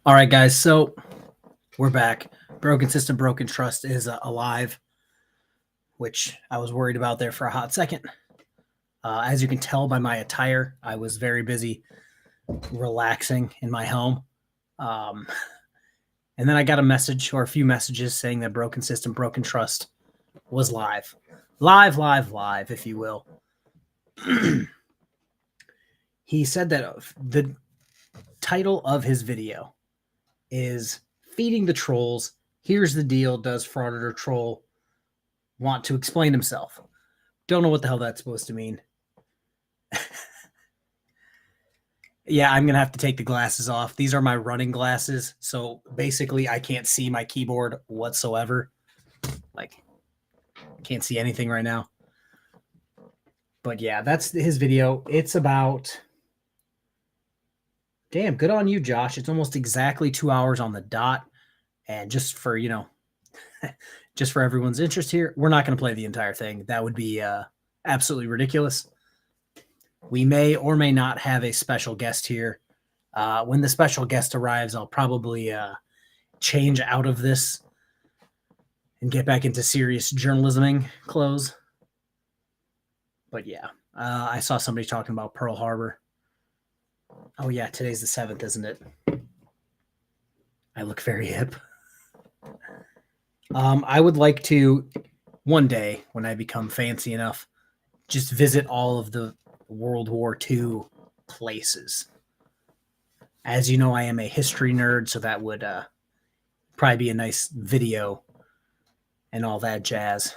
All right, guys. So we're back. Broken System, Broken Trust is alive, which I was worried about there for a hot second. As you can tell by my attire, I was very busy relaxing in my home. And then I got a message or a few messages saying that Broken System, Broken Trust was live. Live, if you will. He said that the title of his video is Feeding the Trolls. Here's the deal. Does Frauditor Troll want to explain himself? Don't know what the hell that's supposed to mean. Yeah, I'm going to have to take the glasses off. These are my running glasses. So basically, I can't see my keyboard whatsoever. Like, can't see anything right now. But yeah, that's his video. It's about... Damn, good on you, Josh. It's almost exactly 2 hours on the dot. And just for, just for everyone's interest here, we're not going to play the entire thing. That would be absolutely ridiculous. We may or may not have a special guest here. When the special guest arrives, I'll probably change out of this and get back into serious journalisming clothes. But yeah, I saw somebody talking about Pearl Harbor. Oh yeah, today's the 7th, isn't it? I look very hip. I would like to, one day, when I become fancy enough, just visit all of the World War II places. As you know, I am a history nerd, so that would probably be a nice video and all that jazz.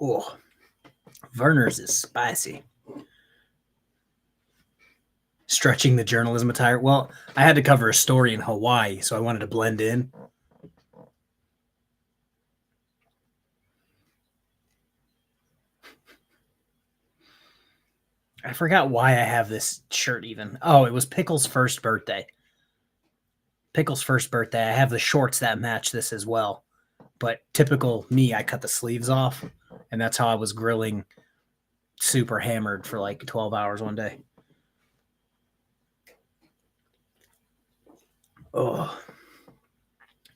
Oh, Werner's is spicy. Stretching the journalism attire. Well, I had to cover a story in Hawaii, so I wanted to blend in. I forgot why I have this shirt even. Oh, it was Pickle's first birthday. Pickle's first birthday. I have the shorts that match this as well. But typical me, I cut the sleeves off, and that's how I was grilling super hammered for like 12 hours one day. Oh,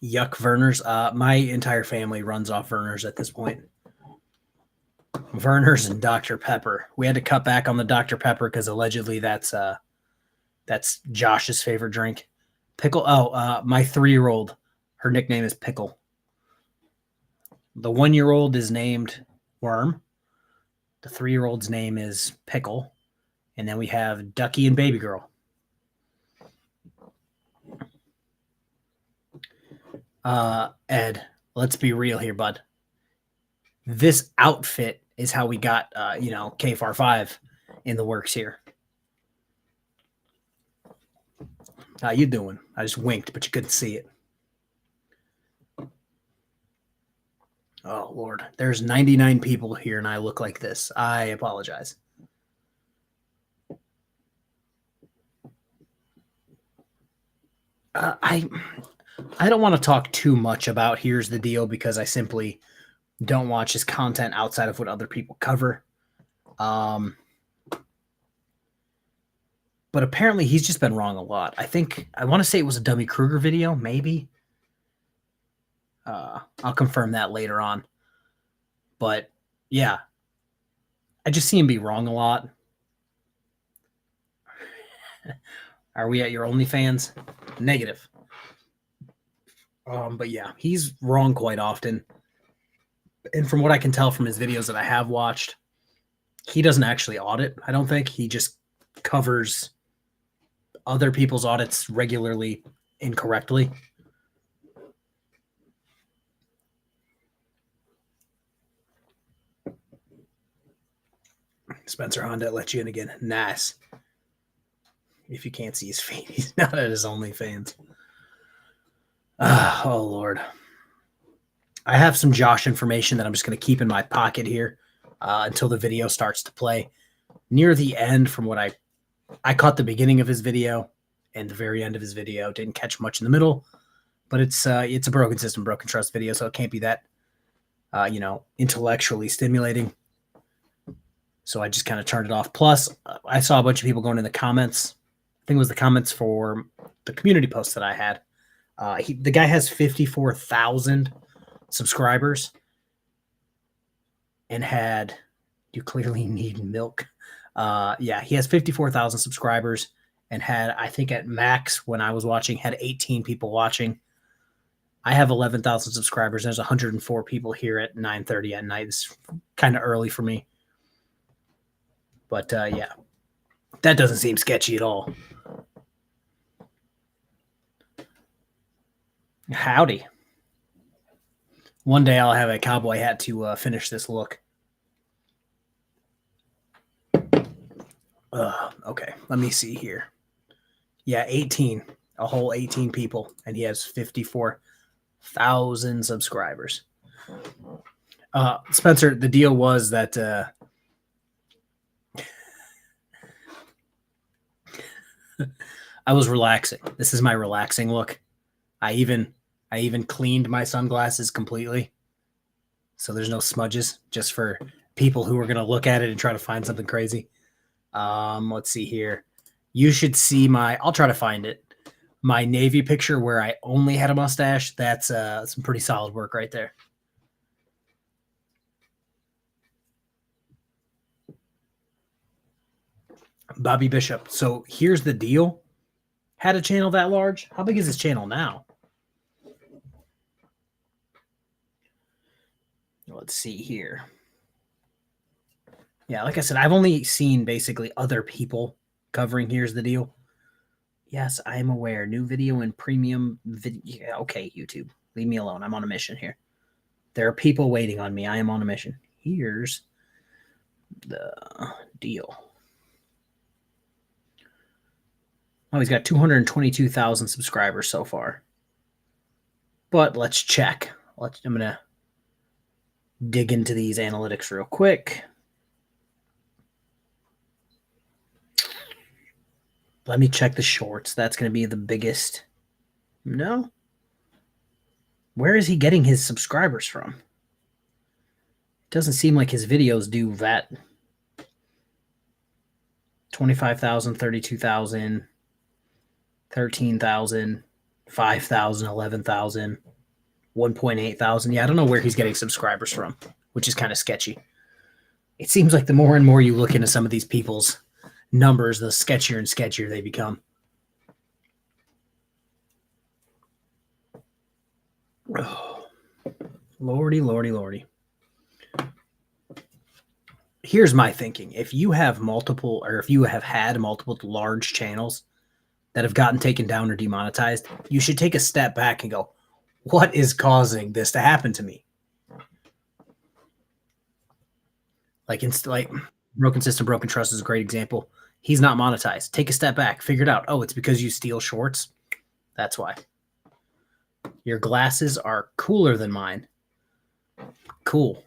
yuck, Werner's. My entire family runs off Werner's at this point. Werner's and Dr. Pepper. We had to cut back on the Dr. Pepper because allegedly that's Josh's favorite drink. Pickle. Oh, my 3-year-old. Her nickname is Pickle. The 1-year-old is named Worm. The 3-year-old's name is Pickle. And then we have Ducky and Baby Girl. Ed, let's be real here, bud. This outfit is how we got, KFAR 5 in the works here. How you doing? I just winked, but you couldn't see it. Oh, Lord. There's 99 people here, and I look like this. I apologize. I don't want to talk too much about Here's the Deal because I simply don't watch his content outside of what other people cover. But apparently he's just been wrong a lot. I want to say it was a Dummy Kruger video, maybe. I'll confirm that later on. But yeah, I just see him be wrong a lot. Are we at your OnlyFans? Negative. But yeah, he's wrong quite often. And from what I can tell from his videos that I have watched, he doesn't actually audit, I don't think. He just covers other people's audits regularly incorrectly. Spencer Honda let you in again. Nice. If you can't see his feet, he's not at his OnlyFans. Oh, Lord. I have some Josh information that I'm just going to keep in my pocket here until the video starts to play. Near the end, from what I caught the beginning of his video and the very end of his video. Didn't catch much in the middle, but it's a Broken System, Broken Trust video, so it can't be that, intellectually stimulating. So I just kind of turned it off. Plus, I saw a bunch of people going in the comments think it was the comments for the community post that I had. The guy has 54,000 subscribers and had, you clearly need milk. Yeah, he has 54,000 subscribers and had, I think at max when I was watching, had 18 people watching. I have 11,000 subscribers. There's 104 people here at 9:30 at night. It's kind of early for me. But yeah, that doesn't seem sketchy at all. Howdy. One day I'll have a cowboy hat to finish this look. Okay, let me see here. Yeah, 18. A whole 18 people. And he has 54,000 subscribers. Spencer, the deal was that I was relaxing. This is my relaxing look. I even cleaned my sunglasses completely. So there's no smudges, just for people who are going to look at it and try to find something crazy. Let's see here. You should see I'll try to find it. My Navy picture where I only had a mustache. That's some pretty solid work right there. Bobby Bishop. So here's the deal. Had a channel that large. How big is his channel now? Let's see here. Yeah, like I said, I've only seen basically other people covering Here's the Deal. Yes, I am aware. New video and premium video. Yeah, okay, YouTube. Leave me alone. I'm on a mission here. There are people waiting on me. I am on a mission. Here's the deal. Oh, he's got 222,000 subscribers so far. But let's check. I'm going to dig into these analytics real quick. Let me check the shorts. That's going to be the biggest. No. Where is he getting his subscribers from? It doesn't seem like his videos do that. 25,000, 32,000, 13,000, 5,000, 11,000, 1.8 thousand. Yeah, I don't know where he's getting subscribers from, which is kind of sketchy. It seems like the more and more you look into some of these people's numbers, the sketchier and sketchier they become. Oh, lordy, lordy, lordy. Here's my thinking. If you have multiple, or if you have had multiple large channels that have gotten taken down or demonetized, you should take a step back and go, what is causing this to happen to me? Like Broken System, Broken Trust is a great example. He's not monetized. Take a step back. Figure it out. Oh, it's because you steal shorts. That's why. Your glasses are cooler than mine. Cool.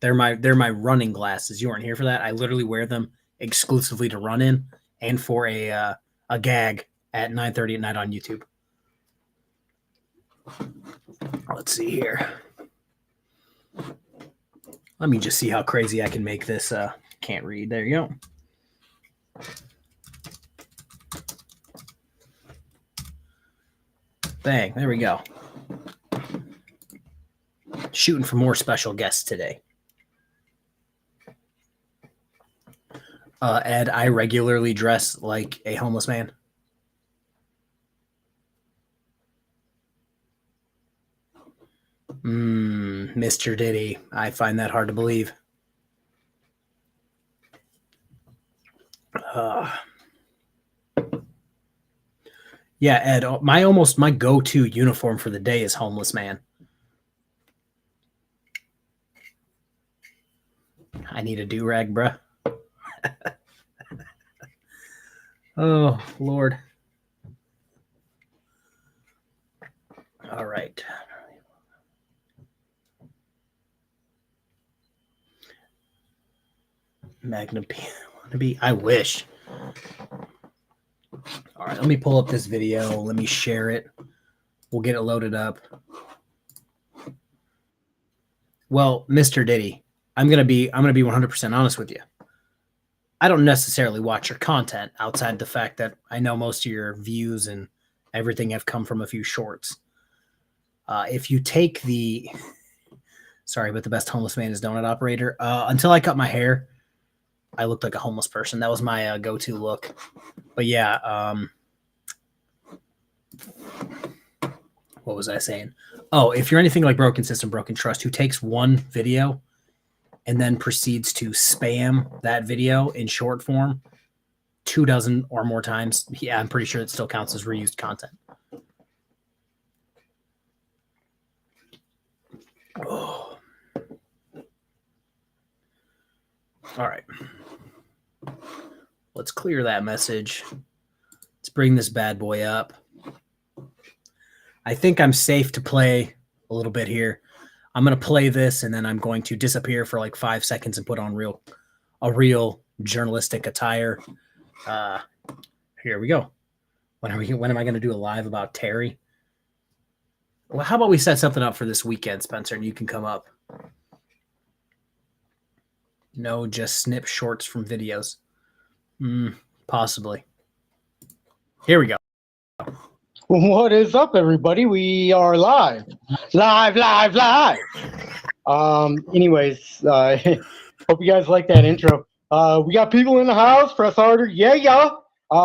They're my running glasses. You weren't here for that. I literally wear them exclusively to run in and for a gag at 9:30 at night on YouTube. Let's see here. Let me just see how crazy I can make this. Can't read. There you go. Bang. There we go. Shooting for more special guests today. Ed, I regularly dress like a homeless man. Mr. Diddy. I find that hard to believe. Yeah, Ed, my go-to uniform for the day is homeless man. I need a do-rag, bruh. Oh, Lord. All right. Magnum P. I wish. All right, let me pull up this video. Let me share it. We'll get it loaded up. Well, Mr. Diddy, I'm gonna be 100% honest with you. I don't necessarily watch your content outside the fact that I know most of your views and everything have come from a few shorts. If you take the, sorry, but the best homeless man is donut operator. Until I cut my hair, I looked like a homeless person. That was my go-to look. But yeah, what was I saying? Oh, if you're anything like Broken System, Broken Trust, who takes one video and then proceeds to spam that video in short form 24 or more times, yeah, I'm pretty sure it still counts as reused content. Oh. All right. Let's clear that message. Let's bring this bad boy up. I think I'm safe to play a little bit here. I'm going to play this and then I'm going to disappear for like 5 seconds and put on a real journalistic attire. Here we go. When am I going to do a live about Terry? Well, how about we set something up for this weekend, Spencer, and you can come up. No, just snip shorts from videos. Possibly. Here we go. What is up, everybody? We are live. Anyways, hope you guys like that intro. We got people in the house. Press harder. Yeah.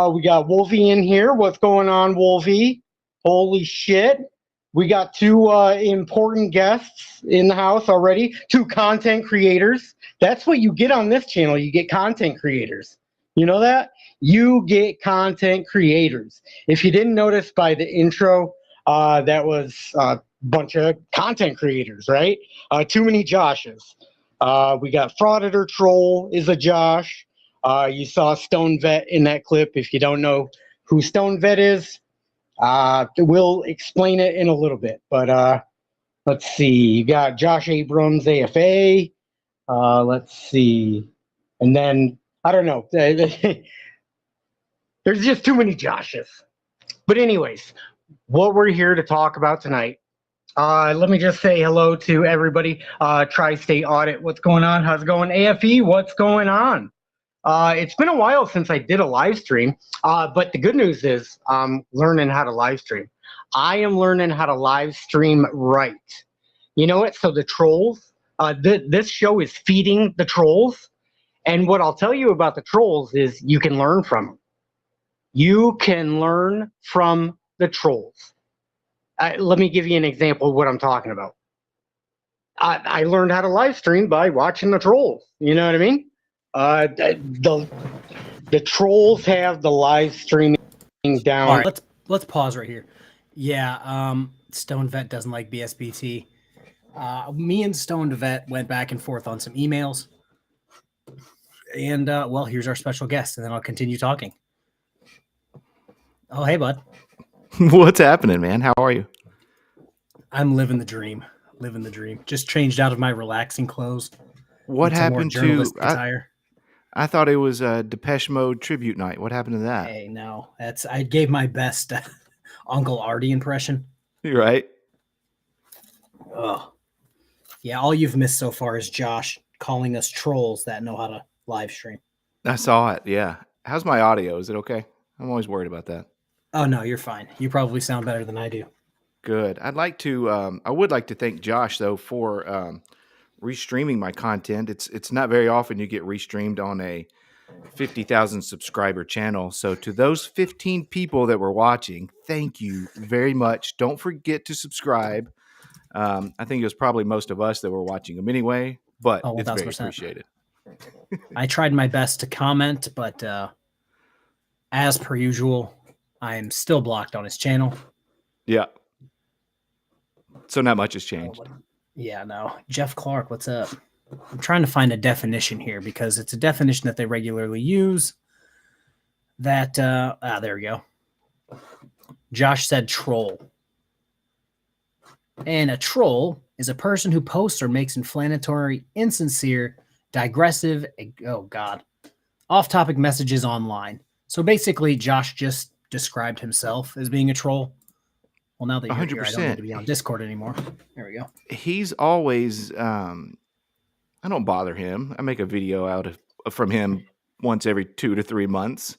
We got Wolfie in here. What's going on, Wolfie? Holy shit. We got two important guests in the house already. Two content creators. That's what you get on this channel. You get content creators. You know that? You get content creators. If you didn't notice by the intro, that was a bunch of content creators, right? Too many Joshes. We got Auditor Troll is a Josh. You saw Stone Vet in that clip. If you don't know who Stone Vet is, we'll explain it in a little bit. But let's see. You got Josh Abrams, AFA. Let's see. And then, I don't know. There's just too many Joshes. But anyways, what we're here to talk about tonight. Let me just say hello to everybody. Tri-State Audit, what's going on? How's it going? AFE, what's going on? It's been a while since I did a live stream, but the good news is I'm learning how to live stream. I am learning how to live stream right. You know what? So the trolls, this show is feeding the trolls. And what I'll tell you about the trolls is you can learn from them. You can learn from the trolls. Let me give you an example of what I'm talking about. I learned how to live stream by watching the trolls. You know what I mean? The trolls have the live streaming down. All right, let's pause right here. Yeah, Stone Vet doesn't like BSBT. Me and Stone Vet went back and forth on some emails. And, well, here's our special guest, and then I'll continue talking. Oh, hey, bud. What's happening, man? How are you? I'm living the dream. Living the dream. Just changed out of my relaxing clothes. What happened to attire. I thought it was a Depeche Mode tribute night. What happened to that? Hey, no. I gave my best Uncle Artie impression. You're right. Oh. Yeah, all you've missed so far is Josh calling us trolls that know how to live stream. I saw it, yeah. How's my audio? Is it okay? I'm always worried about that. Oh, no, you're fine. You probably sound better than I do. Good. I would like to thank Josh, though, for restreaming my content. It's not very often you get restreamed on a 50,000 subscriber channel. So to those 15 people that were watching, thank you very much. Don't forget to subscribe. I think it was probably most of us that were watching them anyway, but it's very appreciated. I tried my best to comment, but as per usual, I'm still blocked on his channel. Yeah. So not much has changed. Yeah, no. Jeff Clark, what's up? I'm trying to find a definition here because it's a definition that they regularly use. That, there we go. Josh said troll. And a troll is a person who posts or makes inflammatory, insincere, digressive, off-topic messages online. So basically, Josh just described himself as being a troll. Well, now that you're 100%. Here, I don't need to be on Discord anymore. There we go. He's always, I don't bother him. I make a video from him once every 2 to 3 months,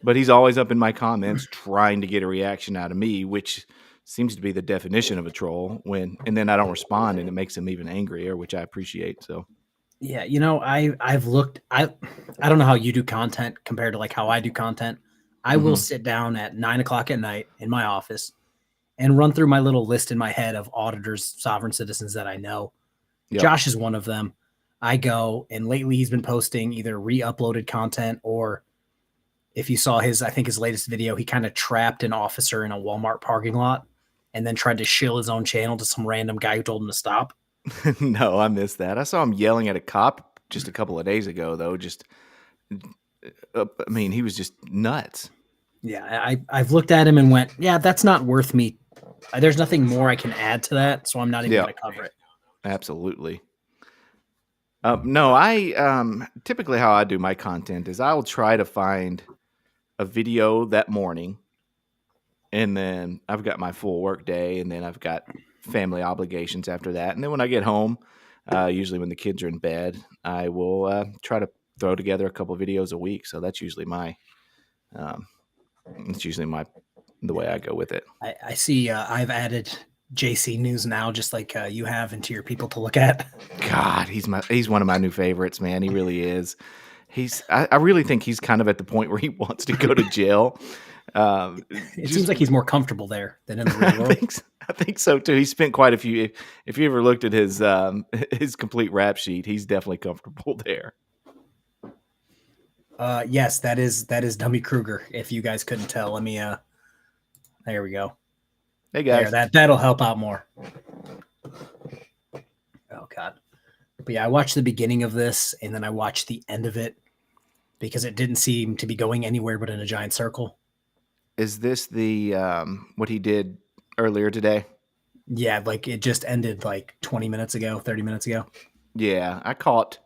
but he's always up in my comments trying to get a reaction out of me, which seems to be the definition of a troll. And then I don't respond, and it makes him even angrier, which I appreciate. So Yeah, you know, I've looked. I don't know how you do content compared to like how I do content. I will sit down at 9 o'clock at night in my office and run through my little list in my head of auditors, sovereign citizens that I know. Yep. Josh is one of them. I go, and lately he's been posting either re-uploaded content, or if you saw I think his latest video, he kind of trapped an officer in a Walmart parking lot and then tried to shill his own channel to some random guy who told him to stop. No, I missed that. I saw him yelling at a cop just a couple of days ago, though. I mean, he was just nuts. Yeah, I've looked at him and went, yeah, that's not worth me. There's nothing more I can add to that, so I'm not even going to cover it. Absolutely. No, I typically how I do my content is I'll try to find a video that morning, and then I've got my full work day, and then I've got family obligations after that. And then when I get home, usually when the kids are in bed, I will try to throw together a couple videos a week. So that's usually the way I go with it. I see I've added JC News Now, just like you have, into your people to look at. God, he's one of my new favorites, man. He really is. I really think he's kind of at the point where he wants to go to jail. It seems like he's more comfortable there than in the real world. I think so too. He spent quite a few. If you ever looked at his complete rap sheet, he's definitely comfortable there. Yes, that is Dummy Kruger. If you guys couldn't tell, let me. There we go. Hey guys, that'll help out more. Oh God, but yeah, I watched the beginning of this and then I watched the end of it because it didn't seem to be going anywhere but in a giant circle. Is this the what he did earlier today? Yeah, like it just ended like 20 minutes ago, 30 minutes ago. Yeah, I caught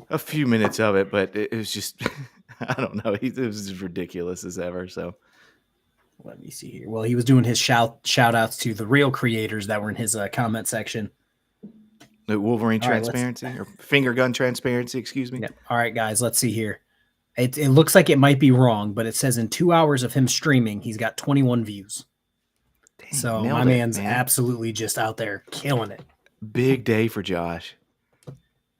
a few minutes of it, but it was just, I don't know. It was as ridiculous as ever. So let me see here. Well, he was doing his shout outs to the real creators that were in his comment section. The Wolverine transparency or finger gun transparency, excuse me. Yeah. All right, guys, let's see here. It looks like it might be wrong, but it says in 2 hours of him streaming, he's got 21 views. Dang, so my man's absolutely just out there killing it. Big day for Josh.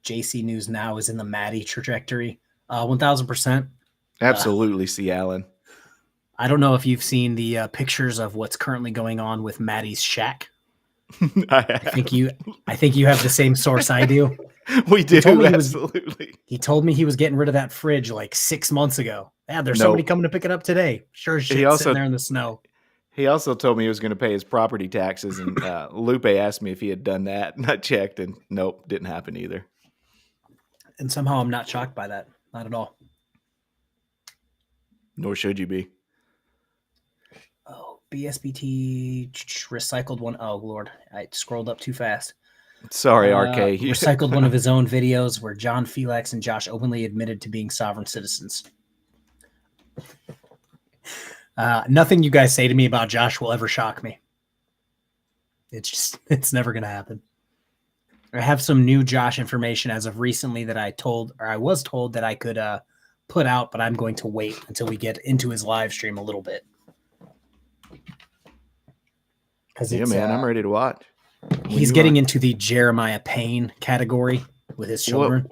JC News Now is in the Maddie trajectory. 1,000%. Absolutely, C. Allen. I don't know if you've seen the pictures of what's currently going on with Maddie's shack. I think you have the same source I do. We do, absolutely. He told me he was getting rid of that fridge like 6 months ago. Yeah, there's somebody coming to pick it up today. Sure as shit, sitting there in the snow. He also told me he was going to pay his property taxes, and Lupe asked me if he had done that, and I checked, and nope, didn't happen either. And somehow I'm not shocked by that. Not at all. Nor should you be. Oh, BSBT recycled one. Oh, Lord. I scrolled up too fast. Sorry, RK. Recycled one of his own videos where John Felix and Josh openly admitted to being sovereign citizens. Nothing you guys say to me about Josh will ever shock me. It's never going to happen. I have some new Josh information as of recently that I was told that I could put out, but I'm going to wait until we get into his live stream a little bit. Yeah, man, I'm ready to watch. He's getting into the Jeremiah Payne category with his children.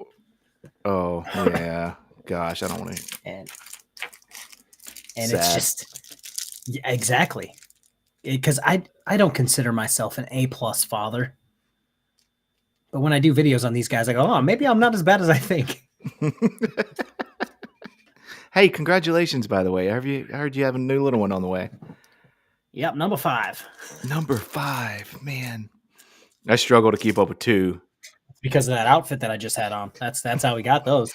Oh, yeah. Gosh, I don't want to. And it's just, yeah, exactly. Because I don't consider myself an A+ father. But when I do videos on these guys, I go, oh, maybe I'm not as bad as I think. Hey, congratulations, by the way. I heard you have a new little one on the way. Yep, number 5. Number 5, man. I struggle to keep up with 2. Because of that outfit that I just had on. That's how we got those.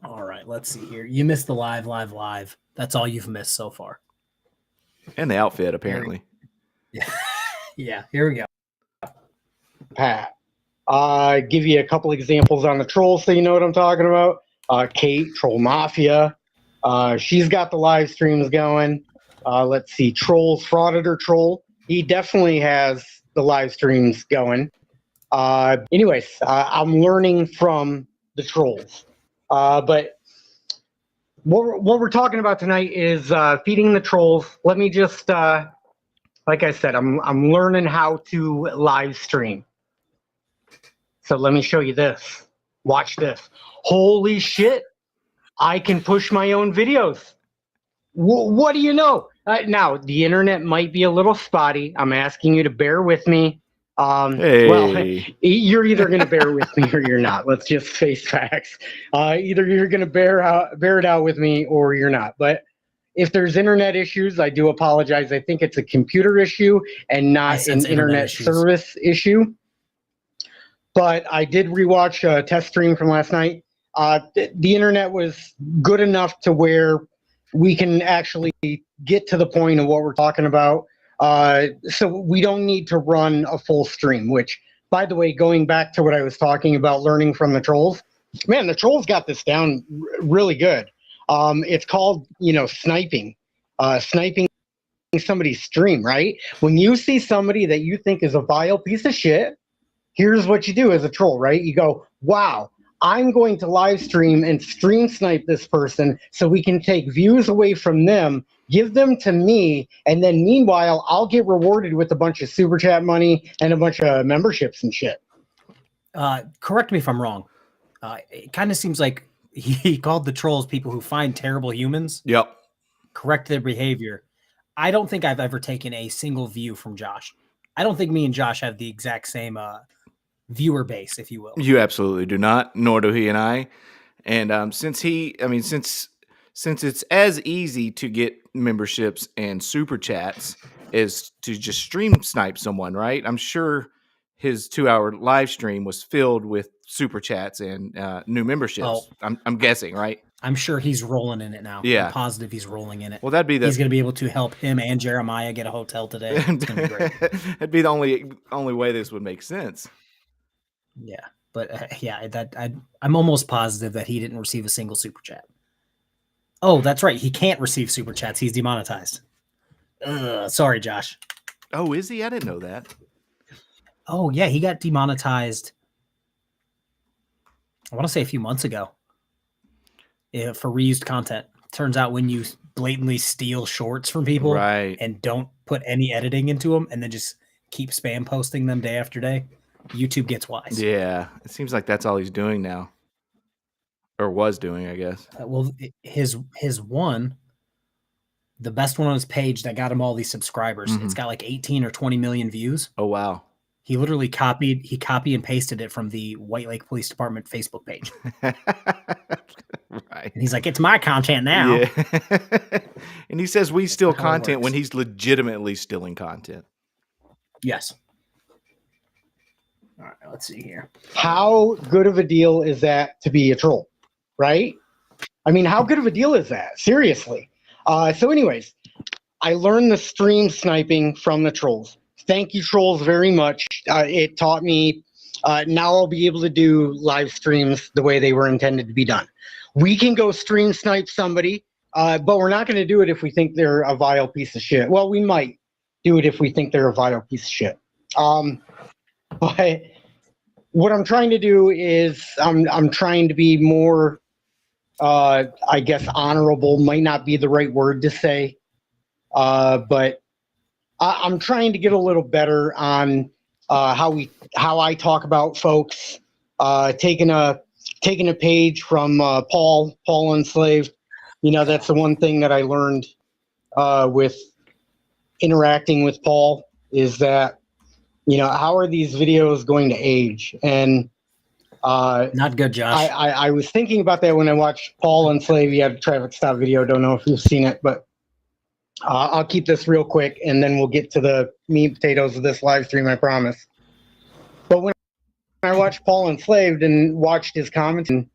All right, let's see here. You missed the live. That's all you've missed so far. And the outfit, apparently. Yeah, here we go. Pat, give you a couple examples on the trolls so you know what I'm talking about. Kate, Troll Mafia. She's got the live streams going. Let's see, Trolls, Auditor Troll. He definitely has the live streams going. Anyways, I'm learning from the trolls. But what we're talking about tonight is feeding the trolls. Let me just, like I said, I'm learning how to live stream. So let me show you this. Watch this. Holy shit! I can push my own videos. What do you know? Now, the internet might be a little spotty. I'm asking you to bear with me. Well, Hey. you're either going to bear with me or you're not. Let's just face facts. Either you're going to bear it out with me or you're not. But if there's internet issues, I do apologize. I think it's a computer issue and not an internet service issue. But I did rewatch a test stream from last night. The internet was good enough to where we can actually get to the point of what we're talking about. So we don't need to run a full stream, which, by the way, going back to what I was talking about, learning from the trolls, man, the trolls got this down really good. It's called, sniping. Sniping somebody's stream, right? When you see somebody that you think is a vile piece of shit, here's what you do as a troll, right? You go, wow, I'm going to live stream and stream snipe this person so we can take views away from them, give them to me, and then meanwhile, I'll get rewarded with a bunch of super chat money and a bunch of memberships and shit. Correct me if I'm wrong. It kind of seems like he called the trolls people who find terrible humans. Yep. Correct their behavior. I don't think I've ever taken a single view from Josh. I don't think me and Josh have the exact same viewer base, if you will. You absolutely do not, nor do he and I. And since it's as easy to get memberships and super chats as to just stream snipe someone, right? I'm sure his 2-hour live stream was filled with super chats and new memberships. Oh. I'm guessing, right? I'm sure he's rolling in it now. Yeah. I'm positive he's rolling in it. Well, he's going to be able to help him and Jeremiah get a hotel today. It's going to be great. That'd be the only way this would make sense. Yeah, but I'm almost positive that he didn't receive a single super chat. Oh, that's right. He can't receive super chats. He's demonetized. Sorry, Josh. Oh, is he? I didn't know that. Oh, yeah. He got demonetized, I want to say a few months ago, for reused content. Turns out when you blatantly steal shorts from people and don't put any editing into them and then just keep spam posting them day after day, YouTube gets wise. Yeah, it seems like that's all he's doing now. Or was doing, I guess. Well, his one, the best one on his page that got him all these subscribers, it's got like 18 or 20 million views. Oh, wow. He literally copy and pasted it from the White Lake Police Department Facebook page. Right. And he's like, it's my content now. Yeah. And he says we steal content when he's legitimately stealing content. Yes. All right, let's see here. How good of a deal is that to be a troll, right? I mean, how good of a deal is that? Seriously. So anyways, I learned the stream sniping from the trolls. Thank you, trolls, very much. It taught me. Now I'll be able to do live streams the way they were intended to be done. We can go stream snipe somebody, but we're not going to do it if we think they're a vile piece of shit. Well, we might do it if we think they're a vile piece of shit. But what I'm trying to do is I'm trying to be more, I guess, honorable. Might not be the right word to say, but I'm trying to get a little better on how I talk about folks. Taking a page from Paul Enslaved. That's the one thing that I learned with interacting with Paul is that, how are these videos going to age? And not good, Josh. I was thinking about that when I watched Paul Enslaved. He had a traffic stop video. Don't know if you've seen it, but I'll keep this real quick, and then we'll get to the meat and potatoes of this live stream, I promise. But when I watched Paul Enslaved and watched his comments, and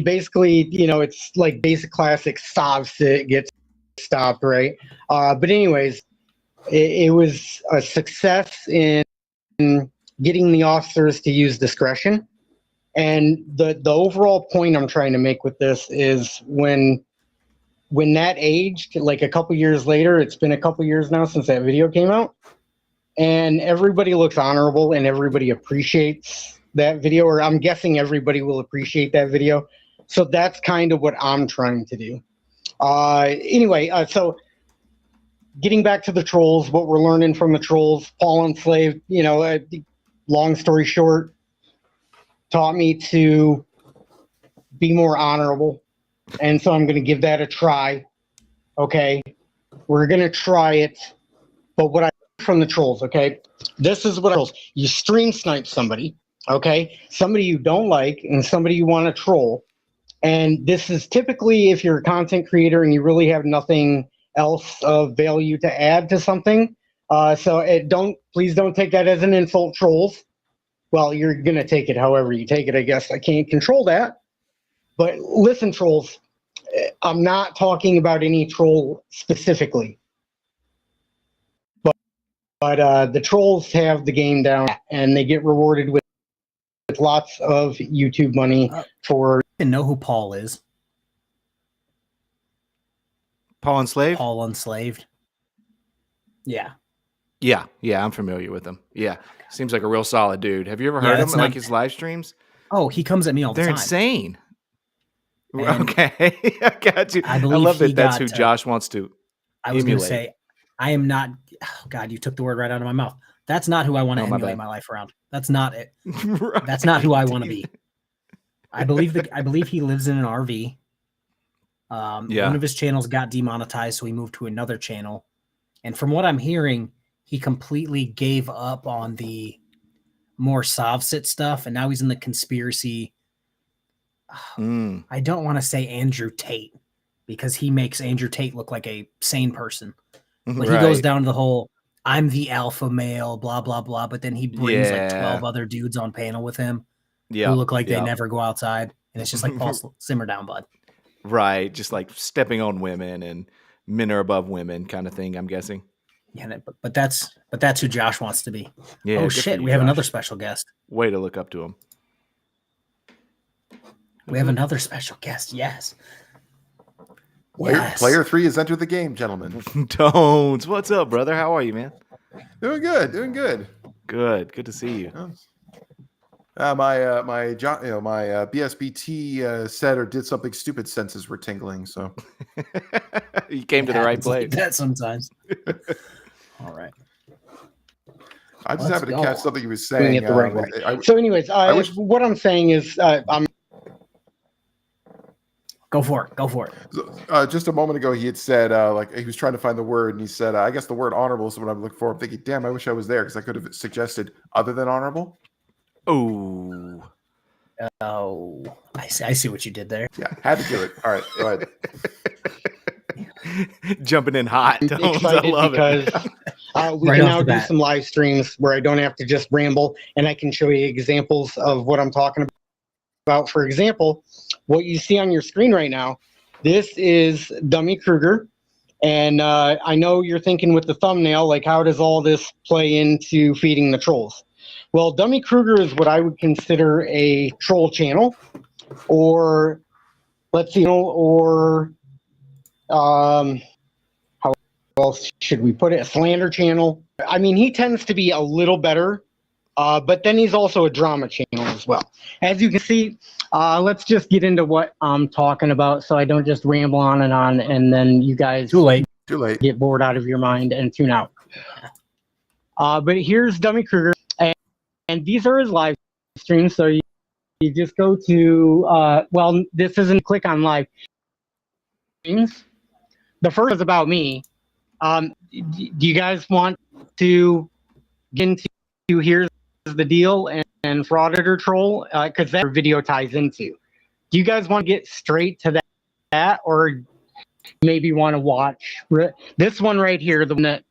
basically, it's like basic classic stops it gets stopped, right? But anyways, it was a success in getting the officers to use discretion. And the overall point I'm trying to make with this is when that aged, like a couple years later, it's been a couple years now since that video came out. and everybody looks honorable and everybody appreciates that video, or I'm guessing everybody will appreciate that video. So that's kind of what I'm trying to do. Anyway, so getting back to the trolls, what we're learning from the trolls, Paul Enslaved, long story short, taught me to be more honorable. And so I'm going to give that a try. Okay. We're going to try it. But what I learned from the trolls, okay, this is what you stream snipe somebody, okay, somebody you don't like and somebody you want to troll. And this is typically if you're a content creator and you really have nothing else of value to add to something. So please don't take that as an insult, trolls. Well, you're going to take it however you take it, I guess. I can't control that. But listen, trolls, I'm not talking about any troll specifically. But the trolls have the game down, and they get rewarded with lots of YouTube money for... I know who Paul is. Paul Enslaved? Paul Enslaved. Yeah. Yeah, I'm familiar with him. Yeah, seems like a real solid dude. Have you ever heard him like his live streams? Oh, he comes at me all the time. They're insane. And okay, I got you. I believe love that that's who Josh wants to I was going to say, I am not... Oh, God, you took the word right out of my mouth. That's not who I want to emulate my life around. That's not it. Right. That's not who I want to be. I believe he lives in an RV. One of his channels got demonetized, so he moved to another channel. And from what I'm hearing, he completely gave up on the more Sovsit stuff, and now he's in the conspiracy. I don't want to say Andrew Tate, because he makes Andrew Tate look like a sane person. But he goes down to the whole, I'm the alpha male, blah, blah, blah. But then he brings like 12 other dudes on panel with him who look like they never go outside. And it's just like, Paul, simmer down, bud. Right. Just like stepping on women and men are above women kind of thing, I'm guessing. Yeah, but that's who Josh wants to be. Yeah. Oh, shit. We have another special guest. Way to look up to him. We have another special guest. Yes. Player 3 has entered the game, gentlemen. Tones, what's up, brother? How are you, man? Doing good. Good to see you. My BSBT said or did something stupid. Senses were tingling, so you came to the right place. Like that sometimes. All right. I just happened to catch something he was saying. It the right way. So, anyways, what I'm saying is, I'm. Go for it. Just a moment ago, he had said, like he was trying to find the word, and he said, I guess the word honorable is what I'm looking for. I'm thinking, damn, I wish I was there because I could have suggested other than honorable. Oh, I see what you did there. Yeah, had to do it. All right, go ahead. Jumping in hot. I love it. We can now do some live streams where I don't have to just ramble, and I can show you examples of what I'm talking about. For example, what you see on your screen right now, this is Dummy Kruger. And I know you're thinking with the thumbnail, like, how does all this play into feeding the trolls? Well, Dummy Kruger is what I would consider a troll channel, or how else should we put it? A slander channel. I mean, he tends to be a little better, but then he's also a drama channel as well. As you can see, let's just get into what I'm talking about so I don't just ramble on and then you guys Too late. Get bored out of your mind and tune out. But here's Dummy Kruger, and these are his live streams. So you just go to, this isn't click on live streams. The first is about me. Do you guys want to get into here's the deal and for Auditor Troll? Because that video ties into. Do you guys want to get straight to that or maybe want to watch this one right here, the one that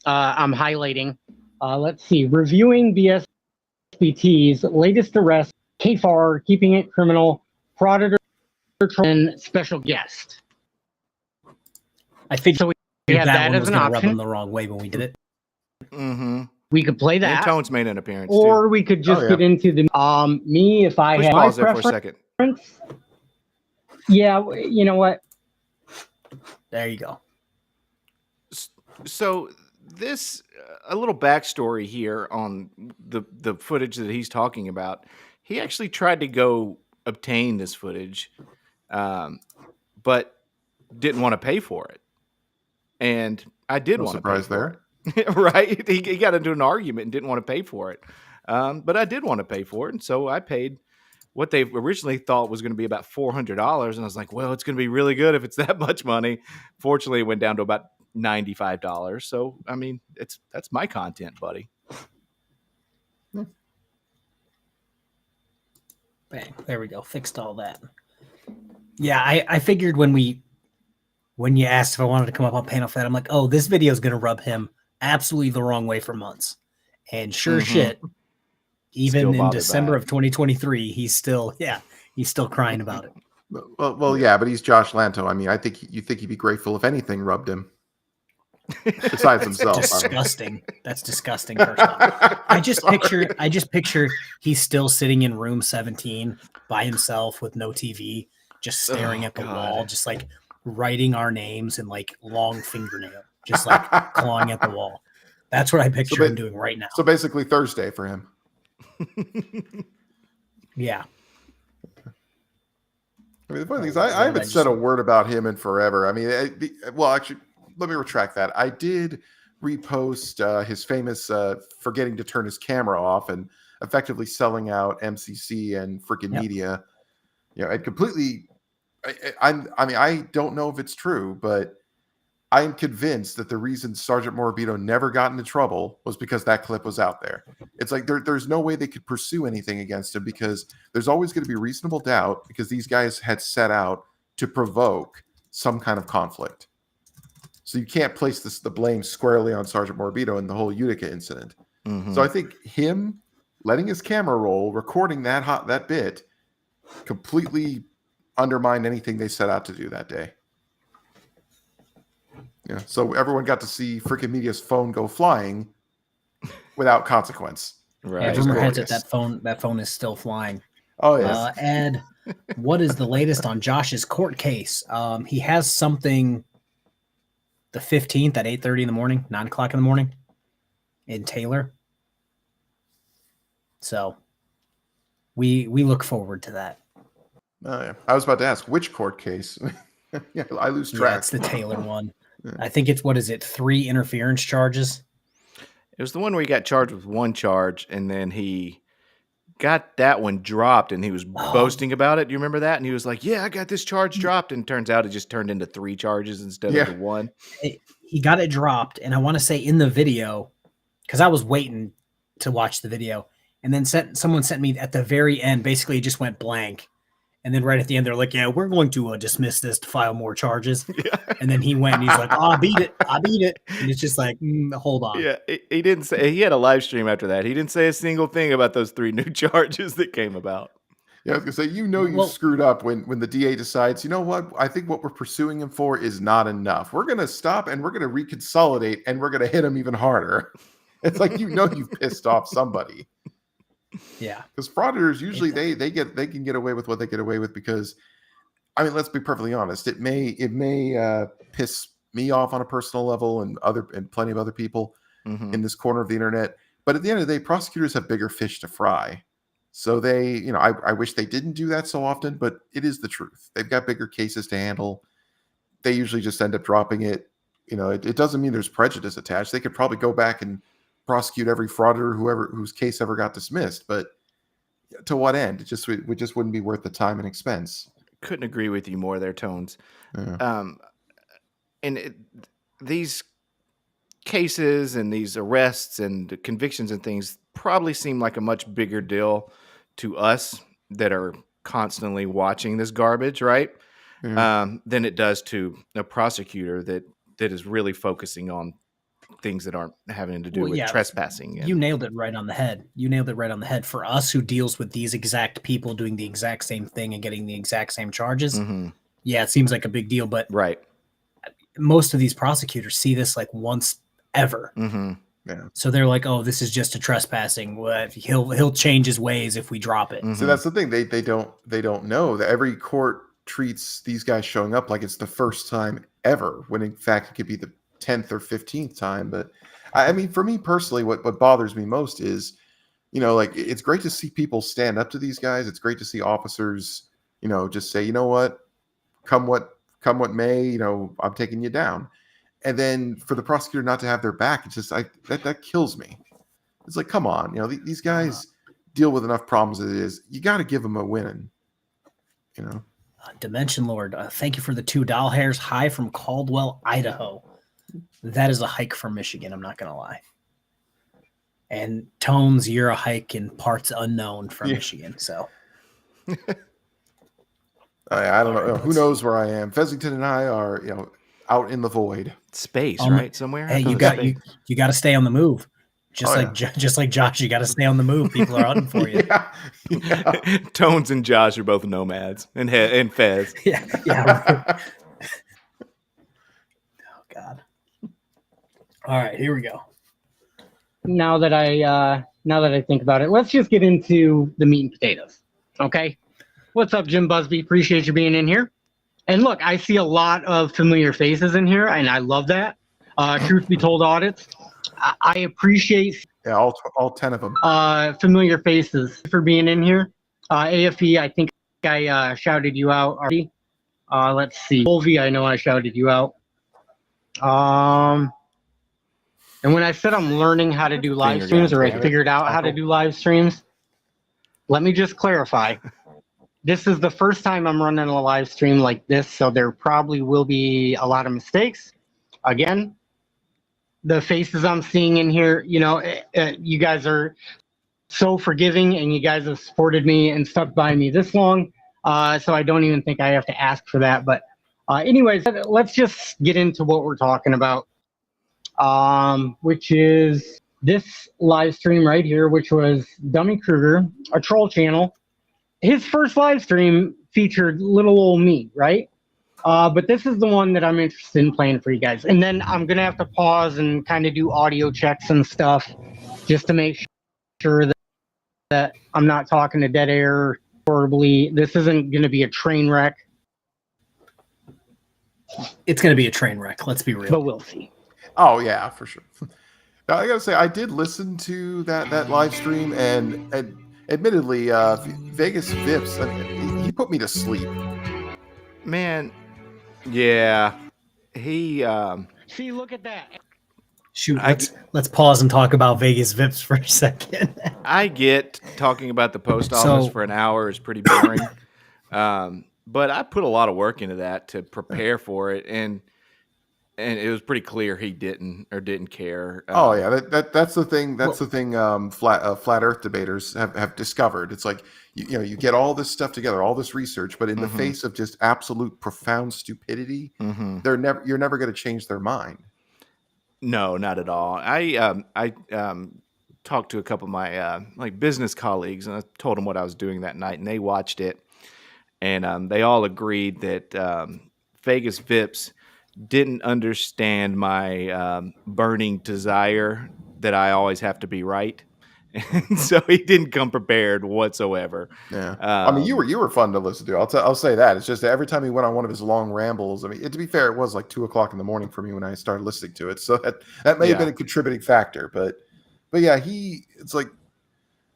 I'm highlighting? Let's see. Reviewing BSBT's latest arrest, KFAR, keeping it criminal, for Auditor Troll, and special guest. I think so. We have that as an option. Rub them the wrong way when we did it. Mm-hmm. We could play that. And Tones made an appearance, or too. We could just get into the me if I had pause there for a second. Yeah, you know what? There you go. So this a little backstory here on the footage that he's talking about. He actually tried to go obtain this footage, but didn't want to pay for it. And I did No want to pay surprise for there. it. Right? He got into an argument and didn't want to pay for it. But I did want to pay for it. And so I paid what they originally thought was going to be about $400. And I was like, well, it's going to be really good if it's that much money. Fortunately, it went down to about $95. So, I mean, that's my content, buddy. Bang. There we go. Fixed all that. Yeah, I figured when you asked if I wanted to come up on panel for that, I'm like, oh, this video is going to rub him absolutely the wrong way for months. And sure shit, even in December of 2023, he's still crying about it. Well, yeah, but he's Josh Lanto. I mean, I think you think he'd be grateful if anything rubbed him. Besides himself. Disgusting. That's disgusting. First off. I just picture he's still sitting in room 17 by himself with no TV, just staring at the wall, just like writing our names in like long fingernail, just like clawing at the wall. That's what I picture him doing right now. So basically Thursday for him. Yeah. I mean, the funny thing is, I haven't said a word about him in forever. I mean, actually, let me retract that. I did repost his famous forgetting to turn his camera off and effectively selling out MCC and freaking media. You know, and completely. I mean, I don't know if it's true, but I am convinced that the reason Sergeant Morabito never got into trouble was because that clip was out there. It's like there's no way they could pursue anything against him because there's always going to be reasonable doubt because these guys had set out to provoke some kind of conflict. So you can't place the blame squarely on Sergeant Morabito and the whole Utica incident. So I think him letting his camera roll, recording that bit, completely undermined anything they set out to do that day. Yeah, so everyone got to see freaking media's phone go flying without consequence. Right. Yeah, rumor has it that phone is still flying. Oh yeah. Ed, what is the latest on Josh's court case? He has something the 15th at 8:30 in the morning, 9 o'clock in the morning in Taylor. So we look forward to that. Oh yeah. I was about to ask which court case. Yeah, I lose track. Yeah, it's the Taylor one. I think it's 3 interference charges. It was the one where he got charged with one charge, and then he got that one dropped, and he was boasting about it. Do you remember that? And he was like, yeah, I got this charge dropped. And it turns out it just turned into 3 charges instead of the one. He got it dropped, and I want to say in the video, because I was waiting to watch the video, and then someone sent me at the very end, basically it just went blank. And then right at the end, they're like, yeah, we're going to dismiss this to file more charges. Yeah. And then he went and he's like, oh, I beat it. And it's just like, hold on. Yeah, he didn't say, he had a live stream after that. He didn't say a single thing about those 3 new charges that came about. Yeah, I was going to say, you screwed up when the DA decides, you know what, I think what we're pursuing him for is not enough. We're going to stop and we're going to reconsolidate and we're going to hit him even harder. It's like, you've pissed off somebody. Yeah, because frauditors usually they can get away with what they get away with because, I mean, let's be perfectly honest. It may piss me off on a personal level and plenty of other people in this corner of the internet. But at the end of the day, prosecutors have bigger fish to fry. So they, I wish they didn't do that so often, but it is the truth. They've got bigger cases to handle. They usually just end up dropping it. It doesn't mean there's prejudice attached. They could probably go back and prosecute every frauditor whose case ever got dismissed, but to what end? It just wouldn't be worth the time and expense. Couldn't agree with you more there, Tones. Yeah. These cases and these arrests and convictions and things probably seem like a much bigger deal to us that are constantly watching this garbage, right? Than it does to a prosecutor that is really focusing on things that aren't having to do with trespassing. You nailed it right on the head. For us who deals with these exact people doing the exact same thing and getting the exact same charges, yeah, it seems like a big deal. But most of these prosecutors see this like once ever. Yeah. So they're like, oh, this is just a trespassing. He'll change his ways if we drop it. So that's the thing. They don't know that every court treats these guys showing up like it's the first time ever, when in fact it could be the 10th or 15th time. But I mean, for me personally, what bothers me most is, like, it's great to see people stand up to these guys. It's great to see officers, just say, you know what, come what may, I'm taking you down. And then for the prosecutor not to have their back, it's just that kills me. It's like, come on, these guys deal with enough problems as it is. You got to give them a win. Dimension Lord, thank you for the $2 hairs. Hi from Caldwell, Idaho. That is a hike from Michigan, I'm not going to lie. And Tones, you're a hike in parts unknown from Michigan, so. I don't know. Who knows where I am? Fezzington and I are, out in the void. Space, right? Somewhere? Hey, you got to stay on the move. Just like Josh, you got to stay on the move. People are hunting for you. Yeah. Tones and Josh are both nomads and Fez. Yeah. Oh God. All right, here we go. Now that I think about it, let's just get into the meat and potatoes. Okay. What's up, Jim Busby? Appreciate you being in here. And look, I see a lot of familiar faces in here, and I love that. Truth be told, audits. I appreciate all 10 of them. Familiar faces for being in here. AFE, I think I shouted you out already. Let's see. Wolvie, I know I shouted you out. And when I said I'm learning how to do live streams, or I figured out how to do live streams, let me just clarify. This is the first time I'm running a live stream like this, so there probably will be a lot of mistakes. Again, the faces I'm seeing in here, you guys are so forgiving, and you guys have supported me and stuck by me this long, so I don't even think I have to ask for that. But anyways, let's just get into what we're talking about, which is this live stream right here, which was Dummy Kruger, a troll channel. His first live stream featured little old me, right? But this is the one that I'm interested in playing for you guys. And then I'm going to have to pause and kind of do audio checks and stuff just to make sure that I'm not talking to dead air horribly. This isn't going to be a train wreck. It's going to be a train wreck. Let's be real. But we'll see. Oh, yeah, for sure. Now, I got to say, I did listen to that live stream, and admittedly, Vegas Vips, he put me to sleep. Man, yeah. He... See, look at that. Shoot, let's pause and talk about Vegas Vips for a second. I get talking about the post office for an hour is pretty boring. But I put a lot of work into that to prepare for it, and it was pretty clear he didn't care. Oh yeah, that's the thing. That's the thing. Flat Earth debaters have discovered. It's like you get all this stuff together, all this research, but in the face of just absolute profound stupidity, you're never going to change their mind. No, not at all. I talked to a couple of my business colleagues, and I told them what I was doing that night, and they watched it, and they all agreed that Vegas Vips didn't understand my burning desire that I always have to be right, and so he didn't come prepared whatsoever. Yeah, I mean, you were fun to listen to. I'll say that. It's just that every time he went on one of his long rambles. I mean, to be fair, it was like 2:00 in the morning for me when I started listening to it, so that may have been a contributing factor. But yeah, it's like,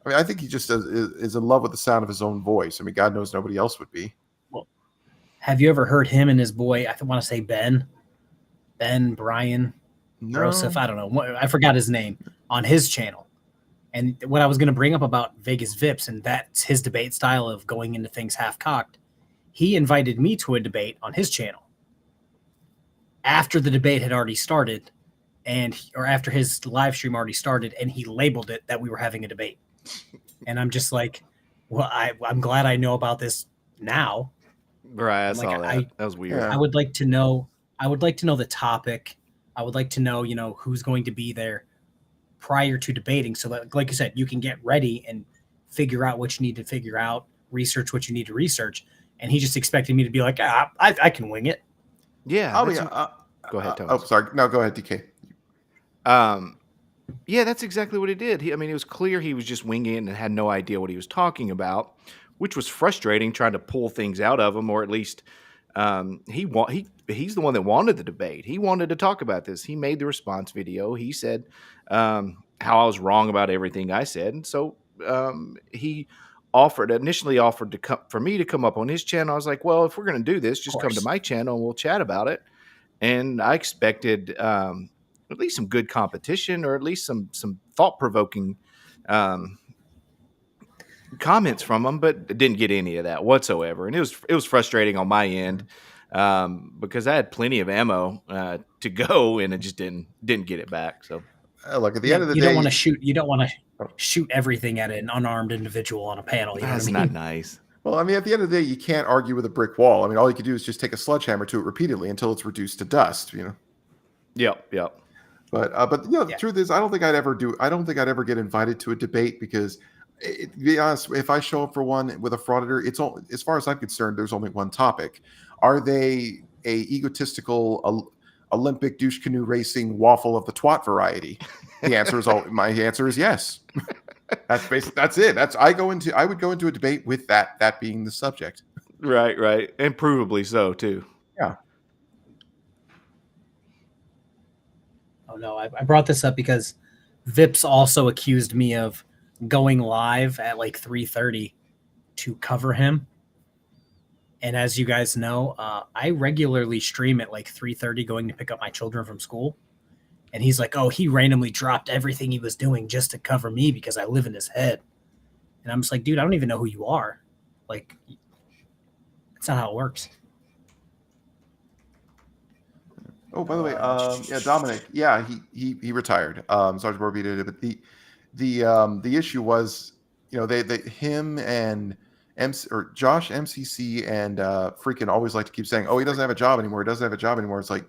I mean, I think he just is in love with the sound of his own voice. I mean, God knows nobody else would be. Have you ever heard him and his boy? I want to say Brian, Joseph. I don't know. I forgot his name on his channel. And what I was going to bring up about Vegas Vips, and that's his debate style of going into things half cocked. He invited me to a debate on his channel after the debate had already started, or after his live stream already started, and he labeled it that we were having a debate. And I'm just like, well, I'm glad I know about this now. Right, I saw that. That was weird. I would like to know. I would like to know the topic. I would like to know, who's going to be there prior to debating, so that, like you said, you can get ready and figure out what you need to figure out, research what you need to research. And he just expected me to be like, I can wing it. Yeah. Go ahead, Thomas. Sorry. No, go ahead, DK. Yeah, that's exactly what he did. It was clear he was just winging it and had no idea what he was talking about, which was frustrating, trying to pull things out of him, or at least he's the one that wanted the debate. He wanted to talk about this. He made the response video. He said how I was wrong about everything I said, and so he initially offered to come for me to come up on his channel. I was like, well, if we're going to do this, just come to my channel and we'll chat about it. And I expected at least some good competition, or at least some thought provoking comments from him, but didn't get any of that whatsoever. And it was frustrating on my end because I had plenty of ammo to go, and it just didn't get it back. So look, at the end of the day, you don't want to shoot everything at an unarmed individual on a panel. You know that's what I mean? not nice. Well, I mean, at the end of the day, you can't argue with a brick wall. I mean, all you can do is just take a sledgehammer to it repeatedly until it's reduced to dust. You know. Yep. But the truth is, I don't think I'd ever get invited to a debate because, to be honest, if I show up for one with a frauditor, it's all, as far as I'm concerned, there's only one topic. Are they a egotistical Olympic douche canoe racing waffle of the twat variety? The answer is my answer is yes. That's it. I would go into a debate with that being the subject. Right. And provably so too. Yeah. Oh no, I brought this up because Vips also accused me of going live at like 3:30 to cover him. And as you guys know, I regularly stream at like 3:30 going to pick up my children from school. And he's like, oh, he randomly dropped everything he was doing just to cover me because I live in his head. And I'm just like, dude, I don't even know who you are. Like, that's not how it works. Oh, by the way, Dominic, he retired. Sergeant Borby did it, but the issue was, him and Josh MCC and freaking always like to keep saying, oh, he doesn't have a job anymore. It's like,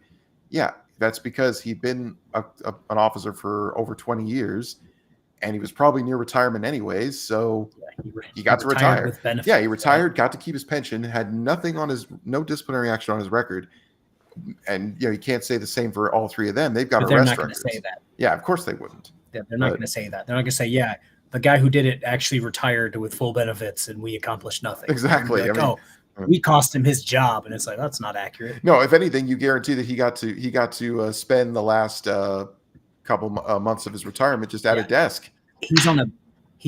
yeah, that's because he'd been an officer for over 20 years, and he was probably near retirement anyways. So he got to retire. Yeah, he retired, got to keep his pension, had no disciplinary action on his record. And you can't say the same for all three of them. They've got arrest records. They're not going to say that. Yeah, of course they wouldn't. Yeah, they're not going to say that. They're not going to say, yeah, the guy who did it actually retired with full benefits and we accomplished nothing. Exactly. Like, we cost him his job, and it's like, that's not accurate. No, if anything, you guarantee that he got to spend the last couple months of his retirement just at a desk. He's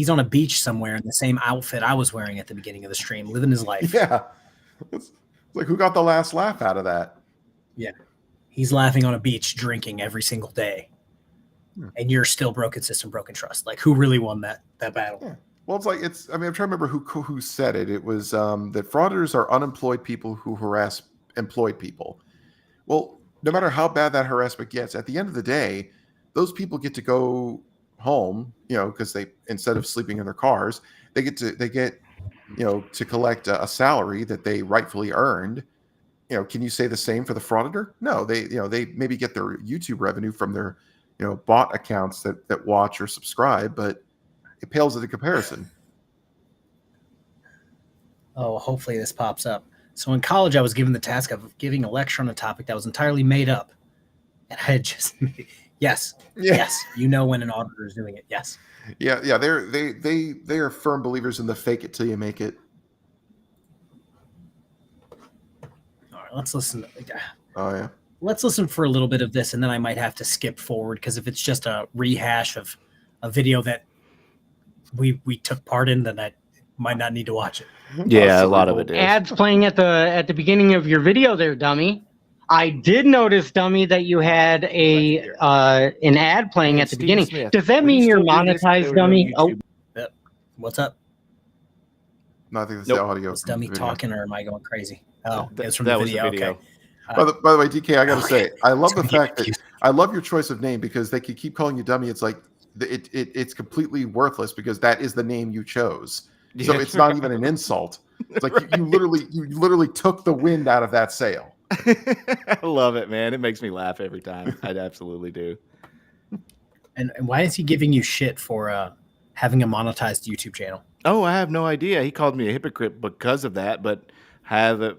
on a beach somewhere in the same outfit I was wearing at the beginning of the stream, living his life. Yeah, it's like, who got the last laugh out of that? Yeah, he's laughing on a beach, drinking every single day, and you're still broken system, broken trust. Like, who really won that battle? Yeah. Well, I'm trying to remember who said it. It was that frauditors are unemployed people who harass employed people. Well, no matter how bad that harassment gets, at the end of the day, those people get to go home, because they, instead of sleeping in their cars, they get to collect a salary that they rightfully earned. Can you say the same for the frauditor? No, they maybe get their YouTube revenue from their, bot accounts that watch or subscribe, but it pales in comparison. Oh, hopefully this pops up. So in college, I was given the task of giving a lecture on a topic that was entirely made up. And I had just, yes, when an auditor is doing it. Yes. Yeah. They are firm believers in the fake it till you make it. All right, let's listen. Oh yeah. Let's listen for a little bit of this, and then I might have to skip forward, because if it's just a rehash of a video that we took part in, then I might not need to watch it. Yeah, a lot of it is. Ads playing at the beginning of your video there, dummy. I did notice, dummy, that you had an ad playing at the beginning. Smith, does that mean you're monetized, dummy? Oh, yep. What's up? No, I think that's the audio. Is dummy talking, or am I going crazy? Oh, it's from that the was video. the video. Okay. By the way, DK, I got to say, I love the fact that I love your choice of name, because they could keep calling you dummy. It's like it's completely worthless, because that is the name you chose. So it's not even an insult. It's like you literally took the wind out of that sail. I love it, man. It makes me laugh every time. I absolutely do. And why is he giving you shit for having a monetized YouTube channel? Oh, I have no idea. He called me a hypocrite because of that. But have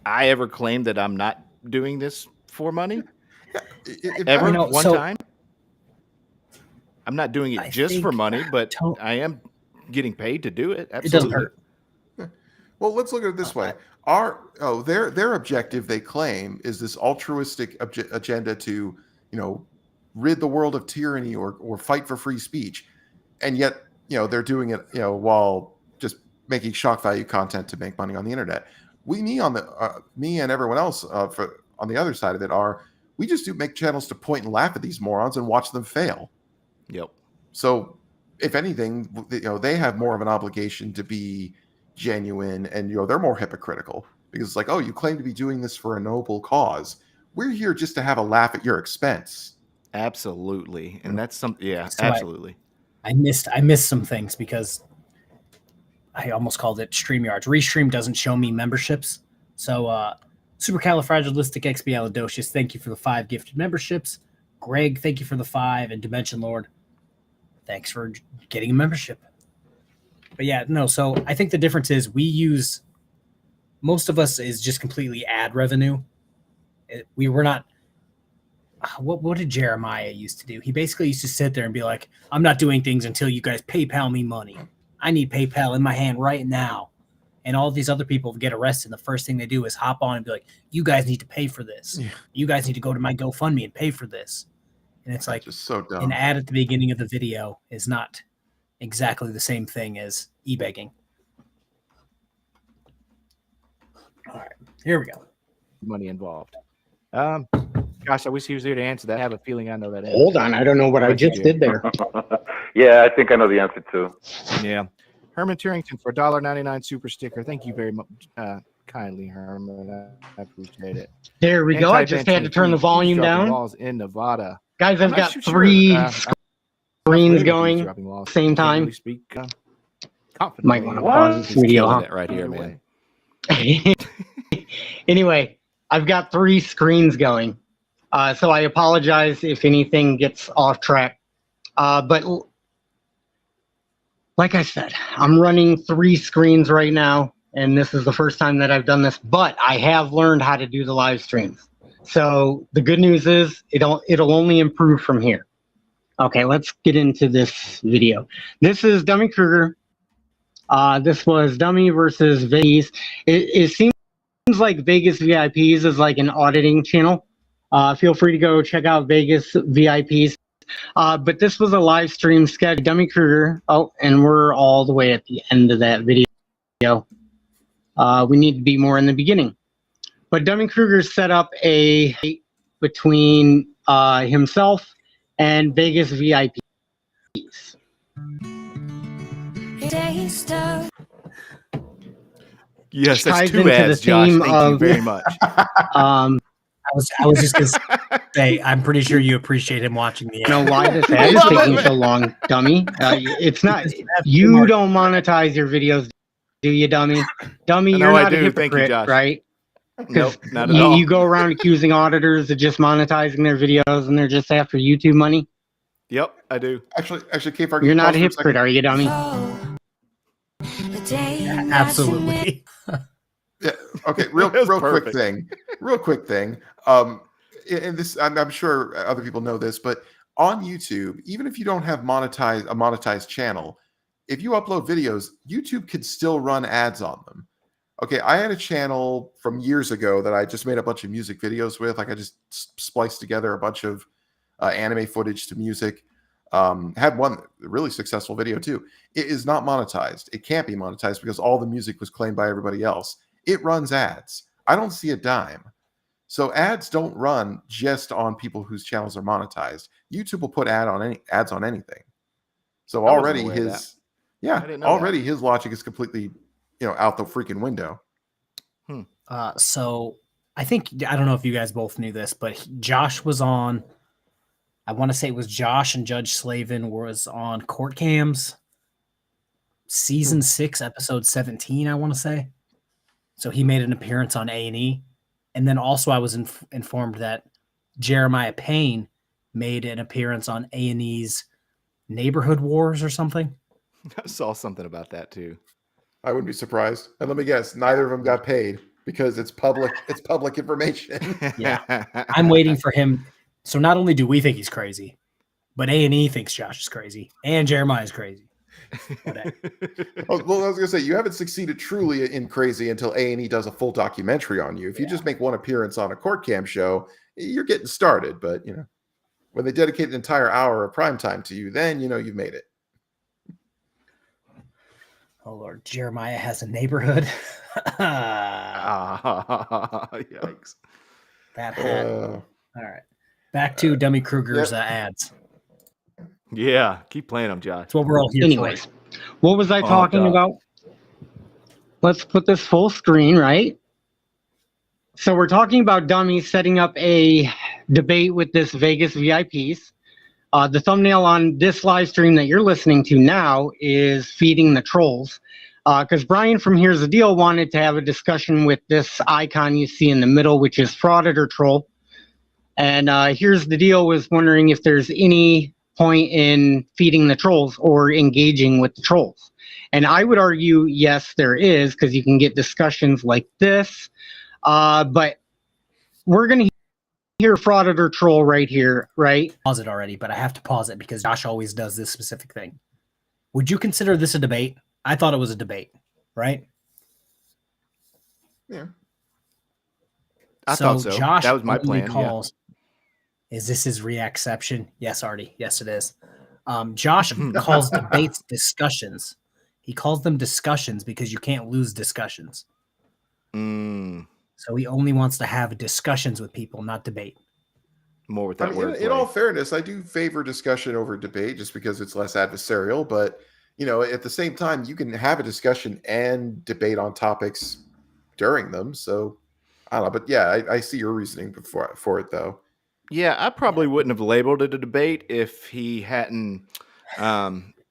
I ever claimed that I'm not doing this for money? Ever? One time? I'm not doing it just for money, but I am getting paid to do it. Absolutely. It doesn't hurt. Well, let's look at it this way. Their objective, they claim, is this altruistic agenda to, rid the world of tyranny or fight for free speech, and yet, they're doing it, while just making shock value content to make money on the internet. Me and everyone else on the other side of it we just do make channels to point and laugh at these morons and watch them fail. Yep. So, if anything, they have more of an obligation to be genuine, and they're more hypocritical because it's like, oh, you claim to be doing this for a noble cause. We're here just to have a laugh at your expense. Absolutely, and that's So absolutely. I missed some things because I almost called it StreamYards. Restream doesn't show me memberships, so Supercalifragilisticexpialidocious, thank you for the 5 gifted memberships. Greg, thank you for the 5, and Dimension Lord, thanks for getting a membership. But yeah, no, so I think the difference is most of us is just completely ad revenue. We were not, what did Jeremiah used to do? He basically used to sit there and be like, I'm not doing things until you guys PayPal me money. I need PayPal in my hand right now. And all these other people get arrested, and the first thing they do is hop on and be like, you guys need to pay for this. Yeah. You guys need to go to my GoFundMe and pay for this. And it's like, just so dumb. An ad at the beginning of the video is not exactly the same thing as e-begging. All right, here we go. Money involved. Gosh, I wish he was here to answer that. I have a feeling I know that answer. Hold on, I don't know what I just did there. Yeah, I think I know the answer too. Yeah. Herman Turrington for $1.99 super sticker. Thank you very much, kindly, Herman. I appreciate it. There we go. I just had to turn the volume down. Walls in Nevada. Guys, I've got 3 screens going at the same time. Speak, might want to pause this video, huh? Right here, man. Anyway, I've got 3 screens going. So I apologize if anything gets off track. But like I said, I'm running 3 screens right now, and this is the first time that I've done this, but I have learned how to do the live streams. So the good news is it'll only improve from here. Okay, let's get into this video. This is Dummy Kruger. This was Dummy versus Vegas. It seems like Vegas VIPs is like an auditing channel. Feel free to go check out Vegas VIPs. But this was a live stream sketch. Dummy Kruger. Oh, and we're all the way at the end of that video. We need to be more in the beginning. But Dummy Kruger set up a fight between himself and Vegas VIPs. Yes, that's ties 2 into ads, the Josh. theme Thank you very much. I was just going to say, I'm pretty sure you appreciate him watching the ad. Know why this ad is taking so long, Dummy? It's not. You don't monetize your videos, do you, Dummy? Dummy, you're not a hypocrite, right? Nope, not at all. You go around accusing auditors of just monetizing their videos, and they're just after YouTube money. Yep, I do. Actually, Keith, you're not a hypocrite, are you, Dummy? Yeah, absolutely. Yeah. Okay. Real quick thing. And this, I'm sure other people know this, but on YouTube, even if you don't have a monetized channel, if you upload videos, YouTube can still run ads on them. Okay, I had a channel from years ago that I just made a bunch of music videos with. Like I just spliced together a bunch of anime footage to music. Had one really successful video too. It is not monetized. It can't be monetized because all the music was claimed by everybody else. It runs ads. I don't see a dime. So ads don't run just on people whose channels are monetized. YouTube will put ads on anything. So already his logic is completely out the freaking window. So I think, I don't know if you guys both knew this, but Josh was on, I want to say it was Josh and Judge Slavin was on Court Cams season 6, episode 17, I want to say. So he made an appearance on A&E. And then also I was informed that Jeremiah Payne made an appearance on A&E's Neighborhood Wars or something. I saw something about that too. I wouldn't be surprised. And let me guess, neither of them got paid because it's public. It's public information. Yeah, I'm waiting for him. So not only do we think he's crazy, but A&E thinks Josh is crazy and Jeremiah is crazy. Well, I was gonna say you haven't succeeded truly in crazy until A&E does a full documentary on you. If you just make one appearance on a court cam show, you're getting started. But when they dedicate an entire hour of prime time to you, then you've made it. Oh Lord, Jeremiah has a neighborhood. Yikes! That hat. All right, back to Dummy Kruger's ads. Yeah, keep playing them, Josh. That's what we're all here Anyways, what was I talking about? Let's put this full screen, right? So we're talking about dummies setting up a debate with this Vegas VIPs. The thumbnail on this live stream that you're listening to now is feeding the trolls. Because Brian from Here's the Deal wanted to have a discussion with this icon you see in the middle, which is Auditor Troll. And Here's the Deal was wondering if there's any point in feeding the trolls or engaging with the trolls. And I would argue, yes, there is, because you can get discussions like this. But we're going to hear Auditor Troll right here, right? Pause it already, but I have to pause it because Josh always does this specific thing. Would you consider this a debate? I thought it was a debate, right? Yeah. I thought so. Josh that was my plan. Calls, Is this his reacception? Yes, Artie. Yes, it is. Josh calls debates discussions. He calls them discussions because you can't lose discussions. So he only wants to have discussions with people, not debate. More with that word. In all fairness, I do favor discussion over debate just because it's less adversarial. But, at the same time, you can have a discussion and debate on topics during them. So, I don't know. But, yeah, I see your reasoning for it, though. Yeah, I probably wouldn't have labeled it a debate if he hadn't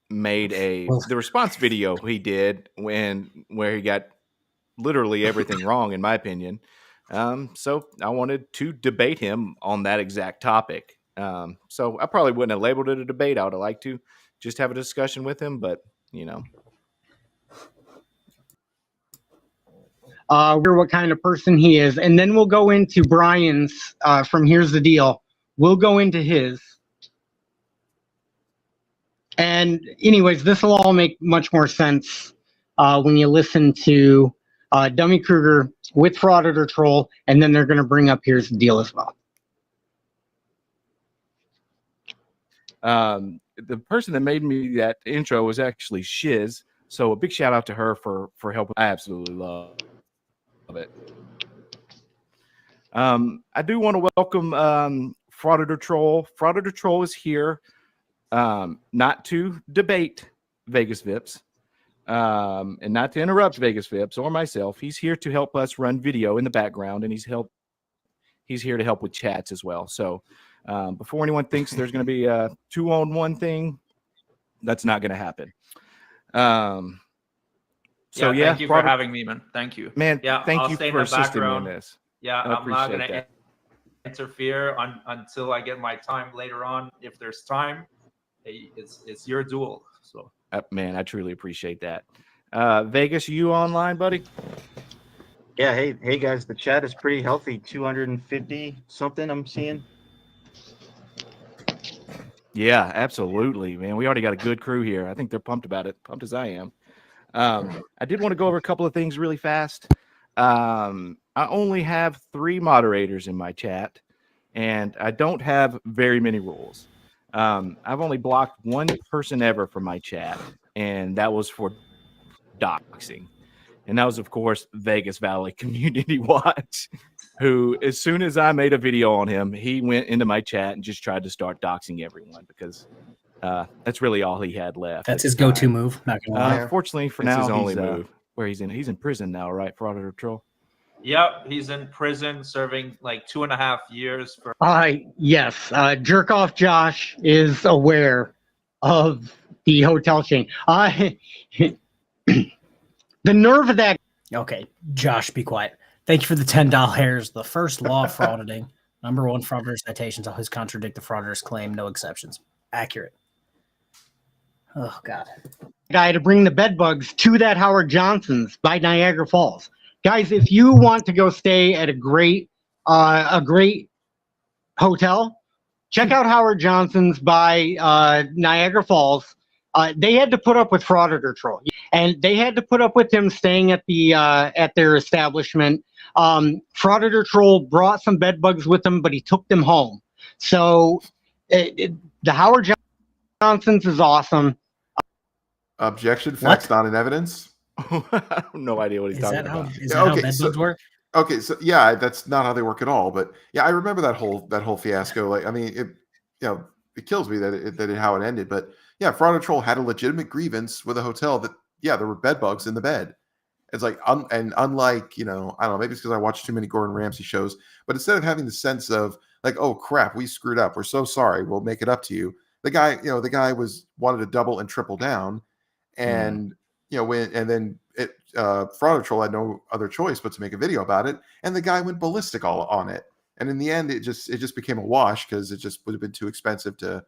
made the response video he did where he got literally everything wrong, in my opinion. So I wanted to debate him on that exact topic. So I probably wouldn't have labeled it a debate. I would have liked to just have a discussion with him, but What kind of person he is, and then we'll go into Brian's from Here's the Deal. We'll go into his. And anyways, this will all make much more sense when you listen to Dummy Kruger with Auditor Troll, and then they're going to bring up Here's the Deal as well. The person that made me that intro was actually Shiz, so a big shout out to her for helping. I absolutely love it. I do want to welcome Auditor Troll. Auditor Troll is here not to debate Vegas VIPs and not to interrupt Vegas VIPs or myself. He's here to help us run video in the background, and he's here to help with chats as well. So before anyone thinks there's going to be a 2-on-1 thing, that's not going to happen. So thank you for having me, man. Thank you, man. Yeah, thank you for assisting me in this. Yeah, I'm not going to interfere until I get my time later on. If there's time, it's your duel. So, man, I truly appreciate that. Vegas, you online, buddy? Yeah. Hey, guys. The chat is pretty healthy. 250 something. I'm seeing. Yeah, absolutely, man. We already got a good crew here. I think they're pumped about it. Pumped as I am. I did want to go over a couple of things really fast. I only have 3 moderators in my chat, and I don't have very many rules. I've only blocked 1 person ever from my chat, and that was for doxing. And that was, of course, Vegas Valley Community Watch, who, as soon as I made a video on him, he went into my chat and just tried to start doxing everyone because that's really all he had left. That's his go-to move. Not gonna lie. Unfortunately, for It's now, his only move. Where he's in prison now, right? For Auditor Troll. Yep, he's in prison serving like 2.5 years for. Yes, Jerk Off Josh is aware of the hotel chain. The nerve of that. Okay, Josh, be quiet. Thank you for the $10. The first law of frauditing. Number 1, frauditor citations always contradict the frauditor's claim, no exceptions. Accurate. Oh, God. Guy to bring the bed bugs to that Howard Johnson's by Niagara Falls. Guys, if you want to go stay at a great hotel, check out Howard Johnson's by Niagara Falls. They had to put up with Frauditor Troll, and they had to put up with him staying at their establishment. Frauditor Troll brought some bed bugs with him, but he took them home. So the Howard Johnson's is awesome. Objection. Facts not in evidence. I have no idea what he's talking about. Is that how bed bugs work? Okay, so yeah, that's not how they work at all. But yeah, I remember that whole fiasco. Like, I mean, it kills me that how it ended. But yeah, Frauditor Troll had a legitimate grievance with a hotel that there were bed bugs in the bed. It's like, and unlike, I don't know, maybe it's because I watched too many Gordon Ramsay shows, but instead of having the sense of like, oh crap, we screwed up, we're so sorry, we'll make it up to you. The guy wanted to double and triple down, and then Frauditor Troll had no other choice but to make a video about it, and the guy went ballistic all on it. And in the end, it just became a wash because it just would have been too expensive to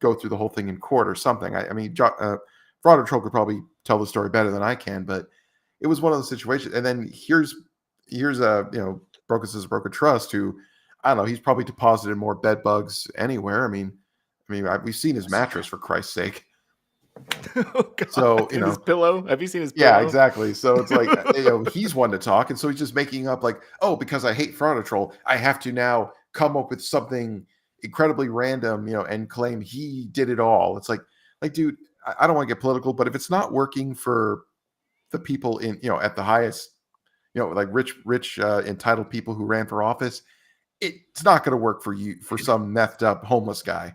go through the whole thing in court or something. I mean, Frauditor Troll could probably tell the story better than I can, but it was one of those situations. And then here's broken trust, who, I don't know, he's probably deposited more bed bugs anywhere. I mean, we've seen his mattress, for Christ's sake. Oh, God. So his pillow. Have you seen his pillow? Yeah, exactly. So it's like he's one to talk, and so he's just making up like, oh, because I hate Frauditor Troll, I have to now come up with something incredibly random, and claim he did it all. It's like, dude, I don't want to get political, but if it's not working for the people in at the highest, like rich entitled people who ran for office, it's not going to work for you, for some methed up homeless guy.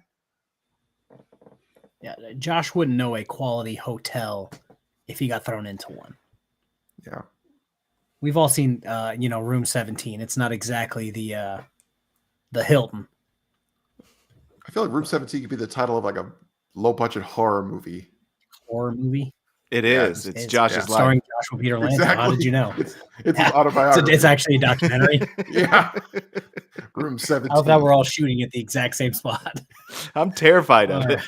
Yeah, Josh wouldn't know a quality hotel if he got thrown into one. Yeah, we've all seen, Room 17. It's not exactly the Hilton. I feel like Room 17 could be the title of like a low budget horror movie. Horror movie. It is. It's Josh's life. Starring Joshua Peter Lanza. Exactly. How did you know? It's an autobiography. It's actually a documentary. Yeah. Room 17. I thought that we're all shooting at the exact same spot. I'm terrified of it.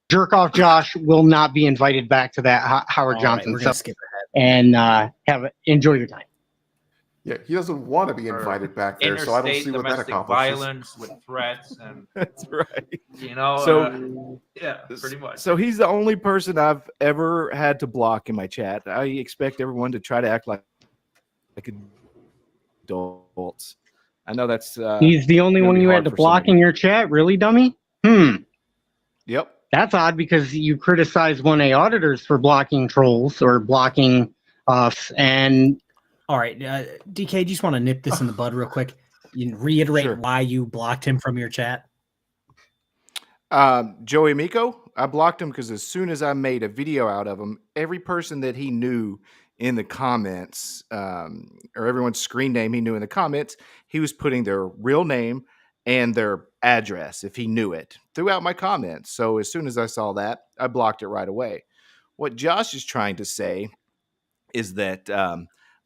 Jerk off Josh will not be invited back to that Howard Johnson. Right, skip ahead. And enjoy your time. Yeah, he doesn't want to be invited back there, so I don't see what that accomplishes. Violence with threats and that's right. So pretty much. So he's the only person I've ever had to block in my chat. I expect everyone to try to act like adults. I know that's he's the only one you had to block in your chat, really, dummy? Yep. That's odd because you criticized 1A auditors for blocking trolls or blocking us. And all right, DK, do you just want to nip this in the bud real quick? You reiterate why you blocked him from your chat. Joey Amico, I blocked him because as soon as I made a video out of him, every person that he knew in the comments, or everyone's screen name he knew in the comments, he was putting their real name and their address, if he knew it, throughout my comments. So as soon as I saw that, I blocked it right away. What Josh is trying to say is that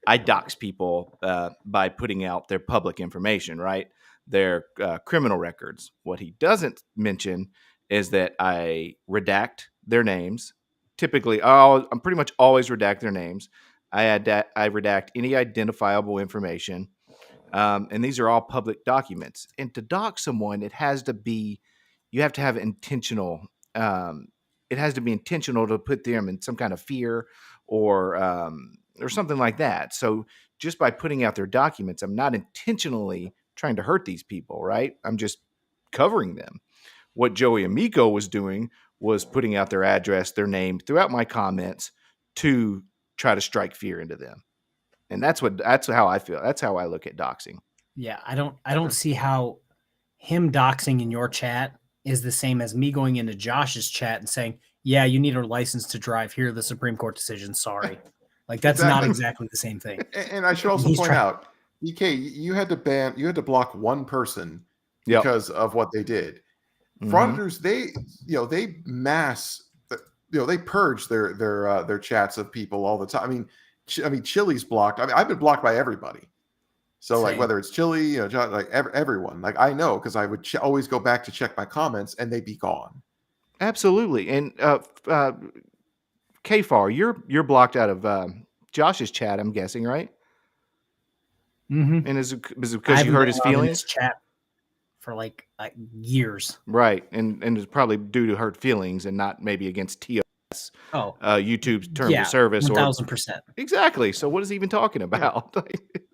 I dox people by putting out their public information, right? Their criminal records. What he doesn't mention is that I redact their names. Typically, I'm pretty much always redact their names. I redact any identifiable information. And these are all public documents. And to dox someone, you have to have intentional. It has to be intentional to put them in some kind of fear or something like that. So just by putting out their documents, I'm not intentionally trying to hurt these people, right? I'm just covering them. What Joey Amico was doing was putting out their address, their name throughout my comments to try to strike fear into them. And that's how I feel. That's how I look at doxing. Yeah, I don't see how him doxing in your chat is the same as me going into Josh's chat and saying, "Yeah, you need a license to drive. Here, the Supreme Court decision. Sorry." Like that's not exactly the same thing. And I should also point out, EK, you had to block one person because of what they did. Frauditors, they purge their chats of people all the time. I mean, Chili's blocked. I mean, I've been blocked by everybody. So like whether it's Chili, like everyone, like I know because I would always go back to check my comments and they'd be gone. Absolutely. And KFAR, you're blocked out of Josh's chat, I'm guessing, right? Mm-hmm. And is it because you hurt his feelings? Chat for like years. Right, and it's probably due to hurt feelings and not maybe against TOS, YouTube's terms of service. 1,000%. Exactly. So what is he even talking about?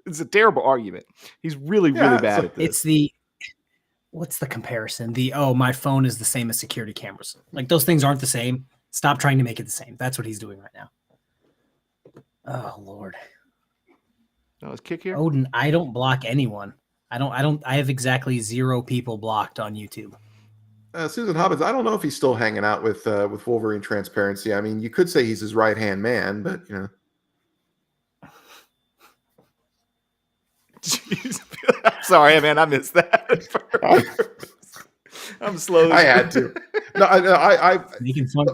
It's a terrible argument. He's really bad at this. It's what's the comparison? My phone is the same as security cameras. Like those things aren't the same. Stop trying to make it the same. That's what he's doing right now. Oh Lord. Oh, let's kick here. Odin, I don't block anyone. I have exactly 0 people blocked on YouTube. Susan Hobbins, I don't know if he's still hanging out with Wolverine Transparency. I mean, you could say he's his right-hand man, but you know. Jeez. I'm sorry, man. I missed that. I'm slow. I had to. No, I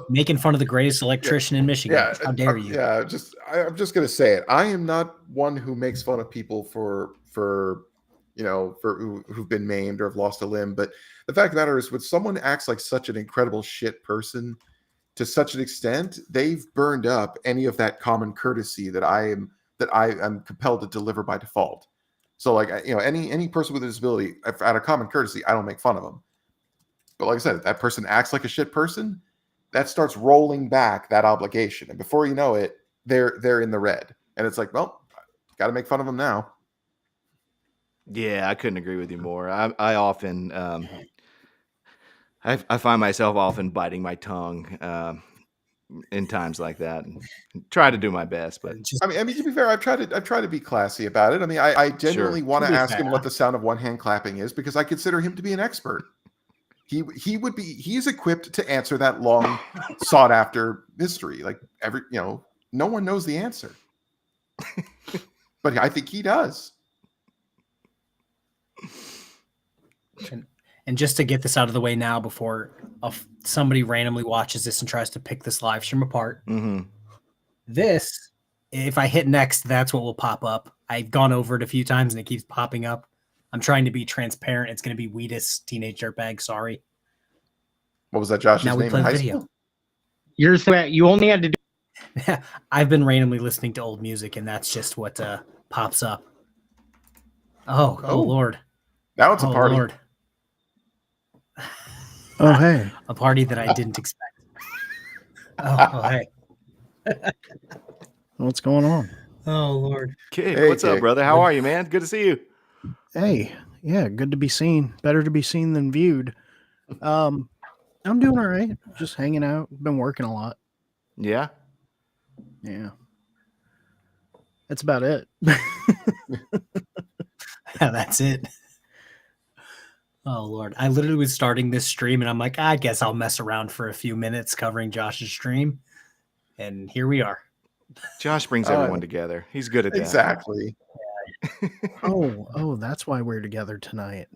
making fun of the greatest electrician in Michigan. Yeah, How dare you? Yeah, I'm just gonna say it. I am not one who makes fun of people for who've been maimed or have lost a limb. But the fact of the matter is, when someone acts like such an incredible shit person to such an extent, they've burned up any of that common courtesy that I am compelled to deliver by default. So, like, any person with a disability, out of common courtesy, I don't make fun of them. But like I said, if that person acts like a shit person, that starts rolling back that obligation, and before you know it, they're in the red, and it's like, well, got to make fun of them now. Yeah, I couldn't agree with you more. I often, I find myself often biting my tongue in times like that, and try to do my best. But I mean, to be fair, I've tried to be classy about it. I mean, I genuinely want to ask him what the sound of one hand clapping is, because I consider him to be an expert. He's equipped to answer that long sought after mystery. Like no one knows the answer, but I think he does. And just to get this out of the way now, before somebody randomly watches this and tries to pick this live stream apart, this, if I hit next, that's what will pop up. I've gone over it a few times and it keeps popping up. I'm trying to be transparent. It's going to be Wheatus, Teenage Dirtbag. Sorry. What was that Josh's now we name play in the high video. school? You only had to do. I've been randomly listening to old music, and that's just what pops up. Oh Lord. Now it's a party. Lord. Oh, hey. A party that I didn't expect. Oh, hey. What's going on? Oh, Lord. Kick, what's up, brother? How are you, man? Good to see you. Hey, yeah, good to be seen. Better to be seen than viewed. I'm doing all right. Just hanging out. Been working a lot. Yeah? Yeah. That's about it. That's it. Oh, Lord. I literally was starting this stream, and I'm like, I guess I'll mess around for a few minutes covering Josh's stream. And here we are. Josh brings everyone together. He's good at that. Exactly. Oh, that's why we're together tonight.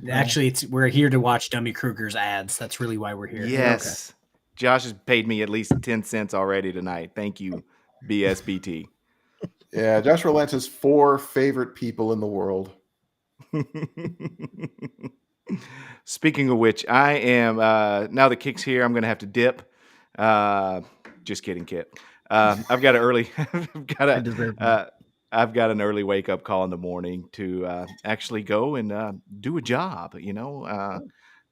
Actually, we're here to watch Dummy Kruger's ads. That's really why we're here. Yes. Okay. Josh has paid me at least 10 cents already tonight. Thank you, BSBT. Yeah, Josh Rolanta's 4 favorite people in the world. Speaking of which, I am now the Kick's here. I'm going to have to dip. Just kidding, Kit. I've got an early. I've got an early wake up call in the morning to actually go and do a job.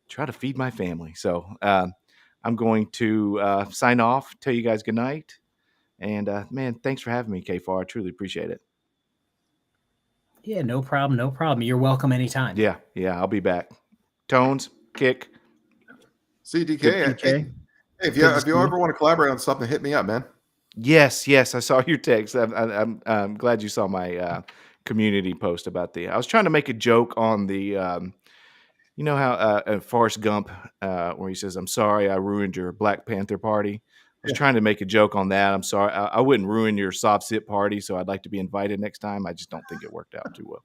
Try to feed my family. So I'm going to sign off. Tell you guys good night. And man, thanks for having me, K4. I truly appreciate it. Yeah, no problem. No problem. You're welcome anytime. Yeah, I'll be back. Tones, Kick. See, DK. Hey, if you ever want to collaborate on something, hit me up, man. Yes. I saw your text. I'm glad you saw my community post about I was trying to make a joke on the, you know how Forrest Gump, where he says, "I'm sorry, I ruined your Black Panther party." I was trying to make a joke on that. I'm sorry. I wouldn't ruin your soft sit party, so I'd like to be invited next time. I just don't think it worked out too well.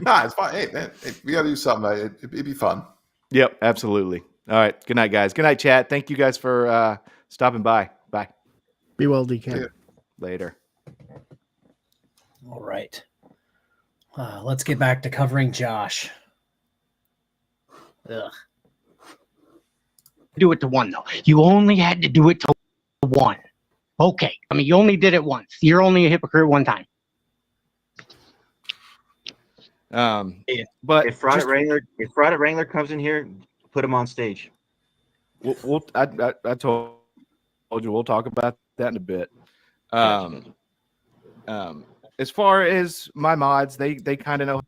Nah, it's fine. Hey, man, we got to do something. It'd be fun. Yep, absolutely. All right. Good night, guys. Good night, chat. Thank you guys for stopping by. Bye. Be well, DK. Later. All right. Let's get back to covering Josh. Ugh. Do it to one, though. You only had to do it to one. Okay. I mean, you only did it once. You're only a hypocrite one time. But If Fraud at Wrangler comes in here, put him on stage. I told you we'll talk about that in a bit. As far as my mods, they kind of know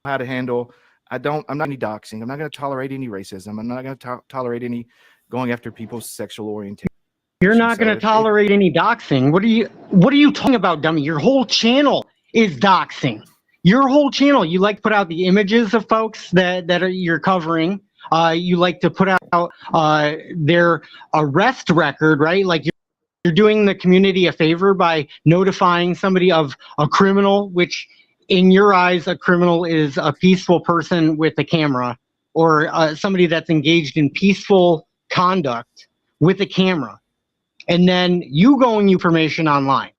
how to handle. I'm not any doxing. I'm not going to tolerate any racism. I'm not going to tolerate any going after people's sexual orientation. You're not going to tolerate any doxing. What are you talking about, dummy? Your whole channel is doxing. Your whole channel. You like to put out the images of folks that you're covering. You like to put out their arrest record, right? Like you're doing the community a favor by notifying somebody of a criminal, which in your eyes, a criminal is a peaceful person with a camera, or somebody that's engaged in peaceful conduct with a camera. And then you going information online.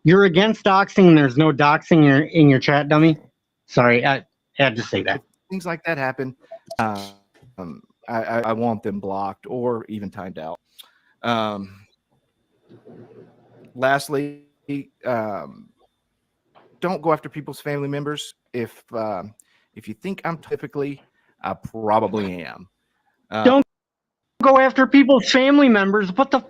You're against doxing, and there's no doxing in your chat, dummy. Sorry, I had to say that. Things like that happen. I want them blocked or even timed out. Lastly, don't go after people's family members. If you think I'm typically, I probably am. Don't go after people's family members. What the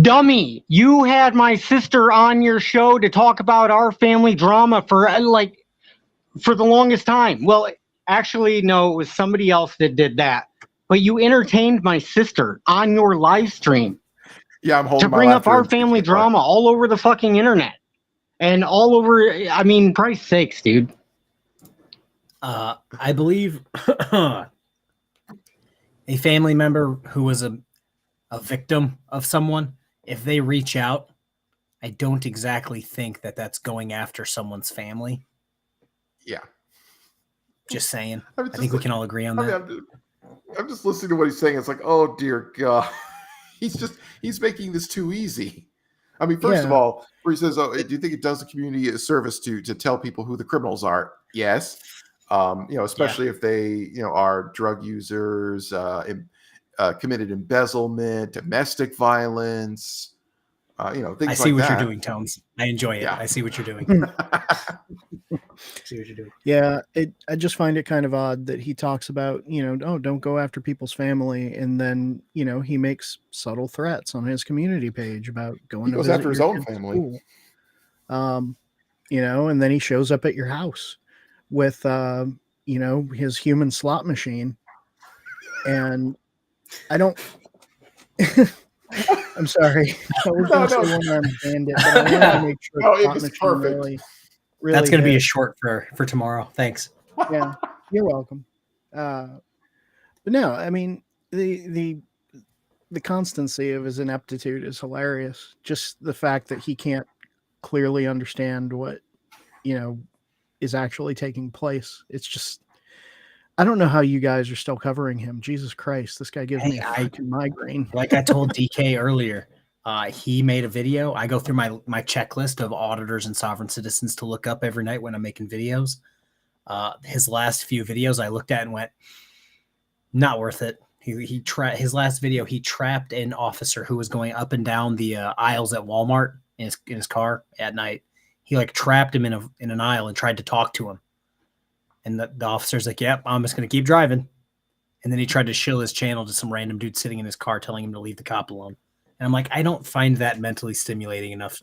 dummy? You had my sister on your show to talk about our family drama for the longest time. Well, actually, no, it was somebody else that did that. But you entertained my sister on your live stream. Yeah, I'm holding to bring up our family drama all over the fucking internet and all over. I mean, Christ's sakes, dude. I believe a family member who was a victim of someone, if they reach out, I don't exactly think that that's going after someone's family. Yeah. Just saying. I think we can all agree on that. I'm just listening to what he's saying. It's like, oh dear God. He's making this too easy. I mean, first of all, where he says, "Oh, do you think it does the community a service to tell people who the criminals are?" Yes, especially if they are drug users, committed embezzlement, domestic violence, things like that. I see what you're doing, Tones. I enjoy it. Yeah. I see what you're doing. See what you're doing. Yeah, I just find it kind of odd that he talks about, don't go after people's family, and then, he makes subtle threats on his community page about going to goes after his own family. And then he shows up at your house with his human slot machine. And I don't I'm sorry. I was going to say one-armed bandit, but I want to make sure it was perfect. Really that's going to be a short for tomorrow. Thanks. Yeah, you're welcome. But no, I mean the constancy of his ineptitude is hilarious. Just the fact that he can't clearly understand what is actually taking place. It's just, I don't know how you guys are still covering him. Jesus Christ, this guy gives me a freaking migraine. Like I told DK earlier. He made a video. I go through my checklist of auditors and sovereign citizens to look up every night when I'm making videos. His last few videos I looked at and went, not worth it. His last video, he trapped an officer who was going up and down the aisles at Walmart in his car at night. He trapped him in an aisle and tried to talk to him. And the officer's like, yep, I'm just going to keep driving. And then he tried to shill his channel to some random dude sitting in his car telling him to leave the cop alone. And I'm like, I don't find that mentally stimulating enough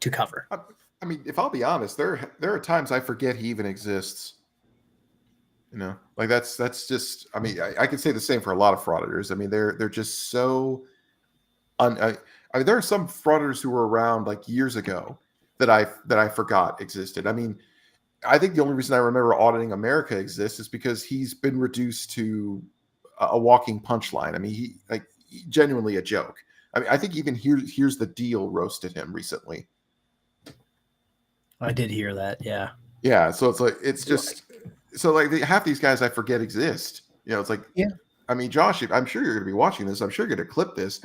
to cover. I mean, if I'll be honest, there are times I forget he even exists. That's just. I mean, I can say the same for a lot of frauditors. I mean, they're just so. I mean, there are some frauditors who were around years ago that I forgot existed. I mean, I think the only reason I remember Auditing America exists is because he's been reduced to a walking punchline. I mean, he genuinely a joke. I mean, I think even Here's the Deal roasted him recently. I did hear that. Yeah. Yeah. So half these guys I forget exist. It's like, yeah. I mean, Josh, I'm sure you're going to be watching this. I'm sure you're going to clip this.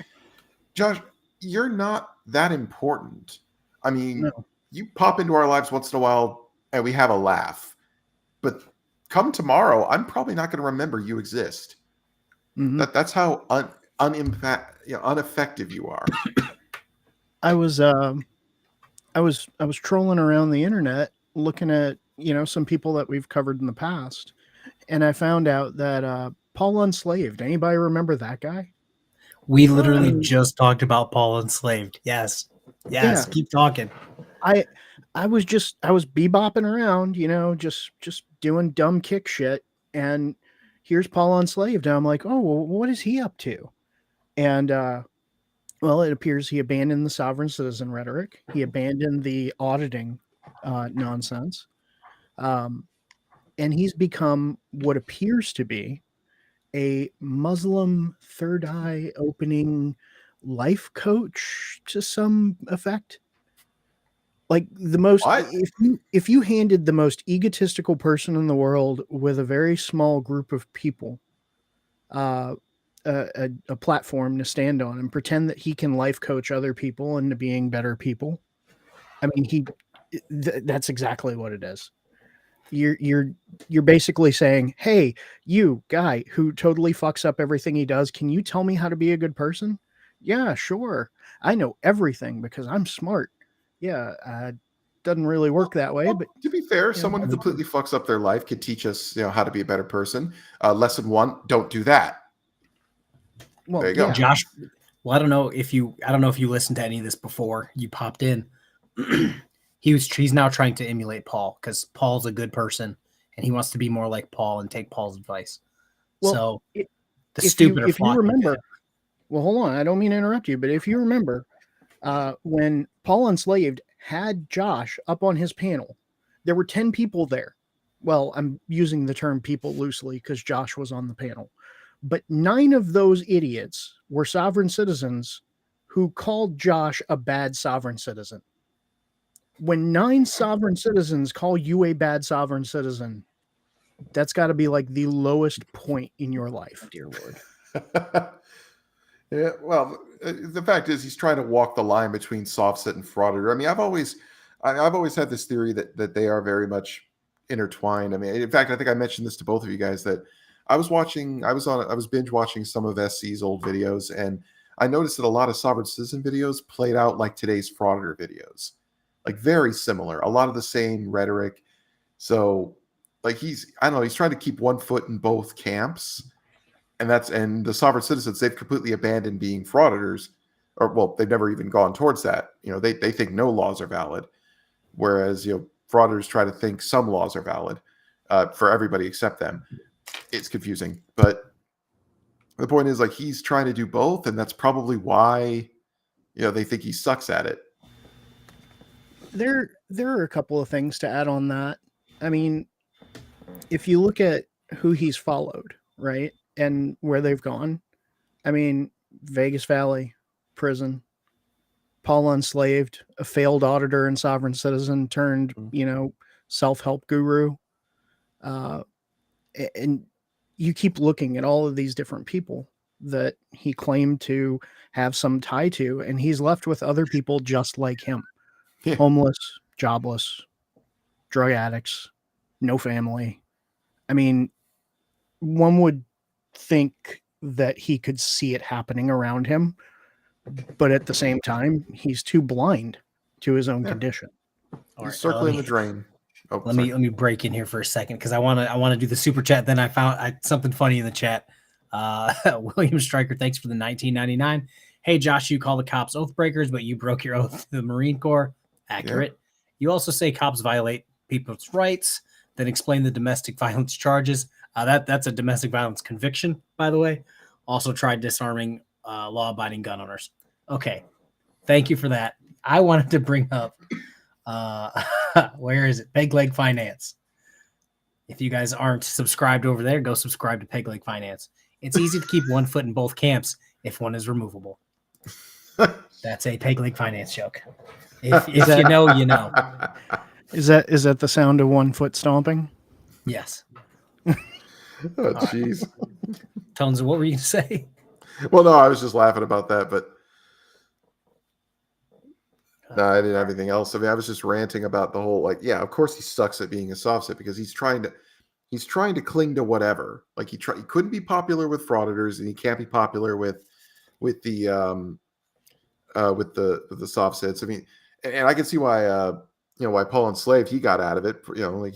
Josh, you're not that important. I mean, you pop into our lives once in a while and we have a laugh, but come tomorrow, I'm probably not going to remember you exist. Mm-hmm. That's how unineffective you are. I was trolling around the internet looking at, some people that we've covered in the past, and I found out that Paul Unslaved. Anybody remember that guy? We literally just talked about Paul Enslaved. Yes. Yeah. Keep talking. I was bebopping around, just doing dumb kick shit, and here's Paul Unslaved, and I'm like, oh, well, what is he up to? And well, it appears he abandoned the sovereign citizen rhetoric. He abandoned the auditing nonsense, and he's become what appears to be a Muslim third eye opening life coach to some effect. Like the most, if you handed the most egotistical person in the world with a very small group of people a platform to stand on and pretend that he can life coach other people into being better people, I mean, that's exactly what it is. You're basically saying, hey, you guy who totally fucks up everything he does, can you tell me how to be a good person? Yeah, sure. I know everything because I'm smart. Yeah, doesn't really work that way. But to be fair, someone who completely fucks up their life could teach us, how to be a better person. Lesson 1: don't do that. Well, there you go, Josh. Well, I don't know if you listened to any of this before you popped in. He's now trying to emulate Paul because Paul's a good person and he wants to be more like Paul and take Paul's advice. Well, so if you remember, well, hold on, I don't mean to interrupt you, but if you remember, when Paul Unslaved had Josh up on his panel, there were 10 people there. Well, I'm using the term people loosely because Josh was on the panel, but 9 of those idiots were sovereign citizens who called Josh a bad sovereign citizen. When 9 sovereign citizens call you a bad sovereign citizen, that's got to be like the lowest point in your life, dear Lord. Yeah, well, the fact is he's trying to walk the line between soft sit and frauditor. I mean, I've always had this theory that they are very much intertwined. I mean, in fact, I think I mentioned this to both of you guys that I was binge watching some of SC's old videos, and I noticed that a lot of sovereign citizen videos played out like today's frauditor videos. Like very similar, a lot of the same rhetoric. So like he's trying to keep one foot in both camps. And the sovereign citizens, they've completely abandoned being frauditors, or well, they've never even gone towards that. They think no laws are valid. Whereas, frauditors try to think some laws are valid for everybody except them. It's confusing. But the point is, like, he's trying to do both, and that's probably why, they think he sucks at it. There are a couple of things to add on that. I mean, if you look at who he's followed, right, and where they've gone, I mean, Vegas Valley, prison, Paul Unslaved, a failed auditor and sovereign citizen turned, self-help guru. And you keep looking at all of these different people that he claimed to have some tie to, and he's left with other people just like him. Yeah. Homeless, jobless, drug addicts, no family. I mean, one would think that he could see it happening around him, but at the same time, he's too blind to his own condition. He's circling the drain. Oh, let me break in here for a second because I want to do the super chat. Then I found something funny in the chat. William Stryker, thanks for the $19.99. Hey Josh, you call the cops oath breakers, but you broke your oath to the Marine Corps. Accurate. Yeah. You also say cops violate people's rights. Then explain the domestic violence charges. That's a domestic violence conviction, by the way. Also tried disarming law-abiding gun owners. Okay, thank you for that. I wanted to bring up, where is it? Peg Leg Finance. If you guys aren't subscribed over there, go subscribe to Peg Leg Finance. It's easy to keep one foot in both camps if one is removable. That's a Peg Leg Finance joke. If you know, you know. Is that the sound of 1 foot stomping? Yes. Oh, jeez. Tones, what were you going to say? Well, no, I was just laughing about that, but no, I didn't have anything else. I mean, I was just ranting about the whole, like, yeah, of course he sucks at being a soft sit because he's trying to cling to whatever. Like he couldn't be popular with frauditors, and he can't be popular with the with the soft sits. I mean, and I can see why why Paul Enslaved, he got out of it. Like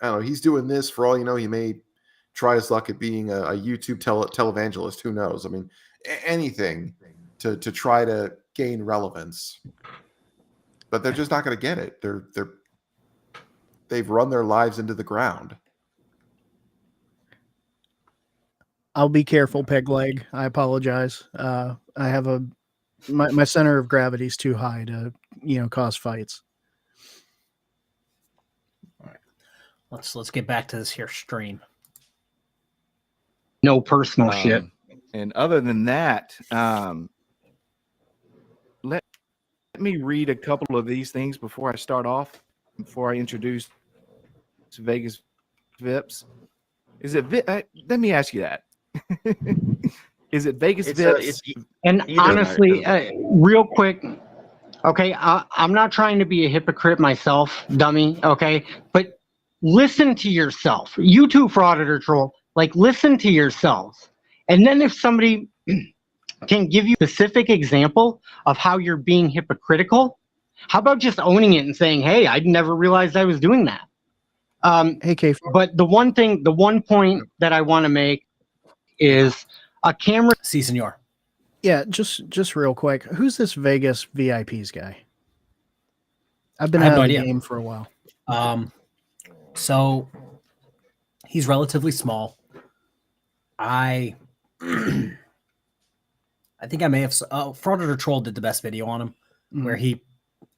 I don't know, he's doing this for all you know. He may try his luck at being a YouTube televangelist. Who knows? I mean, anything to try to gain relevance, but they're just not going to get it. They've run their lives into the ground. I'll be careful, peg leg. I apologize. I have my center of gravity is too high to cause fights. All right, let's get back to this here stream. No personal shit. And other than that, let me read a couple of these things before I start off. Before I introduce Vegas Vips, is it? Let me ask you that. Is it Vegas Vips? And honestly, real quick, okay, I'm not trying to be a hypocrite myself, dummy. Okay, but listen to yourself. You too, for Auditor Troll. Like, listen to yourselves, and then if somebody can give you a specific example of how you're being hypocritical, how about just owning it and saying, "Hey, I never realized I was doing that." Hey, K. But the one point that I want to make is a camera. Si, senor. Yeah, just real quick. Who's this Vegas VIPs guy? I've been I have out no of the idea. game for a while. So he's relatively small. I think I may have. Auditor Troll did the best video on him, where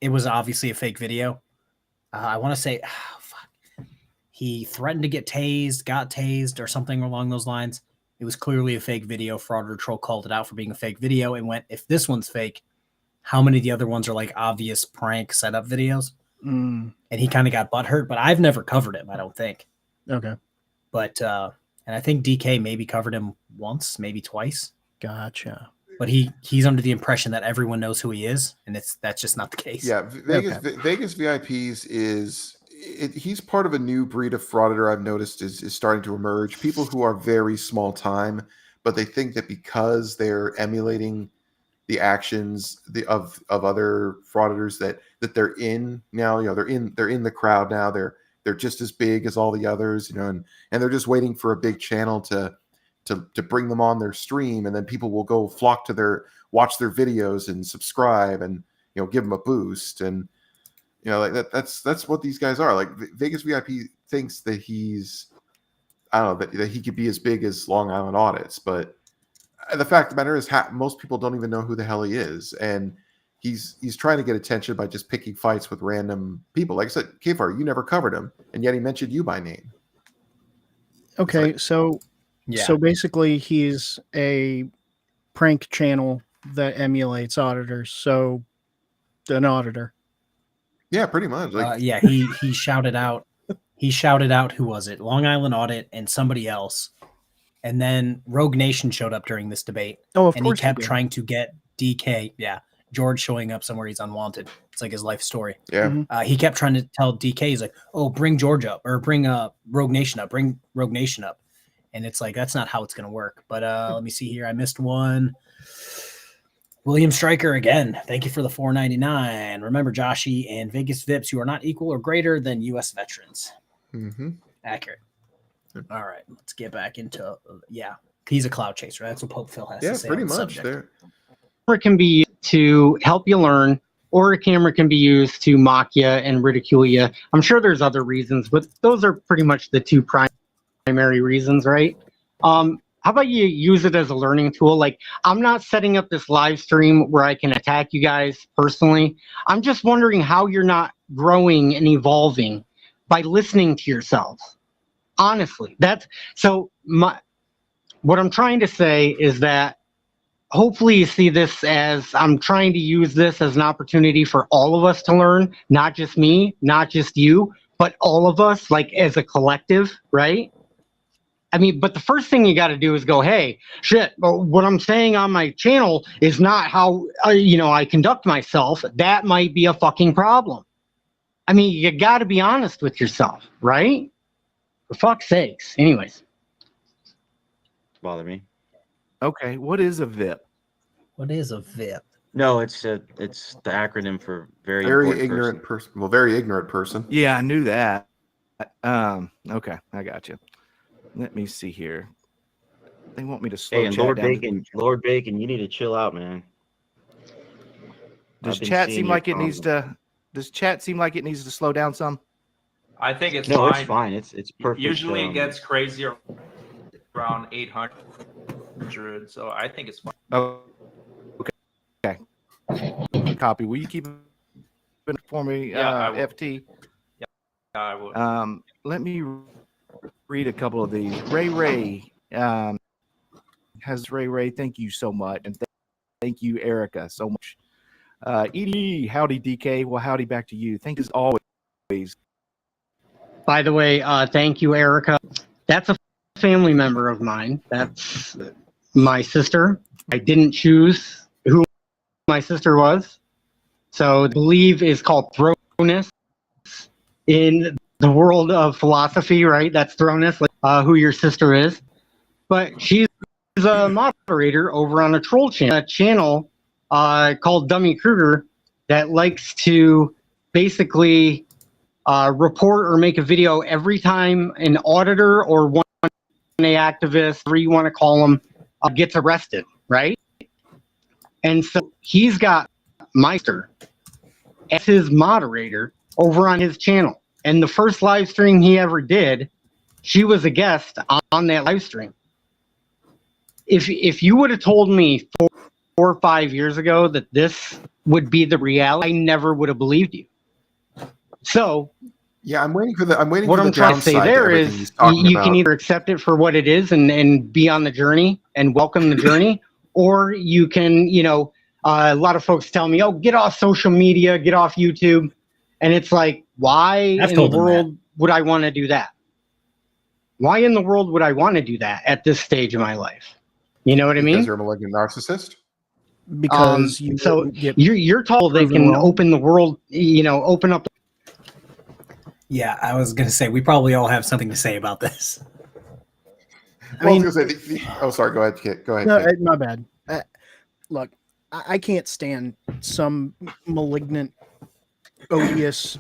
it was obviously a fake video. I want to say, he threatened to get tased, got tased, or something along those lines. It was clearly a fake video. Auditor Troll called it out for being a fake video and went, if this one's fake, how many of the other ones are like obvious prank setup videos? And he kind of got butthurt, but I've never covered him, I don't think. Okay. But, and I think DK maybe covered him once, maybe twice. Gotcha. But he's under the impression that everyone knows who he is, and that's just not the case. Yeah, Vegas VIPs he's part of a new breed of frauditor I've noticed is starting to emerge. People who are very small time, but they think that because they're emulating the actions of other frauditors that they're in now. They're in the crowd now. They're just as big as all the others, and they're just waiting for a big channel to bring them on their stream, and then people will go flock to watch their videos and subscribe and give them a boost. And like that's what these guys are. Like Vegas VIP thinks that that he could be as big as Long Island Audits, but the fact of the matter is most people don't even know who the hell he is, and he's trying to get attention by just picking fights with random people. Like I said, Kfar, you never covered him, and yet he mentioned you by name. Okay, so basically he's a prank channel that emulates auditors. So an auditor. Yeah, pretty much. He shouted out. He shouted out, who was it? Long Island Audit and somebody else. And then Rogue Nation showed up during this debate. Oh, of and course. He kept trying to get DK. Yeah, George showing up somewhere he's unwanted. It's like his life story. Yeah. He kept trying to tell DK, he's like, "Oh, bring George up, or bring Rogue Nation up. Bring Rogue Nation up." And it's like, that's not how it's going to work. But let me see here. I missed one. William Stryker again. Thank you for the $4.99. Remember, Joshy and Vegas Vips, you are not equal or greater than U.S. veterans. Mm-hmm. Accurate. All right, let's get back into he's a cloud chaser. That's what Pope Phil has to say. Yeah, pretty on the much. subject. There. Camera can be used to help you learn, or a camera can be used to mock you and ridicule you. I'm sure there's other reasons, but those are pretty much the two primary reasons, right? How about you use it as a learning tool? Like, I'm not setting up this live stream where I can attack you guys personally. I'm just wondering how you're not growing and evolving by listening to yourselves. Honestly, what I'm trying to say is that hopefully you see this as I'm trying to use this as an opportunity for all of us to learn, not just me, not just you, but all of us, like as a collective, right? I mean, but the first thing you got to do is go, hey, shit, what I'm saying on my channel is not how, I conduct myself. That might be a fucking problem. I mean, you got to be honest with yourself, right? For fuck's sakes. Anyways. Bother me. Okay, what is a VIP? What is a VIP? No, it's the acronym for very Very important ignorant person. Well, very ignorant person. Yeah, I knew that. Okay, I got you. Let me see here. They want me to slow Hey, and chat Lord down. Bacon, Lord Bacon, you need to chill out, man. Does I've been chat seeing seem your like it needs comments. to? Does chat seem like it needs to slow down some? I think it's No, fine. it's fine. It's perfect. Usually it gets crazier around 800, so I think it's fine. Oh, okay. Copy. Will you keep it for me, Yeah, I will. FT? Yeah, I will. Let me read a couple of these. Ray has Ray. Thank you so much, and thank you, Erica, so much. Edie, howdy, DK. Well, howdy back to you. Thank you as always. By the way, thank you, Erica. That's a family member of mine. That's my sister. I didn't choose who my sister was. So I believe is called Thronist in the world of philosophy, right? That's Thronist, who your sister is. But she's a moderator over on a troll channel called Dummy Kruger that likes to basically report or make a video every time an auditor or one A activist, whatever you want to call them, gets arrested, right? And so he's got Meister as his moderator over on his channel. And the first live stream he ever did, she was a guest on that live stream. If you would have told me 4 or 5 years ago that this would be the reality, I never would have believed you. So yeah, I'm waiting for the. I'm waiting what for the I'm trying to say there is you can either accept it for what it is and be on the journey and welcome the journey, or you can, a lot of folks tell me, oh, get off social media, get off YouTube. And it's like, why I've in the told them world would I want to do that? Why in the world would I want to do that at this stage of my life? You know what I mean? Because you're a malignant narcissist. Because you so wouldn't get you're told they proven can wrong. open the world, open up. Yeah, I was going to say, we probably all have something to say about this. I mean, I was going to say, oh, sorry. Go ahead, Kit. Go ahead. no, Kit. my bad. Look, I can't stand some malignant, odious,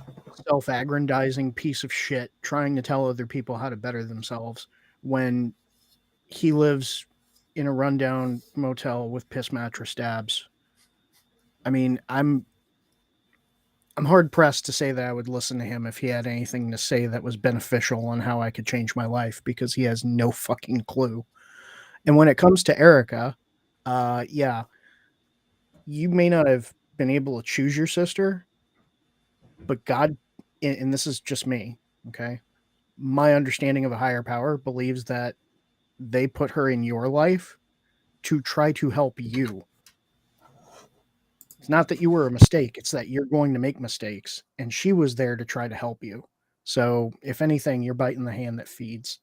self-aggrandizing piece of shit trying to tell other people how to better themselves when he lives in a rundown motel with piss mattress dabs. I mean, I'm hard pressed to say that I would listen to him if he had anything to say that was beneficial on how I could change my life, because he has no fucking clue. And when it comes to Erica, yeah, you may not have been able to choose your sister, but God, and this is just me, okay? My understanding of a higher power believes that they put her in your life to try to help you. It's not that you were a mistake, it's that you're going to make mistakes, and she was there to try to help you. So, if anything, you're biting the hand that feeds.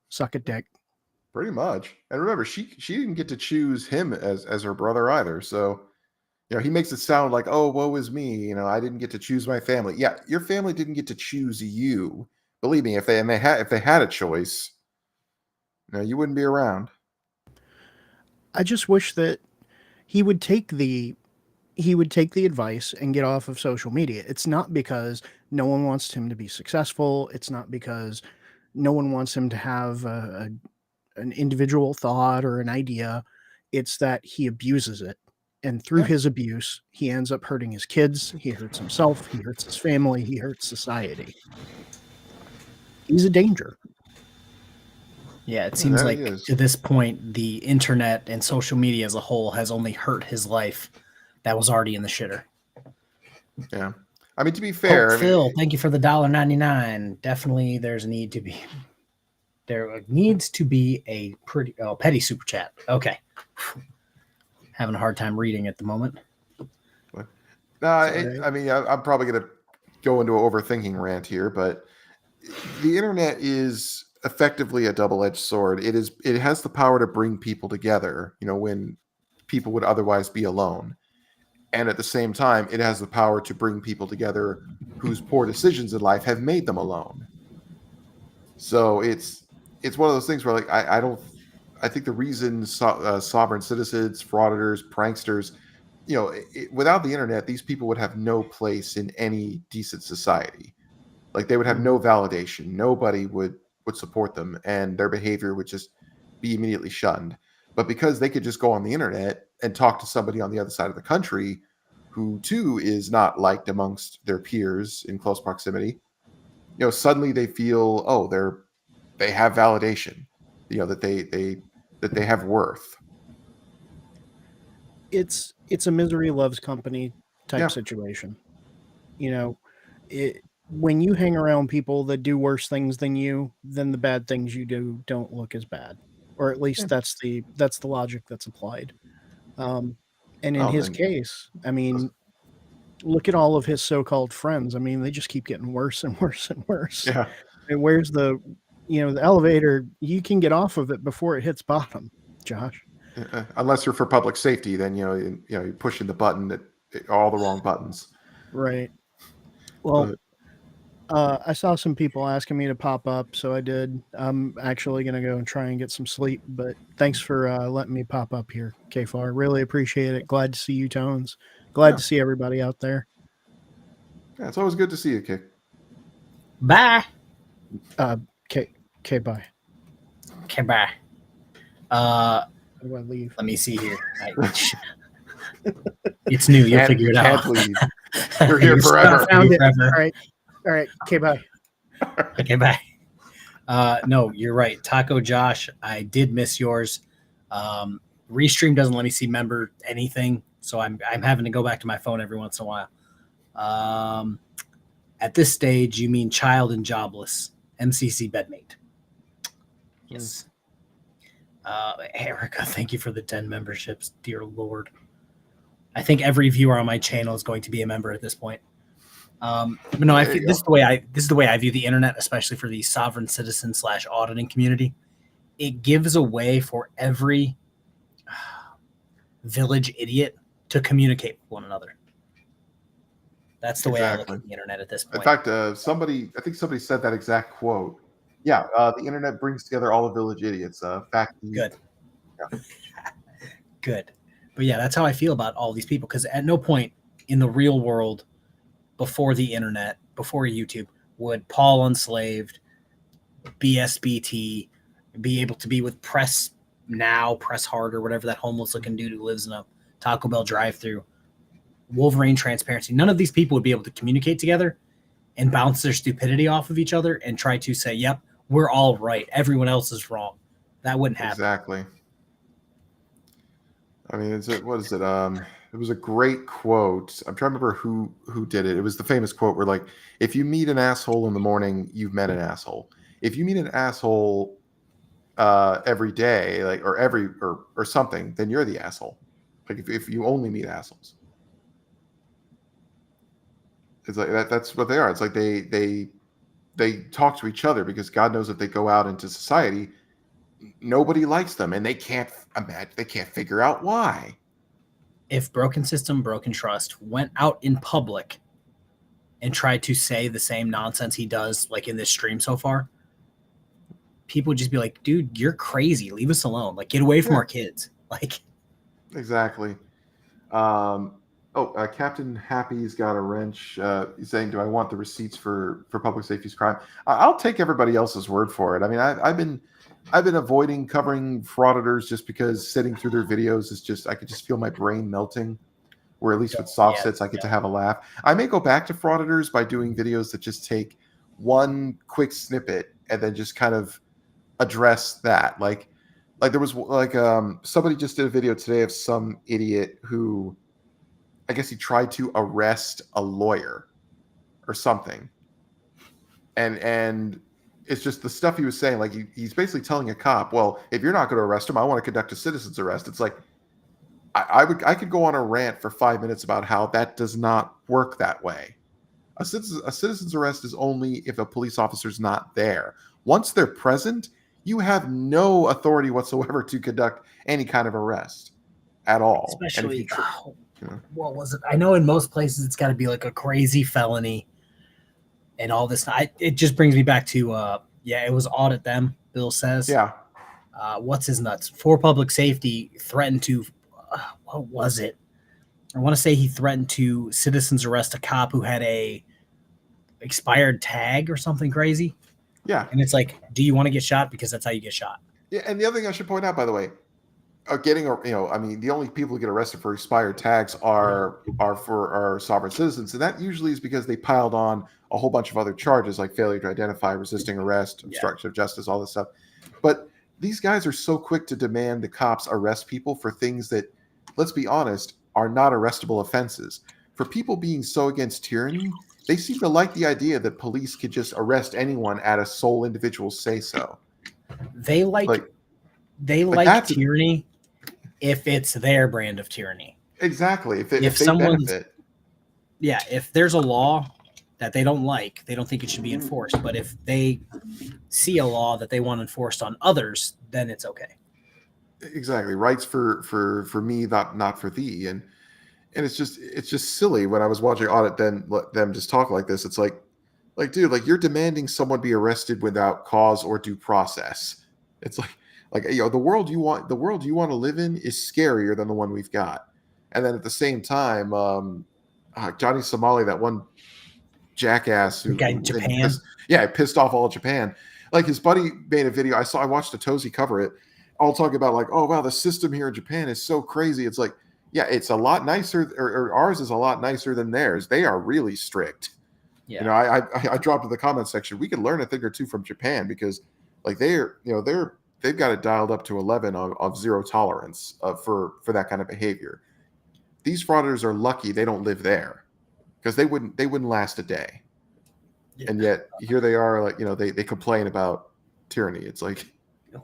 Suck a dick. Pretty much. And remember, she didn't get to choose him as her brother either. So, he makes it sound like, oh, woe is me. I didn't get to choose my family. Yeah, your family didn't get to choose you. Believe me, if they had a choice, you wouldn't be around. I just wish that he would take the advice and get off of social media. It's not because no one wants him to be successful. It's not because no one wants him to have an individual thought or an idea. It's that he abuses it. And through his abuse, he ends up hurting his kids. He hurts himself. He hurts his family. He hurts society. He's a danger. Yeah, it seems like to this point, the internet and social media as a whole has only hurt his life. That was already in the shitter. Yeah. I mean, to be fair, Phil, thank you for the $1.99. Definitely there needs to be a pretty petty super chat. Okay. Having a hard time reading at the moment. I'm probably going to go into an overthinking rant here, but the internet is effectively a double-edged sword. It has the power to bring people together, when people would otherwise be alone. And at the same time, it has the power to bring people together whose poor decisions in life have made them alone. So it's one of those things where, like, I think the reason sovereign citizens, frauditors, pranksters without the internet, these people would have no place in any decent society. Like they would have no validation. Nobody would support them, and their behavior would just be immediately shunned. But because they could just go on the internet and talk to somebody on the other side of the country who too is not liked amongst their peers in close proximity, suddenly they feel, oh, they have validation, that they have worth. It's a misery loves company type Yeah. situation. When you hang around people that do worse things than you, then the bad things you do don't look as bad, or at least that's the logic that's applied. And in his case, I mean, look at all of his so-called friends. I mean, they just keep getting worse and worse and worse. Yeah. And where's the elevator? You can get off of it before it hits bottom, Josh. Unless you're for public safety, then you're pushing the button all the wrong buttons. Right. Well, I saw some people asking me to pop up, so I did. I'm actually going to go and try and get some sleep, but thanks for letting me pop up here, KFAR. Really appreciate it. Glad to see you, Tones. Glad to see everybody out there. Yeah, it's always good to see you, Kick. Bye. Okay, bye. Okay, bye. How do I leave? Let me see here. It's new. You'll figure it out. Leave. You're here forever. Found it. All right. Okay, bye. Okay, bye. No, you're right. Taco Josh, I did miss yours. Restream doesn't let me see member anything, so I'm having to go back to my phone every once in a while. At this stage, you mean child and jobless. MCC bedmate. Yes. Erica, thank you for the 10 memberships. Dear Lord. I think every viewer on my channel is going to be a member at this point. But no, I feel, this is the way I view the internet, especially for the sovereign citizen / auditing community. It gives a way for every village idiot to communicate with one another. That's the way I look at the internet at this point. In fact, I think somebody said that exact quote. Yeah, the internet brings together all the village idiots. Good. Yeah. Good. But yeah, that's how I feel about all these people, because at no point in the real world before the internet, before YouTube, would Paul Unslaved, BSBT, be able to be with Press Now, Press Hard, or whatever that homeless looking dude who lives in a Taco Bell drive-thru, Wolverine Transparency. None of these people would be able to communicate together and bounce their stupidity off of each other and try to say, yep, we're all right. Everyone else is wrong. That wouldn't happen. Exactly. I mean, what is it? It was a great quote. I'm trying to remember who did it. It was the famous quote where, like, if you meet an asshole in the morning, you've met an asshole. If you meet an asshole every day, like, or something, then you're the asshole. Like, if you only meet assholes. It's like that's what they are. It's like they talk to each other because God knows if they go out into society, nobody likes them, and they can't figure out why. If Broken System, Broken Trust went out in public and tried to say the same nonsense he does, like in this stream so far, people would just be like, dude, you're crazy. Leave us alone. Like, get away from our kids. Like, exactly. Captain Happy's got a wrench. He's saying, do I want the receipts for public safety's crime? I'll take everybody else's word for it. I mean, I've been avoiding covering frauditors just because sitting through their videos is just, I could just feel my brain melting. Or at least with soft sits, I get to have a laugh. I may go back to frauditors by doing videos that just take one quick snippet and then just kind of address that. Like there was somebody just did a video today of some idiot who, I guess he tried to arrest a lawyer or something. And it's just the stuff he was saying. Like he's basically telling a cop, well, if you're not going to arrest him, I want to conduct a citizen's arrest. It's like, I could go on a rant for 5 minutes about how that does not work that way. A citizen's arrest is only if a police officer's not there. Once they're present, you have no authority whatsoever to conduct any kind of arrest at all. Especially, what was it? I know in most places it's got to be like a crazy felony and all this. It just brings me back to, it was audit them, Bill says. Yeah. What's his nuts? For public safety threatened to, what was it? I want to say he threatened to citizens arrest a cop who had a expired tag or something crazy. Yeah. And it's like, do you want to get shot? Because that's how you get shot. Yeah, and the other thing I should point out, by the way, the only people who get arrested for expired tags are for our sovereign citizens, and that usually is because they piled on a whole bunch of other charges like failure to identify, resisting arrest, obstruction of justice, all this stuff. But these guys are so quick to demand the cops arrest people for things that, let's be honest, are not arrestable offenses. For people being so against tyranny, they seem to like the idea that police could just arrest anyone at a sole individual say so. They like tyranny if it's their brand of tyranny. Exactly. If they benefit. Yeah, if there's a law that they don't like, they don't think it should be enforced. But if they see a law that they want enforced on others, then it's okay. Exactly. Rights for me, not for thee. And it's just silly when I was watching Audit then let them just talk like this. It's like dude, like you're demanding someone be arrested without cause or due process. It's like the world you want to live in is scarier than the one we've got. And then at the same time, Johnny Somali, that one jackass who guy in Japan, pissed off all of Japan. Like his buddy made a video. I watched Tozy cover it, all talking about like, oh wow, the system here in Japan is so crazy. It's like, yeah, it's a lot nicer, or ours is a lot nicer than theirs. They are really strict. Yeah. You know, I dropped in the comment section. We could learn a thing or two from Japan because like they've got it dialed up to 11 of zero tolerance for that kind of behavior. These fraudsters are lucky they don't live there because they wouldn't last a day. Yeah. And yet here they are, like, they complain about tyranny. It's like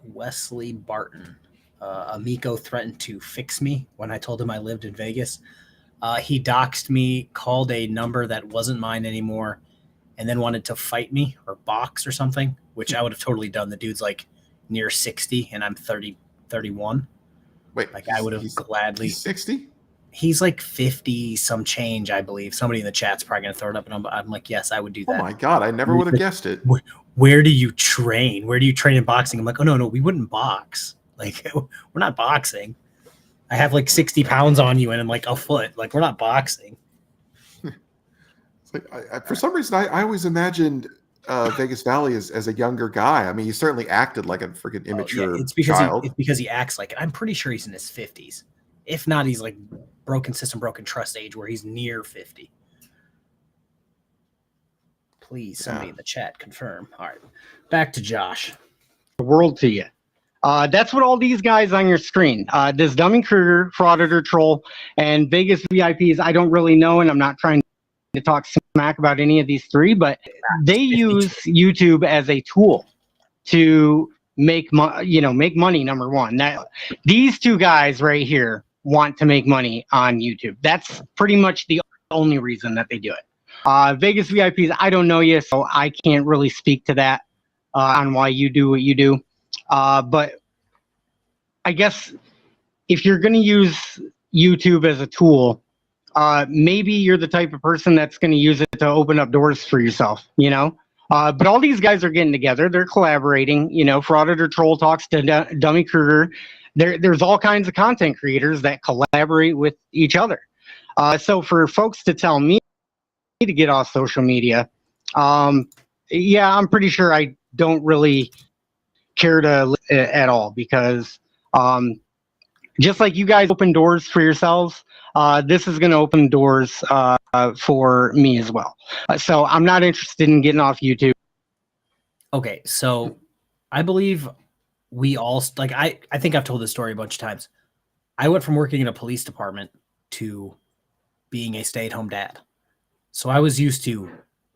Wesley Barton. Amico threatened to fix me when I told him I lived in Vegas. He doxed me, called a number that wasn't mine anymore, and then wanted to fight me or box or something, which I would have totally done. The dude's like near 60 and I'm 31. Wait, like I would have gladly. 60? He's like 50 some change, I believe. Somebody in the chat's probably going to throw it up, and I'm like, yes, I would do that. Oh my God, I never would have guessed it. Where do you train? Where do you train in boxing? I'm like, oh no, we wouldn't box. Like, we're not boxing. I have like 60 pounds on you and I'm like a foot. Like, we're not boxing. It's like, for some reason, I always imagined Vegas Valley as a younger guy. I mean, he certainly acted like a freaking immature child. It's because he acts like it. I'm pretty sure he's in his 50s. If not, he's like broken system, broken trust age where he's near 50. Please, somebody in the chat confirm. All right, back to Josh. The world to you. That's what all these guys on your screen. This Dunning-Kruger, Frauditor, Troll, and Vegas VIPs, I don't really know, and I'm not trying to talk smack about any of these three, but they use YouTube as a tool to make money, number one. These two guys right here want to make money on YouTube. That's pretty much the only reason that they do it. Vegas VIPs, I don't know you, so I can't really speak to that on why you do what you do. But I guess if you're going to use YouTube as a tool, maybe you're the type of person that's going to use it to open up doors for yourself, But all these guys are getting together. They're collaborating. Frauditor Troll talks to Dummy Kruger. There's all kinds of content creators that collaborate with each other. So for folks to tell me to get off social media, I'm pretty sure I don't really care to at all, because just like you guys open doors for yourselves, this is going to open doors for me as well. So I'm not interested in getting off YouTube. Okay, so I believe we all I think I've told this story a bunch of times. I went from working in a police department to being a stay-at-home dad. So I was used to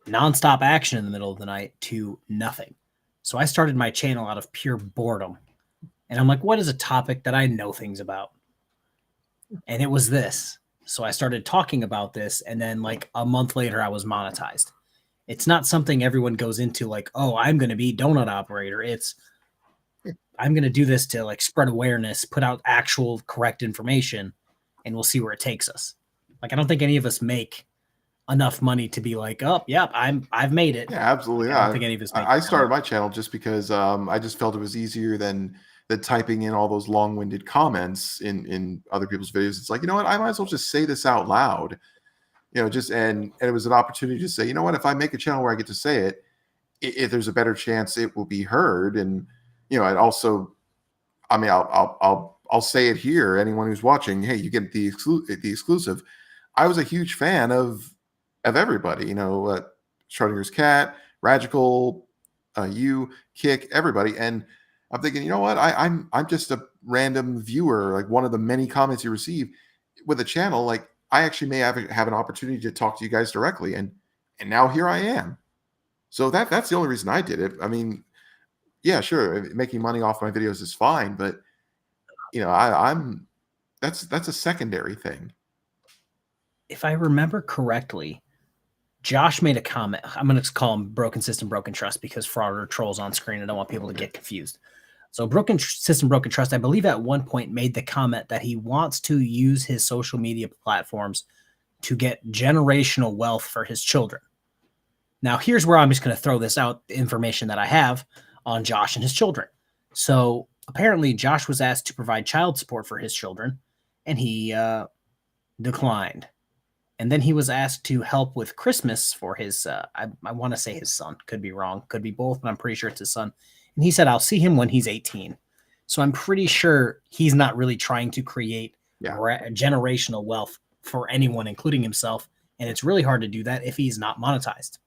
nonstop action in the middle of the night to nothing. So I started my channel out of pure boredom. And I'm like, what is a topic that I know things about? And it was this. So I started talking about this, and then like a month later, I was monetized. It's not something everyone goes into like, oh, I'm going to be donut operator. It's, I'm going to do this to like spread awareness, put out actual correct information, and we'll see where it takes us. Like, I don't think any of us make enough money to be like, oh, yep, I've made it. Yeah, absolutely. I don't think any of us make I started my channel just because I just felt it was easier than typing in all those long-winded comments in other people's videos. It's like, you know what, I might as well just say this out loud, and it was an opportunity to say, you know what, if I make a channel where I get to say it, if there's a better chance it will be heard. And and also, I mean, I'll say it here, anyone who's watching, hey, you get the exclusive. I was a huge fan of everybody, Schrodinger's cat, Radical, you, Kick, everybody. And I'm thinking, you know what, I'm just a random viewer, like one of the many comments you receive with a channel. Like, I actually may have an opportunity to talk to you guys directly, and now here I am. So that's the only reason I did it. I mean, yeah, sure, making money off my videos is fine, but I'm that's a secondary thing. If I remember correctly, Josh made a comment. I'm going to call him Broken System, Broken Trust, because frauder trolls on screen. I don't want people to get confused. So Broken System, Broken Trust, I believe at one point made the comment that he wants to use his social media platforms to get generational wealth for his children. Now, here's where I'm just going to throw this out, the information that I have on Josh and his children. So apparently Josh was asked to provide child support for his children, and he declined. And then he was asked to help with Christmas for his, I want to say his son. Could be wrong. Could be both, but I'm pretty sure it's his son. And he said, I'll see him when he's 18. So I'm pretty sure he's not really trying to create generational wealth for anyone, including himself. And it's really hard to do that if he's not monetized.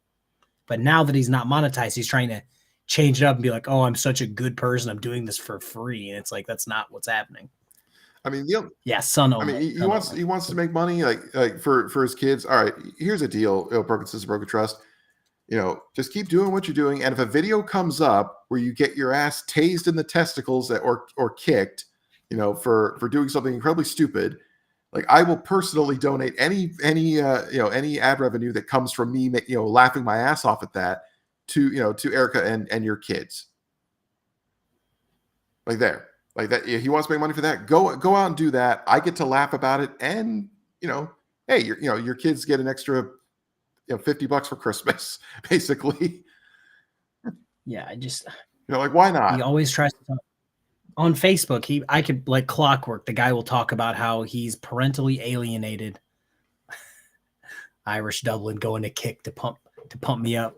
But now that he's not monetized, he's trying to change it up and be like, oh, I'm such a good person, I'm doing this for free. And it's like, that's not what's happening. I mean, son. I mean, he wants to make money, like for his kids. All right, here's a deal. Broken System, Broken Trust. Just keep doing what you're doing. And if a video comes up where you get your ass tased in the testicles or kicked, for doing something incredibly stupid, like, I will personally donate any ad revenue that comes from me, laughing my ass off at that to Erica and your kids. Like that. If he wants to make money for that, go out and do that. I get to laugh about it, and hey, your kids get an extra $50 for Christmas, basically. Yeah, I just like, why not? He always tries to talk. On Facebook, I could, like clockwork, the guy will talk about how he's parentally alienated. Irish Dublin going to Kick to pump me up.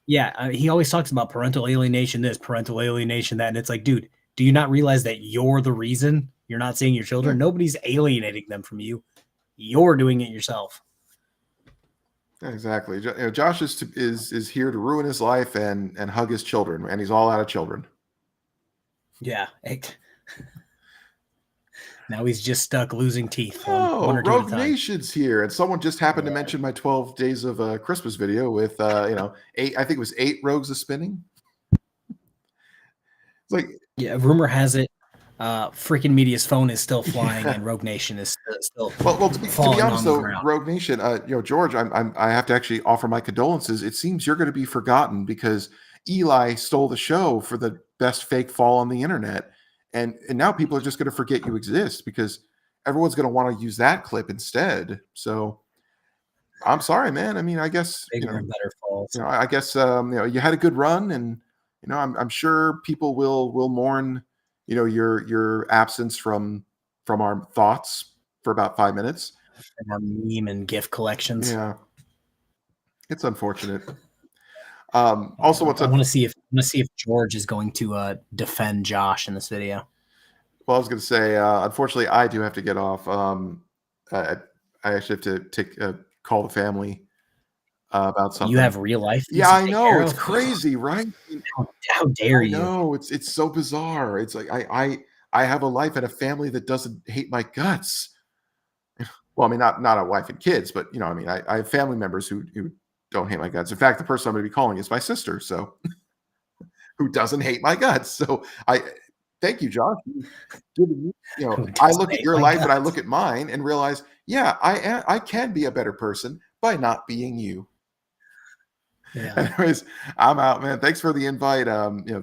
He always talks about parental alienation this, parental alienation that, and it's like, dude, do you not realize that you're the reason you're not seeing your children? Nobody's alienating them from you. You're doing it yourself. Exactly. Josh is here to ruin his life and hug his children, and he's all out of children. Yeah. Now he's just stuck losing teeth. Oh, Rogue Nation's here, and someone just happened to mention my 12 days of Christmas video with 8. I think it was 8 rogues of spinning. It's like, yeah, rumor has it, freaking media's phone is still flying, and Rogue Nation is still. Well, to be honest, though, Rogue Nation, George, I have to actually offer my condolences. It seems you're going to be forgotten because Eli stole the show for the best fake fall on the internet. And now people are just going to forget you exist because everyone's going to want to use that clip instead. So I'm sorry, man. I mean, I guess bigger and better falls. I guess you had a good run, and I'm sure people will mourn your absence from our thoughts for about 5 minutes. From our meme and GIF collections. Yeah, it's unfortunate. Also, I want to see if George is going to defend Josh in this video. Well, I was going to say, unfortunately, I do have to get off. I actually have to call the family about something. You have real life? Yeah, I know. It's crazy, right? How dare you? No, it's so bizarre. It's like I have a life and a family that doesn't hate my guts. Well, I mean, not a wife and kids, but I have family members who don't hate my guts. In fact, the person I'm going to be calling is my sister, so who doesn't hate my guts. So I thank you, Josh. I look at your life and I look at mine and realize, yeah, I can be a better person by not being you. Yeah. Anyways, I'm out, man. Thanks for the invite.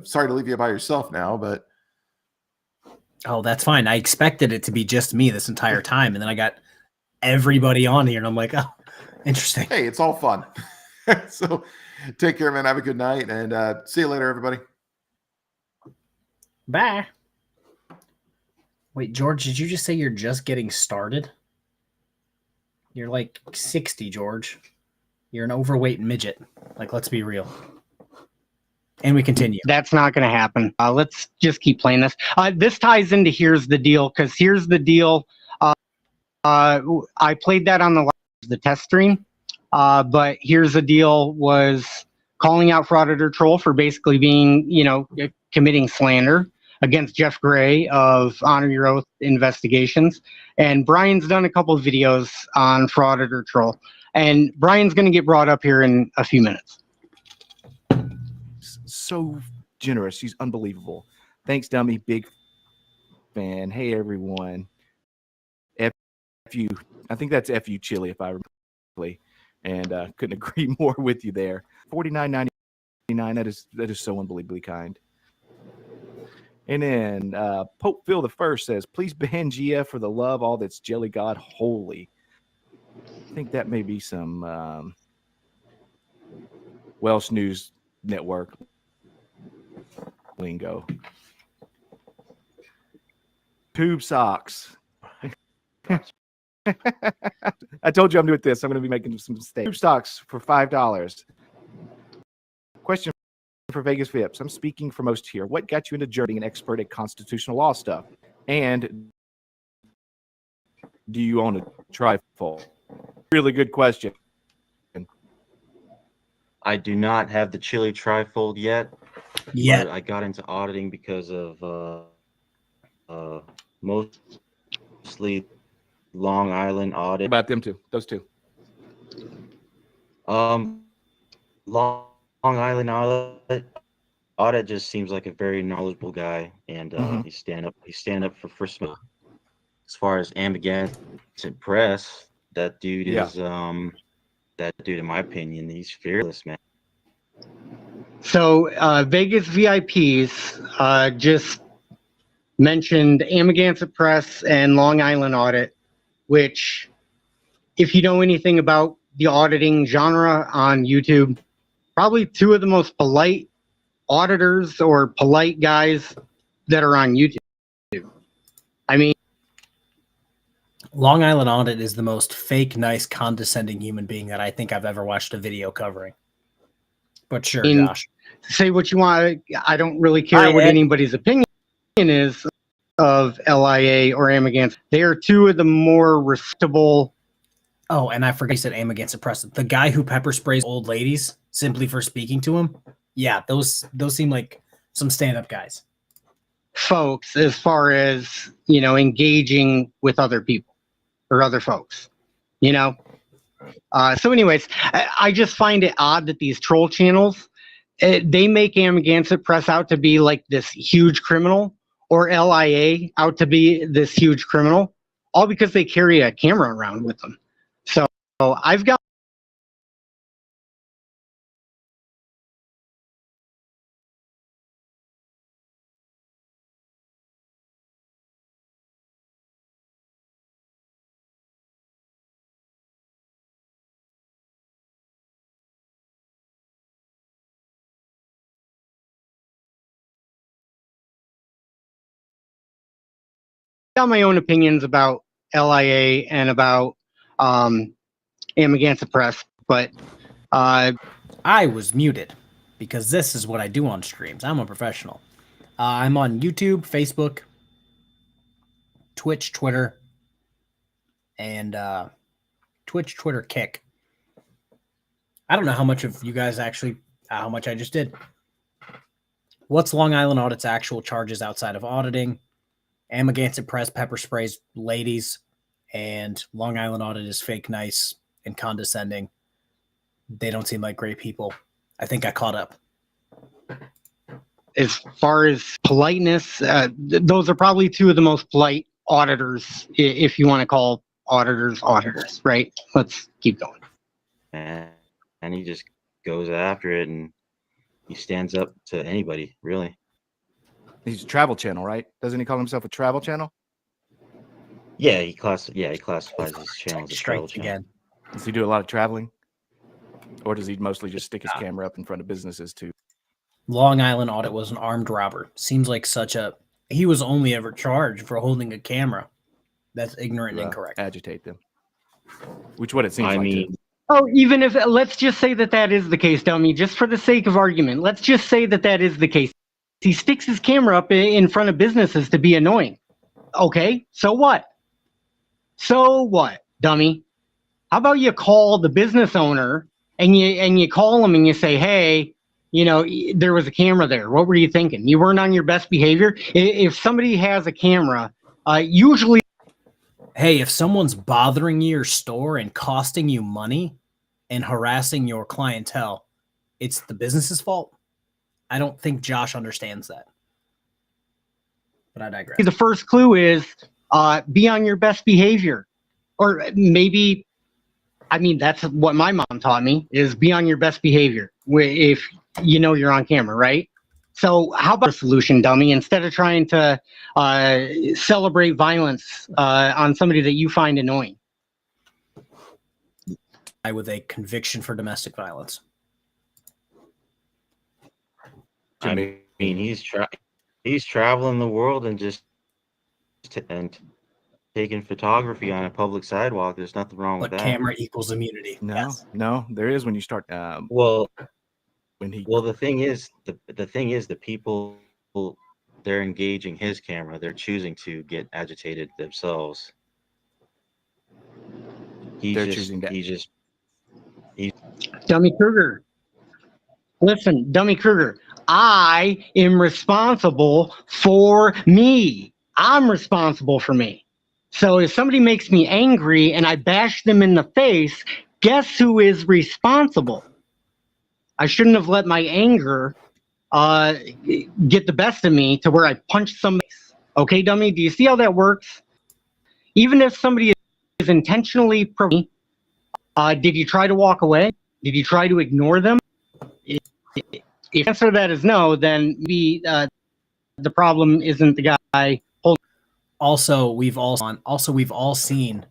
Sorry to leave you by yourself now, but oh, that's fine. I expected it to be just me this entire time, and then I got everybody on here, and I'm like, oh, interesting. Hey, it's all fun. So take care, man. Have a good night, and see you later, everybody. Bye. Wait, George, did you just say you're just getting started? You're like 60, George. You're an overweight midget. Like, let's be real. And we continue. That's not going to happen. Let's just keep playing this. This ties into Here's the Deal, because Here's the Deal. I played that on the test stream, but Here's the Deal was calling out Auditor Troll for basically being, committing slander against Jeff Gray of Honor Your Oath Investigations. And Brian's done a couple of videos on Auditor Troll. And Brian's going to get brought up here in a few minutes. So generous. She's unbelievable. Thanks, Dummy. Big fan. Hey, everyone. F you. I think that's F you, Chili, if I remember correctly. And couldn't agree more with you there. $49.99. That is so unbelievably kind. And then Pope Phil the First says, please ban GF for the love, all that's jelly god holy. I think that may be some Welsh News Network lingo. Tube socks. I told you I'm doing this. I'm going to be making some mistakes. Tube socks for $5. Question for Vegas Vips. I'm speaking for most here. What got you into being an expert at constitutional law stuff? And do you own a trifold? Really good question. I do not have the Chili trifold yet. Yeah. I got into auditing because of mostly Long Island audit. About them two, those two. Long Island audit just seems like a very knowledgeable guy, and he's stand up for first. As far as Amagansett Press, that dude is that dude, in my opinion, he's fearless, man. So Vegas VIPs just mentioned Amagansett Press and Long Island Audit, which, if you know anything about the auditing genre on YouTube, probably two of the most polite auditors or polite guys that are on YouTube. I mean, Long Island Audit is the most fake, nice, condescending human being that I think I've ever watched a video covering. But sure, Josh. Say what you want. I don't really care what anybody's opinion is of LIA or Amagansett. They are two of the more respectable. Oh, and I forgot you said Amagansett Press. The guy who pepper sprays old ladies simply for speaking to him. Yeah, those seem like some stand-up guys. Folks, as far as, engaging with other people or other folks, So anyways, I just find it odd that these troll channels, they make Amagansett Press out to be like this huge criminal, or LIA out to be this huge criminal, all because they carry a camera around with them. So I've got my own opinions about LIA and about Amagansett Press, but I was muted because this is what I do on streams. I'm a professional. I'm on YouTube, Facebook, Twitch, Twitter, and Twitch, Twitter, Kick. I don't know how much of you guys actually, how much I just did. What's Long Island Audit's actual charges outside of auditing? Amagansett Press pepper sprays ladies, and Long Island Audit is fake nice and condescending. They don't seem like great people. I think I caught up. As far as politeness, those are probably two of the most polite auditors, if you want to call auditors, right? Let's keep going. And he just goes after it, and he stands up to anybody, really. He's a travel channel, right? Doesn't he call himself a travel channel? Yeah, he classifies his channel as a travel channel. Again. Does he do a lot of traveling? Or does he mostly just stick his camera up in front of businesses too? Long Island audit was an armed robber. Seems like he was only ever charged for holding a camera. That's ignorant and incorrect. Agitate them. Which what it seems I like. mean, Oh, even if, let's just say that is the case, dummy, just for the sake of argument, let's just say that is the case. He sticks his camera up in front of businesses to be annoying. Okay, so what? So what, dummy? How about you call the business owner and you call him and you say, hey, there was a camera there. What were you thinking? You weren't on your best behavior? If somebody has a camera, usually... Hey, if someone's bothering your store and costing you money and harassing your clientele, it's the business's fault. I don't think Josh understands that. But I digress. The first clue is be on your best behavior. Or maybe, that's what my mom taught me, is be on your best behavior if you're on camera, right? So how about a solution, dummy? Instead of trying to celebrate violence on somebody that you find annoying. With a conviction for domestic violence. I mean, he's traveling the world and just taking photography on a public sidewalk. There's nothing wrong with that. Camera equals immunity. No, there is when you start. Well, the thing is, the people they're engaging his camera. They're choosing to get agitated themselves. Dummy Kruger. Listen, Dummy Kruger. I am responsible for me. I'm responsible for me. So if somebody makes me angry and I bash them in the face, guess who is responsible? I shouldn't have let my anger get the best of me to where I punch somebody. Okay, dummy? Do you see how that works? Even if somebody is intentionally did you try to walk away? Did you try to ignore them? If the answer to that is no, then the problem isn't the guy holding. Also, we've all seen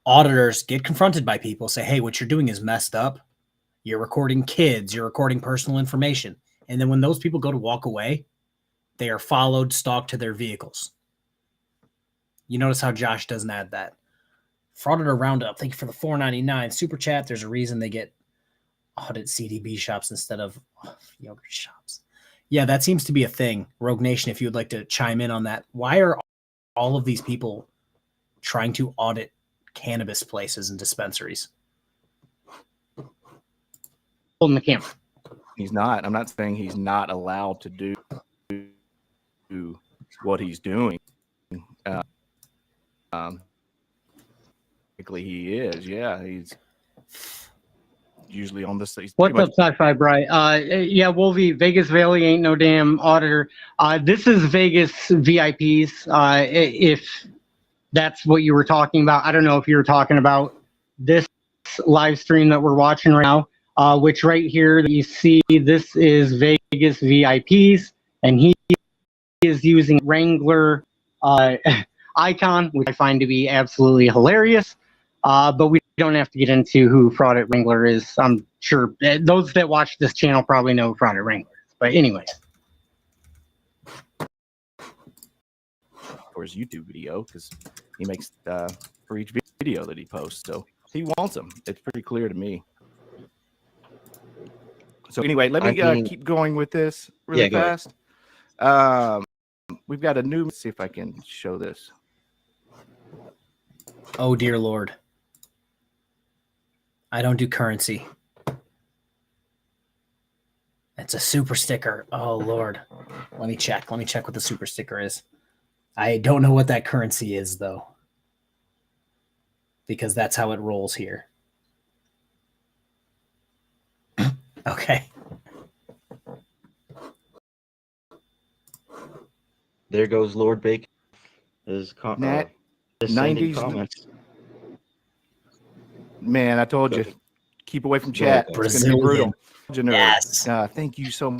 auditors get confronted by people, say, hey, what you're doing is messed up. You're recording kids, you're recording personal information. And then when those people go to walk away, they are followed, stalked to their vehicles. You notice how Josh doesn't add that. Frauditor Roundup, thank you for the $4.99 super chat. There's a reason they get audit CDB shops instead of yogurt shops. Yeah, that seems to be a thing. Rogue Nation, if you would like to chime in on that. Why are all of these people trying to audit cannabis places and dispensaries? Holding the camera. He's not. I'm not saying he's not allowed to do what he's doing. He is. Yeah, he's usually on this. What's up, Sci-Fi Bri? Yeah, Wolvie, Vegas Valley ain't no damn auditor. This is Vegas VIPs. If that's what you were talking about, I don't know if you were talking about this live stream that we're watching right now, which right here that you see, this is Vegas VIPs, and he is using Wrangler icon, which I find to be absolutely hilarious. But we don't have to get into who Fraud at Wrangler is. I'm sure those that watch this channel probably know who Fraud at Wrangler is. But anyways. For his YouTube video, because he makes for each video that he posts. So he wants them. It's pretty clear to me. So anyway, let me keep going with this really fast. We've got a new, let's see if I can show this. Oh, dear Lord. I don't do currency. It's a super sticker. Oh, Lord. Let me check. Let me check what the super sticker is. I don't know what that currency is, though. Because that's how it rolls here. Okay. There goes Lord Bacon. His 90s comments. Man, I told you. Keep away from chat. It's going to be brutal. Yes. Thank you so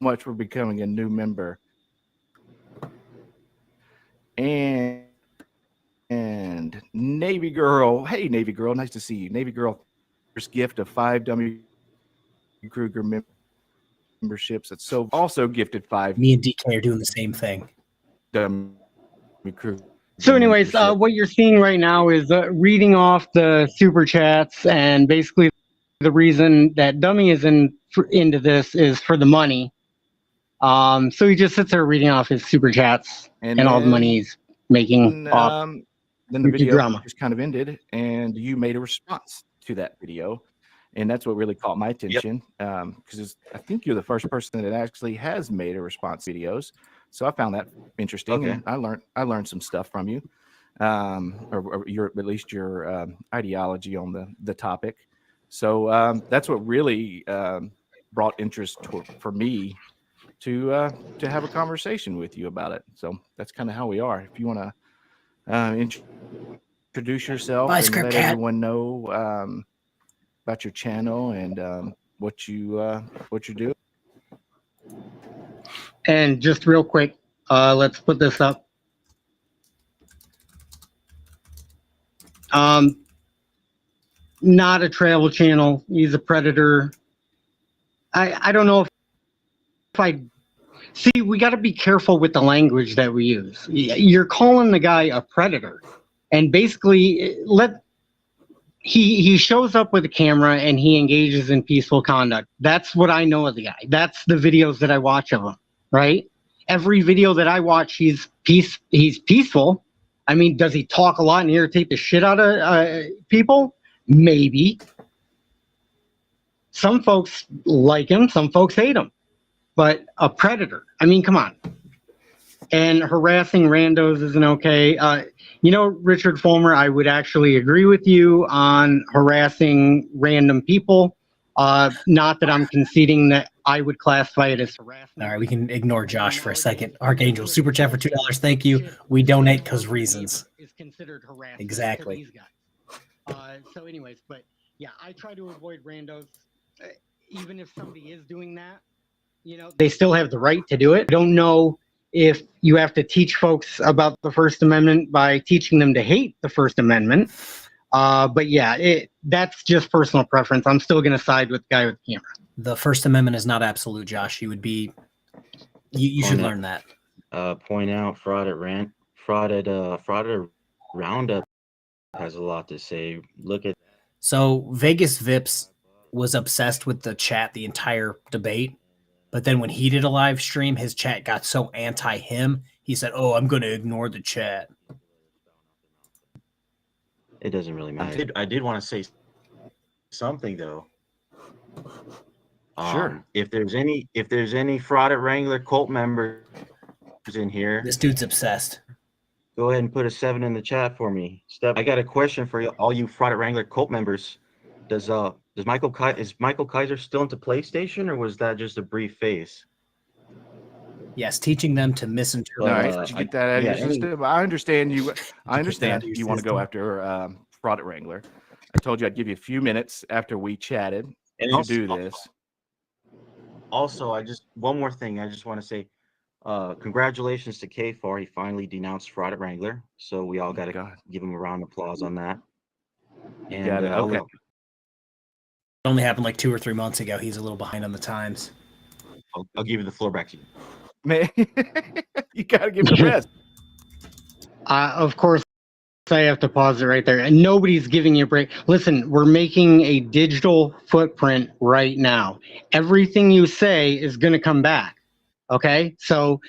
much for becoming a new member. And Navy Girl. Hey, Navy Girl. Nice to see you. Navy Girl, first gift of 5 W. Kruger memberships. That's so also gifted 5. Me and DK are doing the same thing. So anyways, what you're seeing right now is reading off the super chats, and basically the reason that Dummy is into this is for the money. So he just sits there reading off his super chats and all the money he's making off. Then the video drama just kind of ended, and you made a response to that video, and that's what really caught my attention. Because I think you're the first person that actually has made a response to videos, so I found that interesting. Okay. And I learned some stuff from you, or your at least your ideology on the topic. So that's what really brought interest for me to have a conversation with you about it. So that's kind of how we are. If you want to introduce yourself and let everyone know about your channel and what you do. And just real quick, let's put this up. Not a travel channel. He's a predator. I don't know if I see. We got to be careful with the language that we use. You're calling the guy a predator, and basically he shows up with a camera and he engages in peaceful conduct. That's what I know of the guy. That's the videos that I watch of him. Right? Every video that I watch, he's peaceful. I mean, does he talk a lot and irritate the shit out of people? Maybe. Some folks like him, some folks hate him. But a predator, I mean, come on. And harassing randos isn't okay. Richard Fulmer, I would actually agree with you on harassing random people. Not that I'm conceding that I would classify it as harassment. All right, we can ignore Josh for a second. Archangel, super chat for $2. Thank you. We donate because reasons. Is considered harassment. Exactly. To these guys. So anyways, but yeah, I try to avoid randos. Even if somebody is doing that, they still have the right to do it. I don't know if you have to teach folks about the First Amendment by teaching them to hate the First Amendment. But yeah, that's just personal preference. I'm still going to side with the guy with the camera. The First Amendment is not absolute, Josh. You should learn that. Point out fraud at Roundup has a lot to say. Look at So Vegas Vips was obsessed with the chat the entire debate, but then when he did a live stream, his chat got so anti him. He said, "Oh, I'm going to ignore the chat." It doesn't really matter. I did want to say something though. Sure. If there's any fraud at Wrangler cult members in here, This dude's obsessed. go ahead and put a 7 in the chat for me. I got a question for you, all you fraud at Wrangler cult members. Is Michael Kaiser still into PlayStation, or was that just a brief phase? Yes, teaching them to misinterpret. All right, did you get that out of your system? I understand you. I understand your you want to go system. after fraud at Wrangler. I told you I'd give you a few minutes after we chatted to do this. Also, one more thing. I just want to say, congratulations to K4. He finally denounced fraud at Wrangler. So we all got to give him a round of applause on that. You got it. Okay. It only happened like 2 or 3 months ago. He's a little behind on the times. I'll give you the floor back to you. Man, you got to give it a rest. Of course, I have to pause it right there. And nobody's giving you a break. Listen, we're making a digital footprint right now. Everything you say is going to come back. Okay? So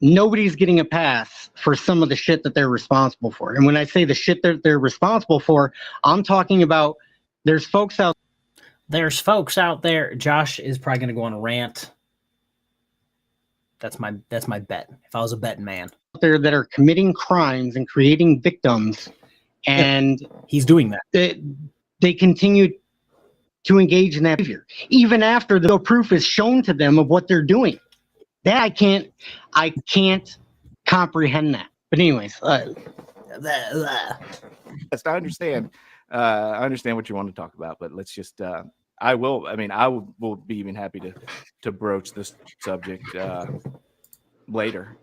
nobody's getting a pass for some of the shit that they're responsible for. And when I say the shit that they're responsible for, I'm talking about there's folks out there. Josh is probably going to go on a rant. That's my bet. If I was a betting man. There that are committing crimes and creating victims, and he's doing that. They continue to engage in that behavior even after the proof is shown to them of what they're doing. That I can't comprehend that. But anyways, yes, I understand. I understand what you want to talk about, but let's just. I will be even happy to broach this subject later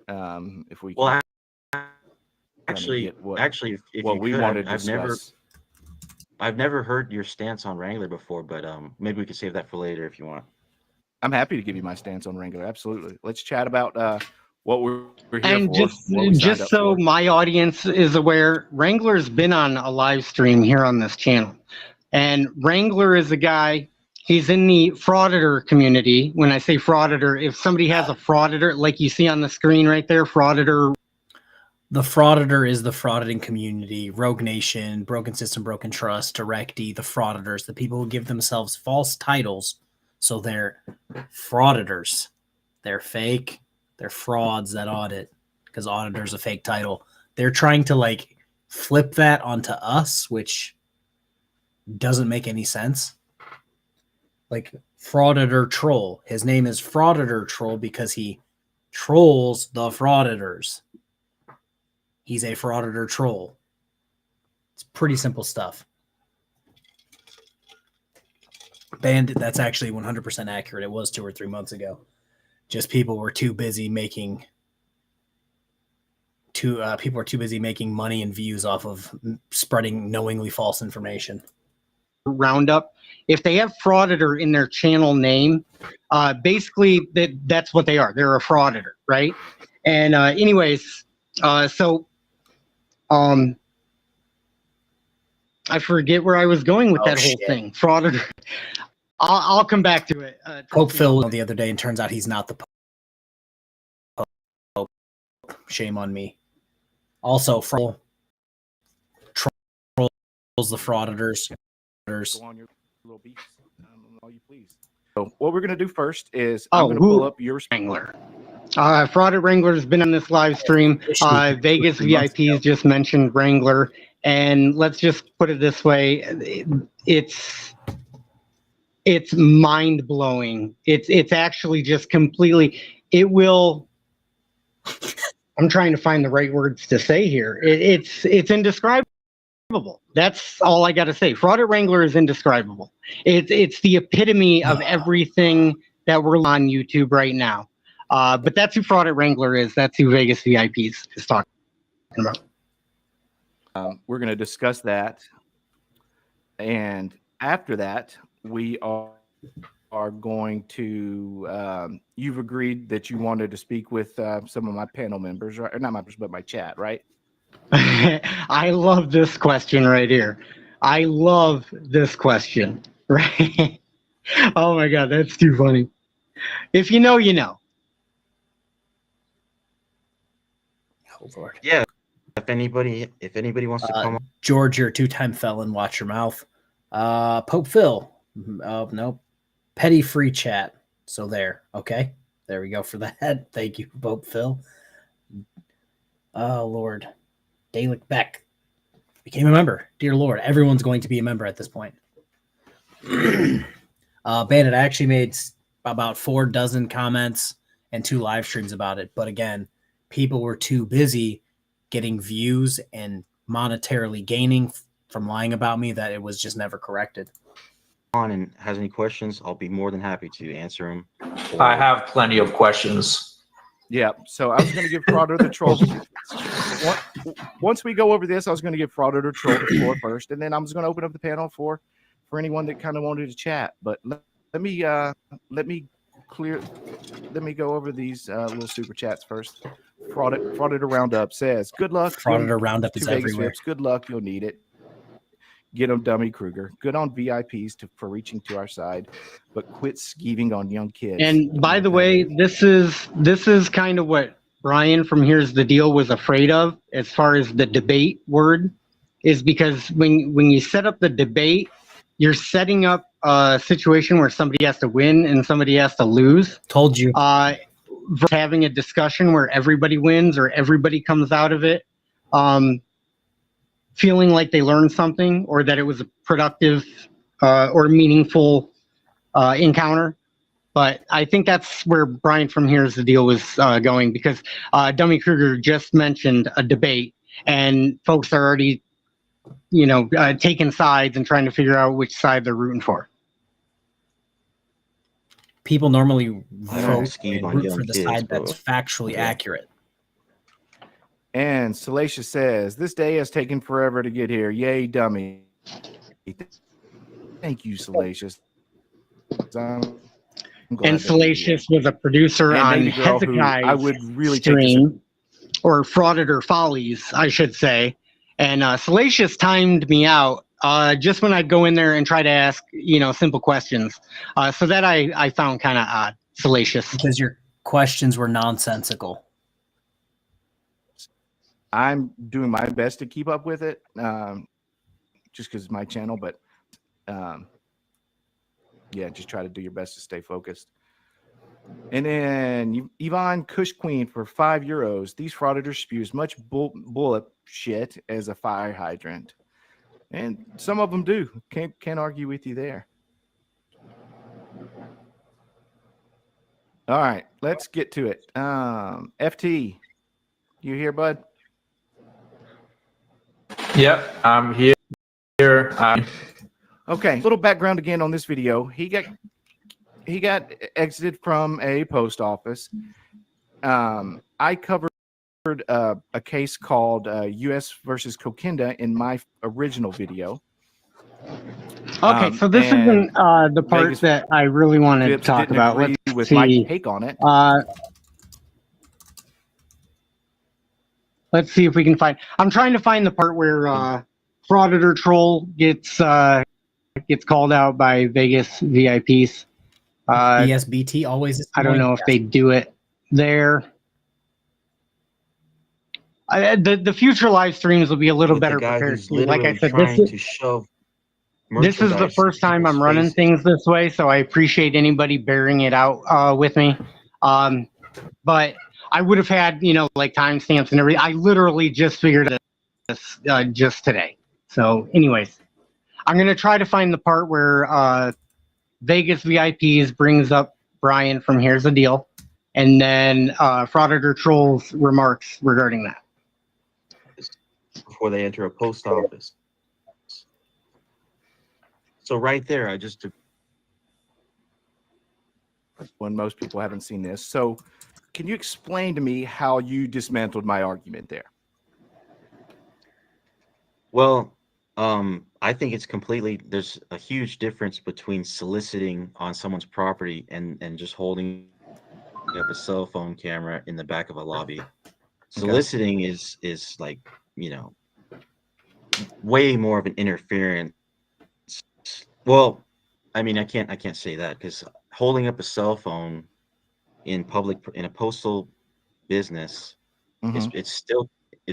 if we. Well, actually, if what you we could, wanted to discuss. I've never heard your stance on Wrangler before, but maybe we could save that for later if you want. I'm happy to give you my stance on Wrangler. Absolutely. Let's chat about what we're here And for. just what we signed up so for. my audience is aware, Wrangler's been on a live stream here on this channel. And Wrangler is a guy, he's in the frauditor community. When I say frauditor, if somebody has a frauditor, like you see on the screen right there, frauditor. The frauditor is the frauditing community, Rogue Nation, Broken System, Broken Trust, Directy, the frauditors, the people who give themselves false titles. So they're frauditors. They're fake. They're frauds that audit, because auditor's a fake title. They're trying to like flip that onto us, which doesn't make any sense. Like frauditor troll. His name is frauditor troll because he trolls the frauditors. He's a frauditor troll. It's pretty simple stuff. Bandit, that's actually 100% accurate. It was 2 or 3 months ago. Just people were too busy making money and views off of spreading knowingly false information. Roundup. If they have frauditor in their channel name, basically that's what they are. They're a frauditor, right? And anyways, I forget where I was going with that whole thing. Frauditor. I'll come back to it. Pope Phil the other day, and turns out he's not the Pope. Shame on me. Also, trolls the frauditors. Go on your little beats, all you please. So what we're going to do first is I'm going to pull up your Wrangler. Fraudit Wrangler has been on this live stream. Vegas VIPs just mentioned Wrangler, and let's just put it this way: it's mind blowing. It's actually just completely. It will. I'm trying to find the right words to say here. It's indescribable. That's all I got to say. Fraudit Wrangler is indescribable. It's the epitome of everything that we're on YouTube right now. But that's who Fraudit Wrangler is. That's who Vegas VIPs is talking about. We're going to discuss that, and after that, we are going to. You've agreed that you wanted to speak with some of my panel members, right? Or not members, but my chat, right? I love this question right here. I love this question, right? Oh my God, that's too funny. If you know, you know. Oh Lord. Yeah. If anybody wants to come on. George, you're a 2-time felon. Watch your mouth. Pope Phil. Oh, nope. Petty free chat. So there. Okay. There we go for that. Thank you, Pope Phil. Oh, Lord. Dalek Beck became a member. Dear Lord, everyone's going to be a member at this point. Bandit, I actually made about 4 dozen comments and 2 live streams about it. But again, people were too busy getting views and monetarily gaining from lying about me that it was just never corrected. On and has any questions, I'll be more than happy to answer them. I have plenty of questions. Yeah, so I was going to give Frauditor the Troll. Once we go over this, I was going to give Frauditor the Troll the floor first, and then I was going to open up the panel for anyone that kind of wanted to chat. But let me go over these little super chats first. Frauditor Roundup says, "Good luck." Frauditor Roundup is everywhere. Good luck. You'll need it. Get them, Dummy Kruger. Good on VIPs for reaching to our side, but quit skeeving on young kids. And by the way, this is kind of what Brian from Here's the Deal was afraid of as far as the debate word, is because when you set up the debate, you're setting up a situation where somebody has to win and somebody has to lose. Told you. Having a discussion where everybody wins or everybody comes out of it feeling like they learned something or that it was a productive or meaningful encounter. But I think that's where Brian from Here's the Deal was going, because Dummy Kruger just mentioned a debate and folks are already, taking sides and trying to figure out which side they're rooting for. People normally root for the kids, side that's factually accurate. And Salacious says, "This day has taken forever to get here. Yay, dummy." Thank you, Salacious. I'm glad And that you're here. Salacious was a producer And on Navy Girl, who I Hezekiah's would really take this. stream, or Frauditor Follies, I should say. And Salacious timed me out just when I'd go in there and try to ask, simple questions. So that I found kind of odd, Salacious. Because your questions were nonsensical. I'm doing my best to keep up with it, just because it's my channel. But yeah, just try to do your best to stay focused. And then Yvonne Kush Queen for €5. These frauditors spew as much bullet shit as a fire hydrant, and some of them do. Can't argue with you there. All right, let's get to it. FT, you here, bud? Yep, I'm here. Okay, a little background again on this video. He got exited from a post office. I covered a case called U.S. versus Coquinda in my original video. Okay, so this isn't the part Vegas that I really wanted to Vips talk didn't about. agree Let's with see. my take on it. Let's see if we can find. I'm trying to find the part where Frauditor Troll gets called out by Vegas VIPs. BSBT always is I don't know if they do it there. The future live streams will be a little With the better guy prepared. who's Like I literally said, trying to shove this is the merchandise first in time I'm people's running faces. things this way, so I appreciate anybody bearing it out with me. But I would have had, like timestamps and everything. I literally just figured this just today. So anyways, I'm going to try to find the part where Vegas VIPs brings up Brian from Here's the Deal, and then Frauditor Troll's remarks regarding that. Before they enter a post office. So right there, I just When most people haven't seen this. So can you explain to me how you dismantled my argument there? well, I think it's completely. There's a huge difference between soliciting on someone's property and just holding up a cell phone camera in the back of a lobby. Soliciting is like, way more of an interference. Well, I mean, I can't say that, because holding up a cell phone in public in a postal business, it's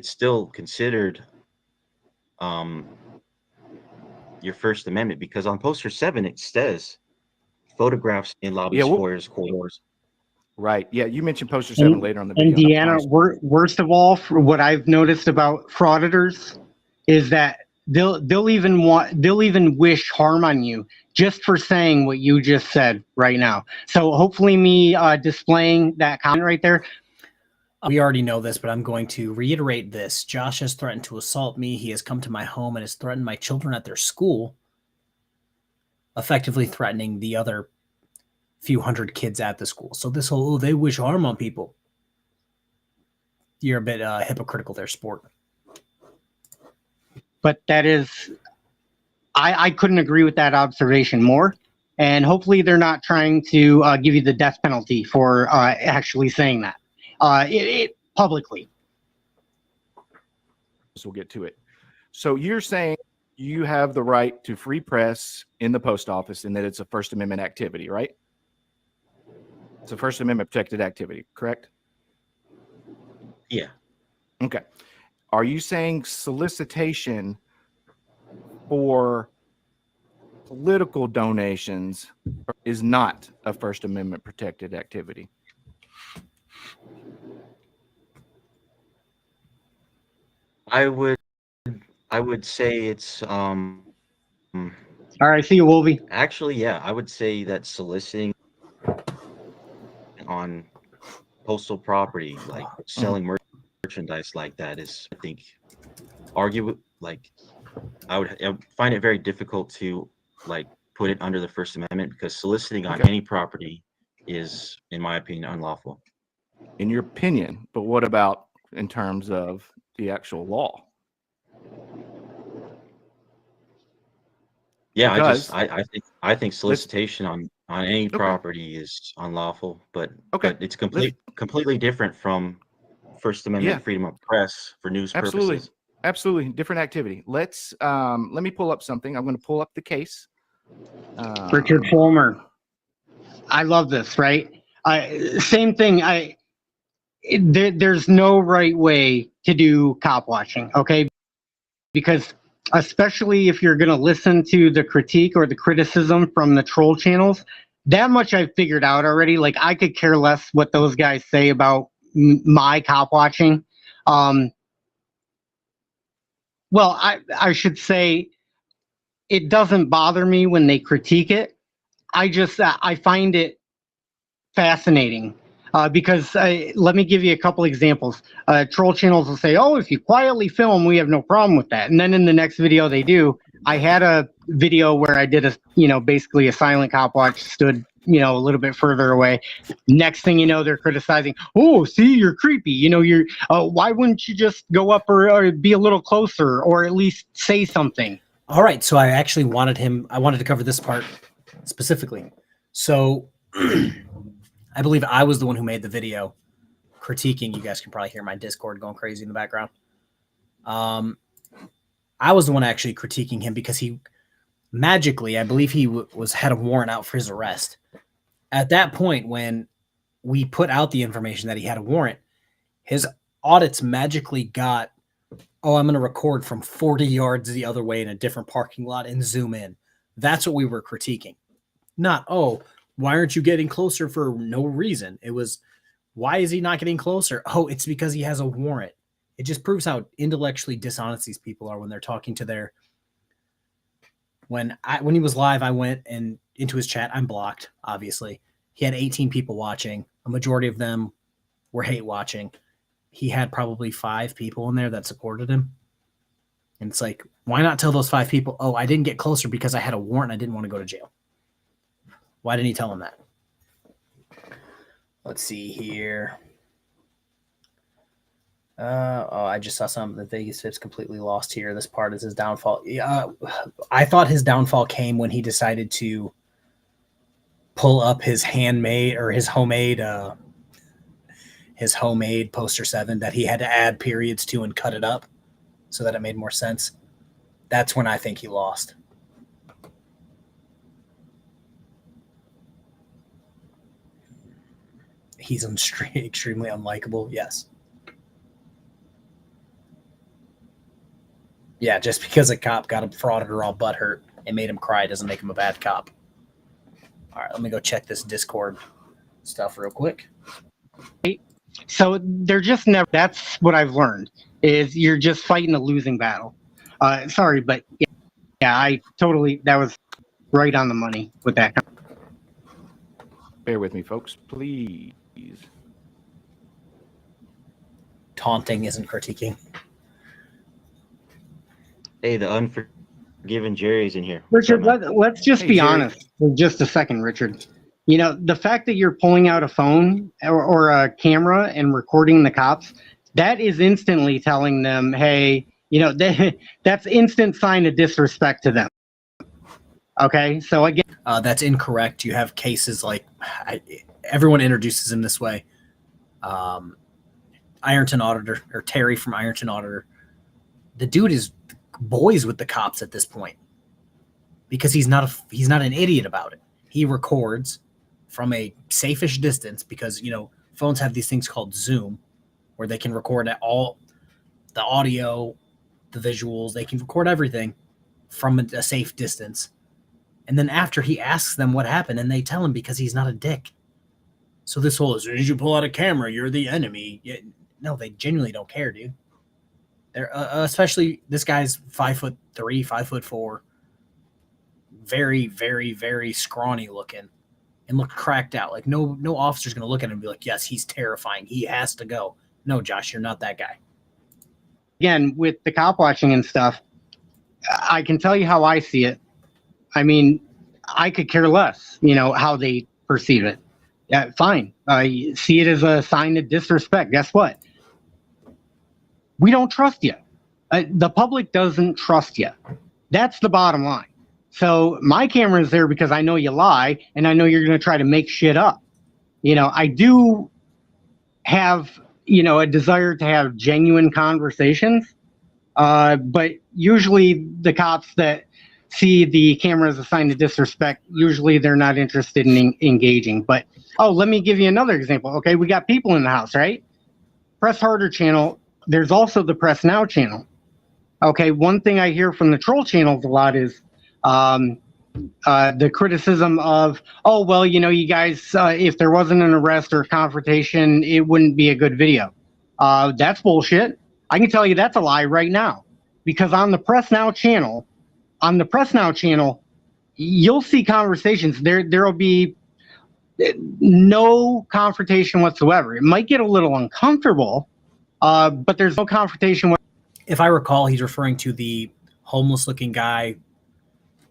still considered your First Amendment, because on poster 7 it says photographs in lobbies, foyers, corridors. Right. Yeah, you mentioned poster 7 later on the video. And Deanna, worst of all, for what I've noticed about frauditors is that they'll even wish harm on you just for saying what you just said right now. So hopefully me displaying that comment right there. We already know this, but I'm going to reiterate this. Josh has threatened to assault me. He has come to my home and has threatened my children at their school, effectively threatening the other few hundred kids at the school. So this whole, they wish harm on people. You're a bit hypocritical there, sport. But that is, I couldn't agree with that observation more. And hopefully they're not trying to give you the death penalty for actually saying that publicly. So we'll get to it. So you're saying you have the right to free press in the post office and that it's a First Amendment activity, right? It's a First Amendment protected activity, correct? Yeah. Okay. Are you saying solicitation for political donations is not a First Amendment protected activity? I would say it's All right, see you, Wolvie. actually, yeah, I would say that soliciting on postal property, like selling merchandise like that, is, I think, I would find it very difficult to put it under the First Amendment, because soliciting on any property is, in my opinion, unlawful. In your opinion, but what about in terms of the actual law? Yeah, Because I think solicitation on on any Okay. property is unlawful, but Okay. it's completely different from First Amendment Yeah. freedom of press for news Absolutely. purposes. Absolutely. Different activity. Let's let me pull up something. I'm going to pull up the case. Richard Fulmer. I love this, right? Same thing. There's no right way to do cop watching, okay? Because especially if you're going to listen to the critique or the criticism from the troll channels, that much I've figured out already. Like, I could care less what those guys say about my cop watching. Well, I should say it doesn't bother me when they critique it. I find it fascinating because let me give you a couple examples. Troll channels will say, "Oh, if you quietly film, we have no problem with that." And then in the next video they do. I had a video where I did basically a silent cop watch, stood a little bit further away. Next thing you know, they're criticizing. "Oh, see, you're creepy. You're why wouldn't you just go up or be a little closer or at least say something?" All right, so I actually wanted to cover this part specifically. So I believe I was the one who made the video critiquing. You guys can probably hear my Discord going crazy in the background. I was the one actually critiquing him because he magically, I believe he had a warrant out for his arrest. At that point, when we put out the information that he had a warrant, his audits magically got, "Oh, I'm going to record from 40 yards the other way in a different parking lot and zoom in." That's what we were critiquing. Not, "Oh, why aren't you getting closer for no reason?" It was, "Why is he not getting closer?" "Oh, it's because he has a warrant." It just proves how intellectually dishonest these people are when they're talking to their... When he was live, I went into his chat. I'm blocked, obviously. He had 18 people watching. A majority of them were hate watching. He had probably 5 people in there that supported him. And it's like, why not tell those 5 people, "Oh, I didn't get closer because I had a warrant. I didn't want to go to jail." Why didn't he tell them that? Let's see here. I just saw something. The Vegas Fip's completely lost here. This part is his downfall. I thought his downfall came when he decided to pull up his handmade or his homemade poster 7 that he had to add periods to and cut it up so that it made more sense. That's when I think he lost. He's extremely unlikable. Yes. Yeah, just because a cop got him frauded or all butthurt and made him cry doesn't make him a bad cop. All right, let me go check this Discord stuff real quick. So they're just never... That's what I've learned, is you're just fighting a losing battle. Sorry, but yeah, that was right on the money with that. Bear with me, folks, please. Taunting isn't critiquing. Hey, the unforgiven Jerry's in here. Richard, let's just be Jerry. honest for just a second, Richard. The fact that you're pulling out a phone or a camera and recording the cops, that is instantly telling them, hey, that's instant sign of disrespect to them. Okay, so again, that's incorrect. You have cases like everyone introduces him this way. Ironton Auditor, or Terry from Ironton Auditor. The dude is boys with the cops at this point because he's not an idiot about it. He records from a safe-ish distance because phones have these things called Zoom where they can record all the audio, the visuals. They can record everything from a safe distance. And then after, he asks them what happened, and they tell him because he's not a dick. So this whole, as soon as you pull out a camera, you're the enemy. No, they genuinely don't care, dude. They're especially this guy's 5'3", 5'4", very, very, very scrawny looking, and look cracked out. Like no officer's gonna look at him and be like, "Yes, he's terrifying. He has to go." No, Josh, you're not that guy. Again, with the cop watching and stuff, I can tell you how I see it. I mean, I could care less, how they perceive it. Yeah, fine. I see it as a sign of disrespect. Guess what? We don't trust you. The public doesn't trust you. That's the bottom line. So my camera is there because I know you lie, and I know you're going to try to make shit up. I do have, a desire to have genuine conversations. But usually the cops that see the camera as a sign of disrespect, usually they're not interested in engaging. But, let me give you another example. Okay, we got people in the house, right? Press Harder channel. There's also the Press Now channel. Okay, one thing I hear from the troll channels a lot is the criticism of, you guys, if there wasn't an arrest or a confrontation, it wouldn't be a good video. That's bullshit. I can tell you that's a lie right now, because on the Press Now channel, you'll see conversations. There'll be no confrontation whatsoever. It might get a little uncomfortable, but there's no confrontation. If I recall, he's referring to the homeless-looking guy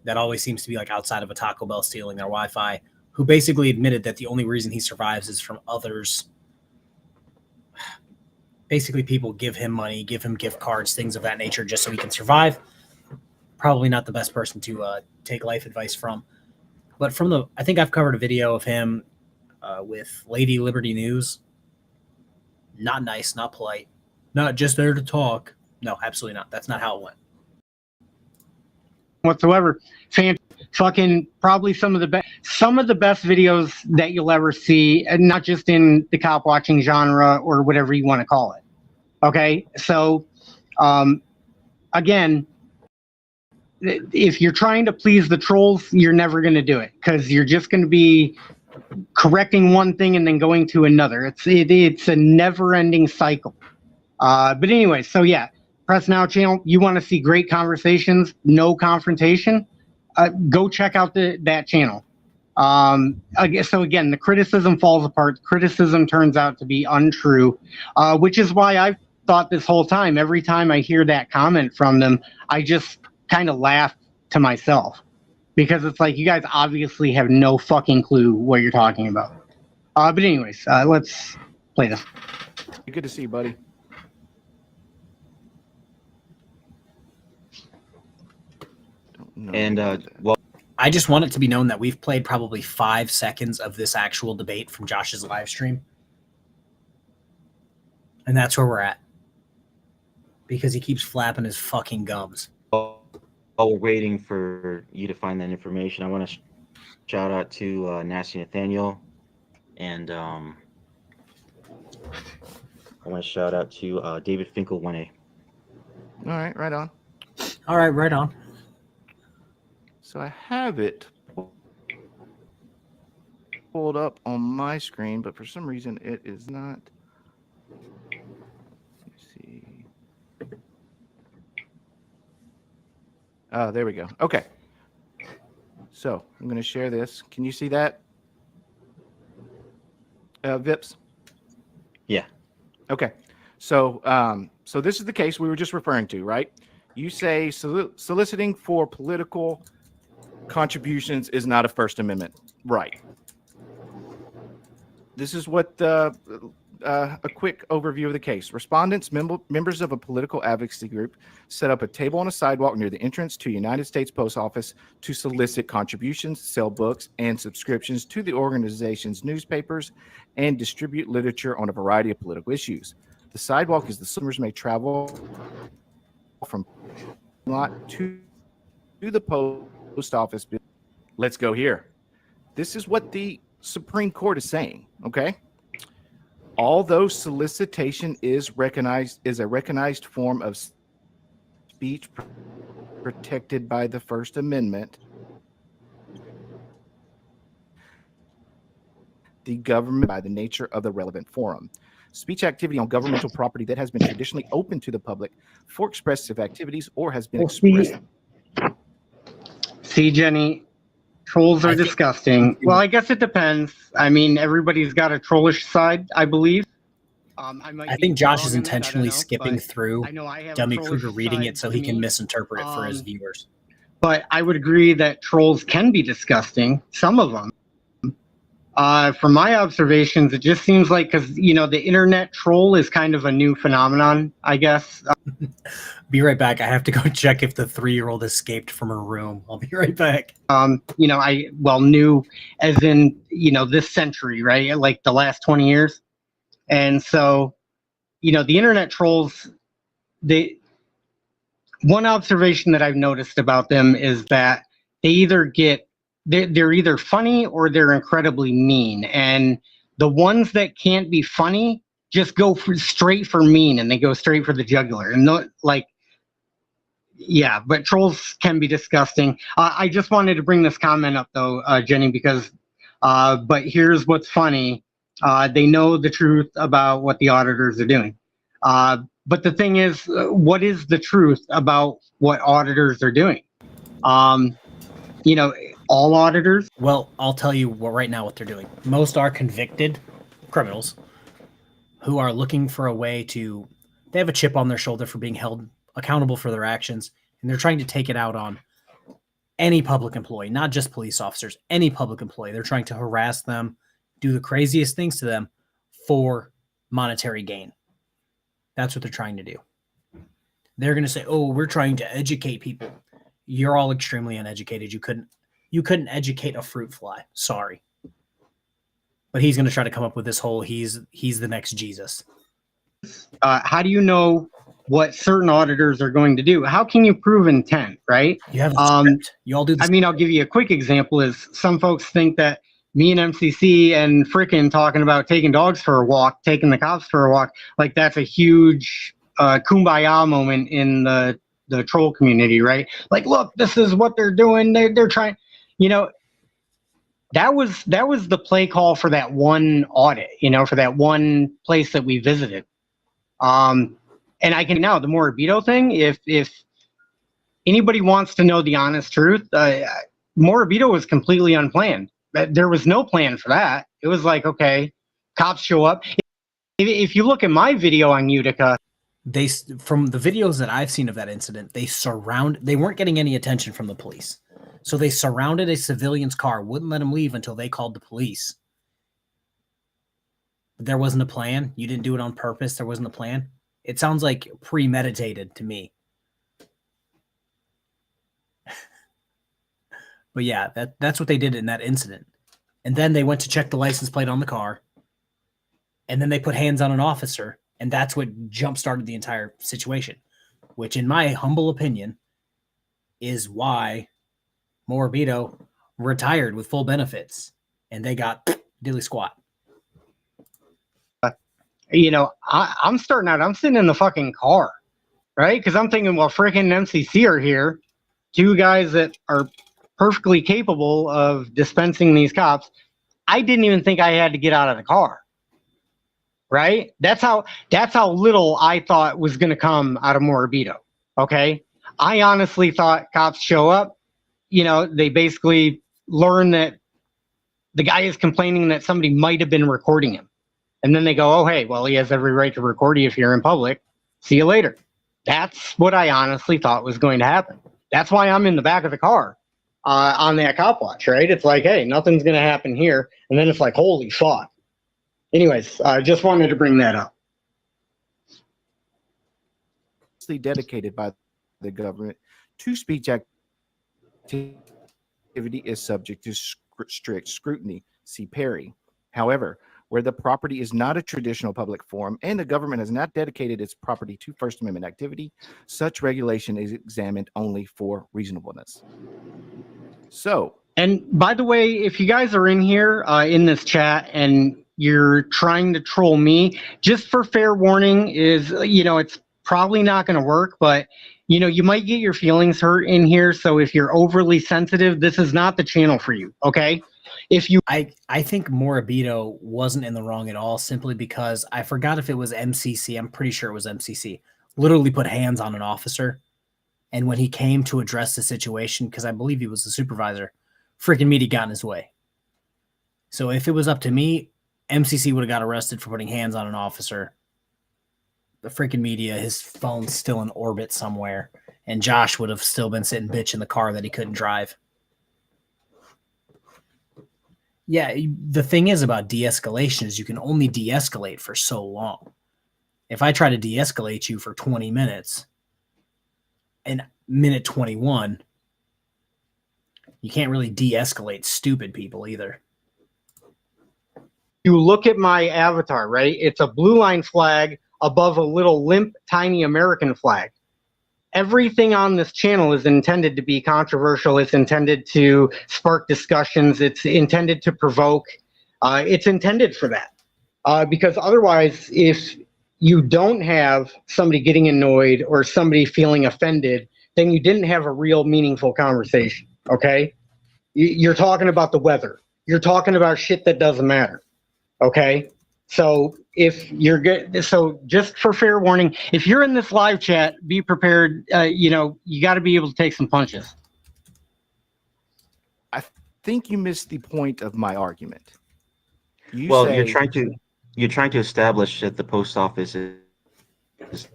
that always seems to be like outside of a Taco Bell stealing their Wi-Fi, who basically admitted that the only reason he survives is from others. Basically, people give him money, give him gift cards, things of that nature, just so he can survive. Probably not the best person to take life advice from. But I think I've covered a video of him with Lady Liberty News. Not nice, not polite, not just there to talk. No, absolutely not. That's not how it went. Whatsoever. Fucking probably some of the best videos that you'll ever see, and not just in the cop watching genre or whatever you want to call it. Okay, so again, if you're trying to please the trolls, you're never going to do it, because you're just going to be correcting one thing and then going to another. It's a never-ending cycle. But anyway, so yeah, Press Now channel. You want to see great conversations, no confrontation? Go check out that channel. So again, the criticism falls apart. Criticism turns out to be untrue, which is why I've thought this whole time, every time I hear that comment from them, I just kind of laugh to myself, because it's like, you guys obviously have no fucking clue what you're talking about. But anyways, let's play this. Good to see you, buddy. And well, I just want it to be known that we've played probably 5 seconds of this actual debate from Josh's live stream. And that's where we're at. Because he keeps flapping his fucking gums. while we're waiting for you to find that information, I want to shout out to Nasty Nathaniel, and I want to shout out to David Finkel 1A. All right, right on. All right, right on. So I have it pulled up on my screen, but for some reason it is not. Let's see. Oh, there we go. Okay. So I'm going to share this. Can you see that? Vips? Yeah. Okay. So, so this is the case we were just referring to, right? You say soliciting for political contributions is not a First Amendment right. This is what a quick overview of the case. Respondents, members of a political advocacy group, set up a table on a sidewalk near the entrance to United States Post Office to solicit contributions, sell books and subscriptions to the organization's newspapers, and distribute literature on a variety of political issues. The sidewalk is the consumers may travel from lot to the post office. Let's go here. This is what the Supreme Court is saying, okay? Although solicitation is a recognized form of speech protected by the First Amendment, the government by the nature of the relevant forum. Speech activity on governmental property that has been traditionally open to the public for expressive activities or has been expressed. See, Jenny, trolls are disgusting. Well, I guess it depends. I mean, everybody's got a trollish side, I believe. I think Josh is intentionally skipping through Dummy Kruger reading it so he can misinterpret it for his viewers. But I would agree that trolls can be disgusting, some of them. From my observations, it just seems like because the internet troll is kind of a new phenomenon, I guess. Be right back. I have to go check if the 3-year-old escaped from her room. I'll be right back. New as in this century, right? Like the last 20 years, and so the internet trolls. One observation that I've noticed about them is that they're either funny or they're incredibly mean. And the ones that can't be funny just go straight for mean, and they go straight for the jugular. And but trolls can be disgusting. I just wanted to bring this comment up though, Jenny, because but here's what's funny. They know the truth about what the auditors are doing. But the thing is, what is the truth about what auditors are doing? All auditors? Well, I'll tell you right now what they're doing. Most are convicted criminals who are looking for a way to, they have a chip on their shoulder for being held accountable for their actions, and they're trying to take it out on any public employee, not just police officers, any public employee. They're trying to harass them, do the craziest things to them for monetary gain. That's what they're trying to do. They're going to say, oh, we're trying to educate people. You're all extremely uneducated. You couldn't educate a fruit fly. Sorry. But he's going to try to come up with this whole, he's the next Jesus. How do you know what certain auditors are going to do? How can you prove intent, right? You have a script. You all do the I'll give you a quick example is some folks think that me and MCC and frickin' talking about taking dogs for a walk, taking the cops for a walk, like that's a huge kumbaya moment in the troll community, right? Like, look, this is what they're doing. They're trying, that was the play call for that one audit, for that one place that we visited. And I can now the Morabito thing, if anybody wants to know the honest truth, Morabito was completely unplanned. There was no plan for that. It was like, okay, cops show up. If you look at my video on Utica, from the videos that I've seen of that incident, they weren't getting any attention from the police. So they surrounded a civilian's car, wouldn't let him leave until they called the police. But there wasn't a plan. You didn't do it on purpose. There wasn't a plan. It sounds like premeditated to me. But yeah, that's what they did in that incident. And then they went to check the license plate on the car. And then they put hands on an officer. And that's what jump-started the entire situation. Which, in my humble opinion, is why Morabito retired with full benefits. And they got dilly squat. I'm starting out, I'm sitting in the fucking car. Right? Because I'm thinking, well, freaking MCC are here. Two guys that are perfectly capable of dispensing these cops. I didn't even think I had to get out of the car. Right? That's how little I thought was going to come out of Morabito. Okay? I honestly thought cops show up, they basically learn that the guy is complaining that somebody might have been recording him. And then they go, oh, hey, well, he has every right to record you if you're in public. See you later. That's what I honestly thought was going to happen. That's why I'm in the back of the car on that cop watch, right? It's like, hey, nothing's going to happen here. And then it's like, holy fuck. Anyways, I just wanted to bring that up. Dedicated by the government to speech activity is subject to strict scrutiny. See Perry. However, where the property is not a traditional public forum and the government has not dedicated its property to First Amendment activity, such regulation is examined only for reasonableness. So, and by the way, if you guys are in here in this chat and you're trying to troll me, just for fair warning is, it's probably not going to work, but you might get your feelings hurt in here. So if you're overly sensitive, this is not the channel for you. Okay. I think Morabito wasn't in the wrong at all, simply because I forgot if it was MCC. I'm pretty sure it was MCC. Literally put hands on an officer. And when he came to address the situation, because I believe he was the supervisor, freaking media got in his way. So if it was up to me, MCC would have got arrested for putting hands on an officer. The freaking media, his phone's still in orbit somewhere. And Josh would have still been sitting bitch in the car that he couldn't drive. Yeah, the thing is about de-escalation is you can only de-escalate for so long. If I try to de-escalate you for 20 minutes, and minute 21, you can't really de-escalate stupid people either. You look at my avatar, right? It's a blue line flag above a little limp, tiny American flag. Everything on this channel is intended to be controversial. It's intended to spark discussions. It's intended to provoke. It's intended for that. Because otherwise, if you don't have somebody getting annoyed or somebody feeling offended, then you didn't have a real meaningful conversation, okay? You're talking about the weather. You're talking about shit that doesn't matter, okay? So if you're good, so just for fair warning, if you're in this live chat, be prepared. You know, you got to be able to take some punches. I think you missed the point of my argument. Well, you're trying to establish that the post office is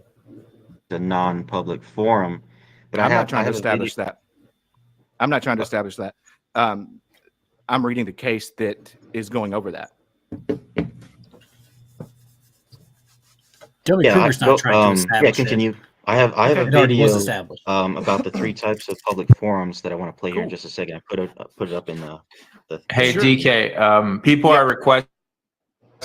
a non-public forum, but I'm not trying to establish that. I'm not trying to establish that. I'm reading the case that is going over that. Joey Kruger's not trying to establish continue. I have a video about the 3 types of public forums that I want to play here in just a second. I put it up in the Hey, sure. DK, people are requesting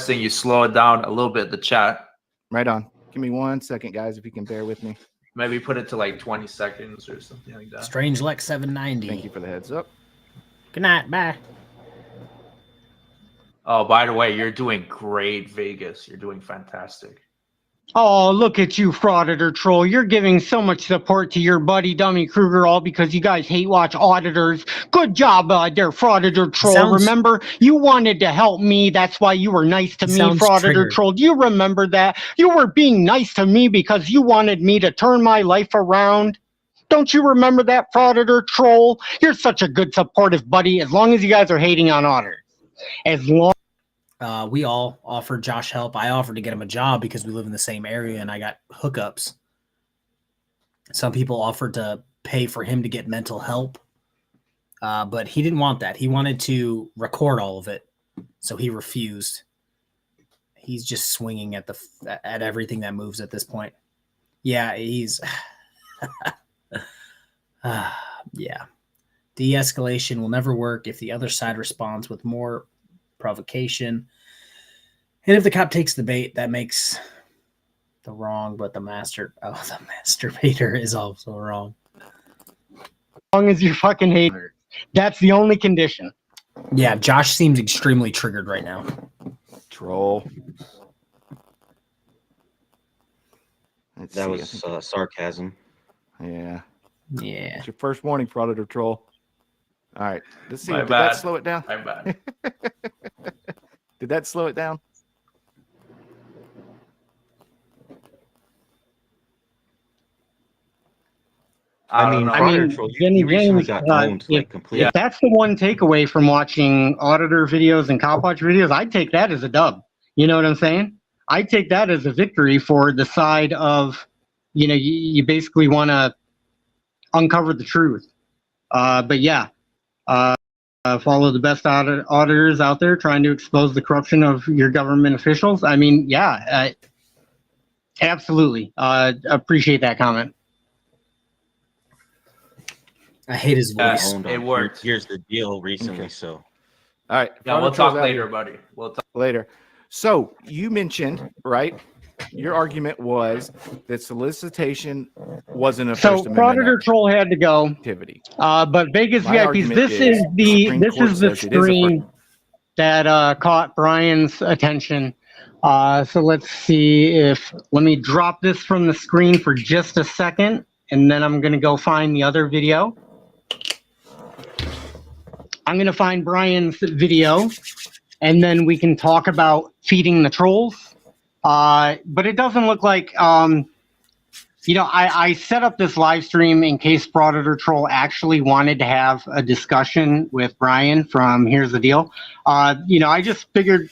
you slow it down a little bit, the chat. Right on. Give me 1 second, guys, if you can bear with me. Maybe put it to like 20 seconds or something like that. Strange Lex 790. Thank you for the heads up. Good night. Bye. Oh, by the way, you're doing great, Vegas. You're doing fantastic. Oh, look at you, Frauditor Troll. You're giving so much support to your buddy Dummy Kruger, all because you guys hate watch auditors. Good job there, Frauditor Troll. Remember, you wanted to help me. That's why you were nice to me, Frauditor Troll. Do you remember that? You were being nice to me because you wanted me to turn my life around. Don't you remember that, Frauditor Troll? You're such a good supportive buddy as long as you guys are hating on auditors. As long we all offered Josh help. I offered to get him a job because we live in the same area and I got hookups. Some people offered to pay for him to get mental help, but he didn't want that. He wanted to record all of it, so he refused. He's just swinging at everything that moves at this point. Yeah, he's yeah. De-escalation will never work if the other side responds with more provocation. And if the cop takes the bait, that makes the wrong, but the masturbator is also wrong. As long as you fucking hate her. That's the only condition. Yeah, Josh seems extremely triggered right now. Troll. That was sarcasm. Yeah. Yeah. It's your first warning, Predator Troll. All right. Let's see. My Did bad. that slow it down? My bad. Did that slow it down? I mean, Jenny James, completely. if that's the one takeaway from watching auditor videos and cop watch videos, I'd take that as a dub. You know what I'm saying? I'd take that as a victory for the side of, you know, you basically want to uncover the truth. But yeah, follow the best auditors out there trying to expose the corruption of your government officials. I mean, yeah, absolutely. Appreciate that comment. I hate his voice. It worked. Here's the deal recently, so. All right. Yeah, we'll talk later, buddy. We'll talk later. So you mentioned, right? Your argument was that solicitation wasn't a First Amendment Auditor Troll had to go. Activity. But Vegas VIPs, this is the screen that caught Brian's attention. So let's see let me drop this from the screen for just a second, and then I'm going to go find the other video. I'm going to find Brian's video, and then we can talk about feeding the trolls. But it doesn't look like, you know, I set up this live stream in case Auditor Troll actually wanted to have a discussion with Brian from Here's the Deal. You know, I just figured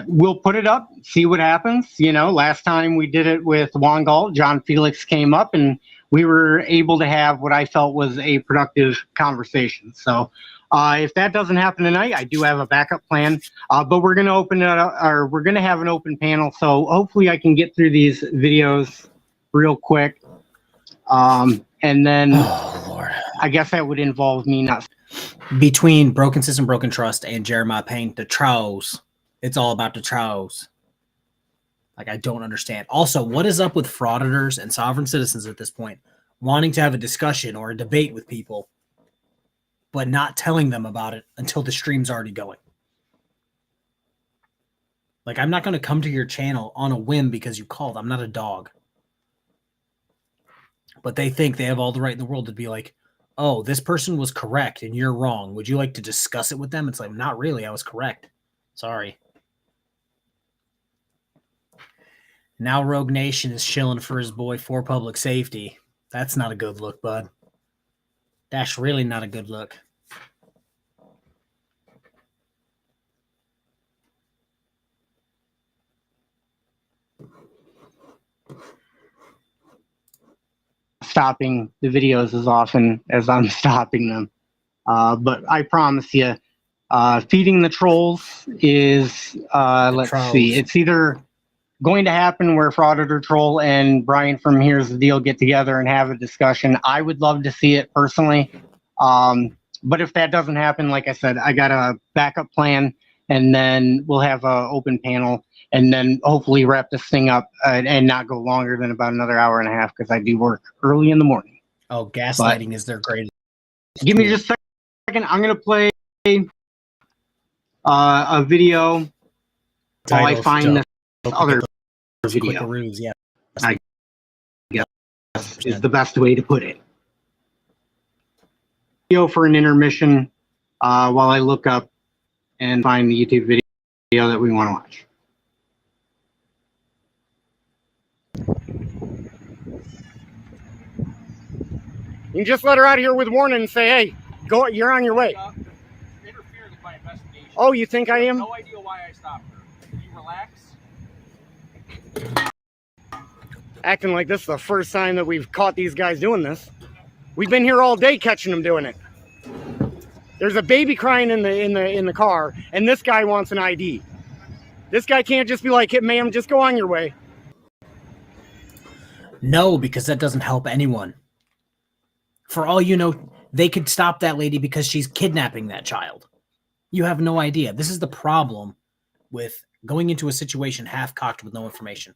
we'll put it up, see what happens. You know, last time we did it with Wongalt, John Felix came up, and we were able to have what I felt was a productive conversation. So If that doesn't happen tonight, I do have a backup plan. But we're going to open it up, or we're going to have an open panel. So hopefully I can get through these videos real quick. And then Oh, Lord. I guess that would involve me not. Between Broken System, Broken Trust, and Jeremiah Payne, the trolls. It's all about the trolls. Like, I don't understand. Also, what is up with frauditors and sovereign citizens at this point wanting to have a discussion or a debate with people, but not telling them about it until the stream's already going? Like, I'm not going to come to your channel on a whim because you called. I'm not a dog. But they think they have all the right in the world to be like, oh, this person was correct and you're wrong. Would you like to discuss it with them? It's like, not really. I was correct. Sorry. Now Rogue Nation is shilling for his boy for public safety. That's not a good look, bud. That's really not a good look. Stopping the videos as often as I'm stopping them. But I promise you, feeding the trolls is, let's see, it's either going to happen where Frauditor Troll and Brian from Here's the Deal get together and have a discussion. I would love to see it personally. But if that doesn't happen, like I said, I got a backup plan, and then we'll have an open panel, and then hopefully wrap this thing up and not go longer than about another hour and a half, because I do work early in the morning. Oh, gaslighting is their greatest. Give me just a second. I'm going to play a video while I find this other video. Yeah. I guess is the best way to put it. Video for an intermission while I look up and find the YouTube video that we want to watch. You can just let her out of here with warning and say, hey, go, you're on your way. Interfered with my investigation. Oh, you think I am? No idea why I stopped her. Can you relax? Acting like this is the first time that we've caught these guys doing this. We've been here all day catching them doing it. There's a baby crying in the car, and this guy wants an ID. This guy can't just be like, hey, ma'am, just go on your way. No, because that doesn't help anyone. For all you know, they could stop that lady because she's kidnapping that child. You have no idea. This is the problem with going into a situation half-cocked with no information.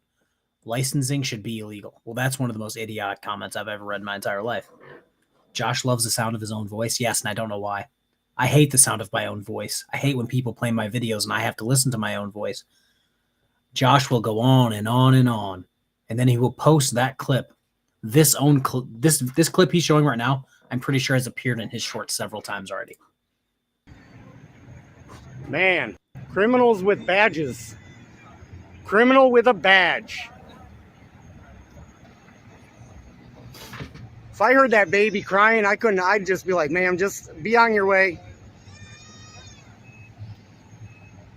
Licensing should be illegal. Well, that's one of the most idiotic comments I've ever read in my entire life. Josh loves the sound of his own voice. Yes, and I don't know why. I hate the sound of my own voice. I hate when people play my videos and I have to listen to my own voice. Josh will go on and on and on, and then he will post that clip. This clip he's showing right now, I'm pretty sure has appeared in his shorts several times already. Man, criminals with badges. Criminal with a badge. If I heard that baby crying, I'd just be like, ma'am, just be on your way.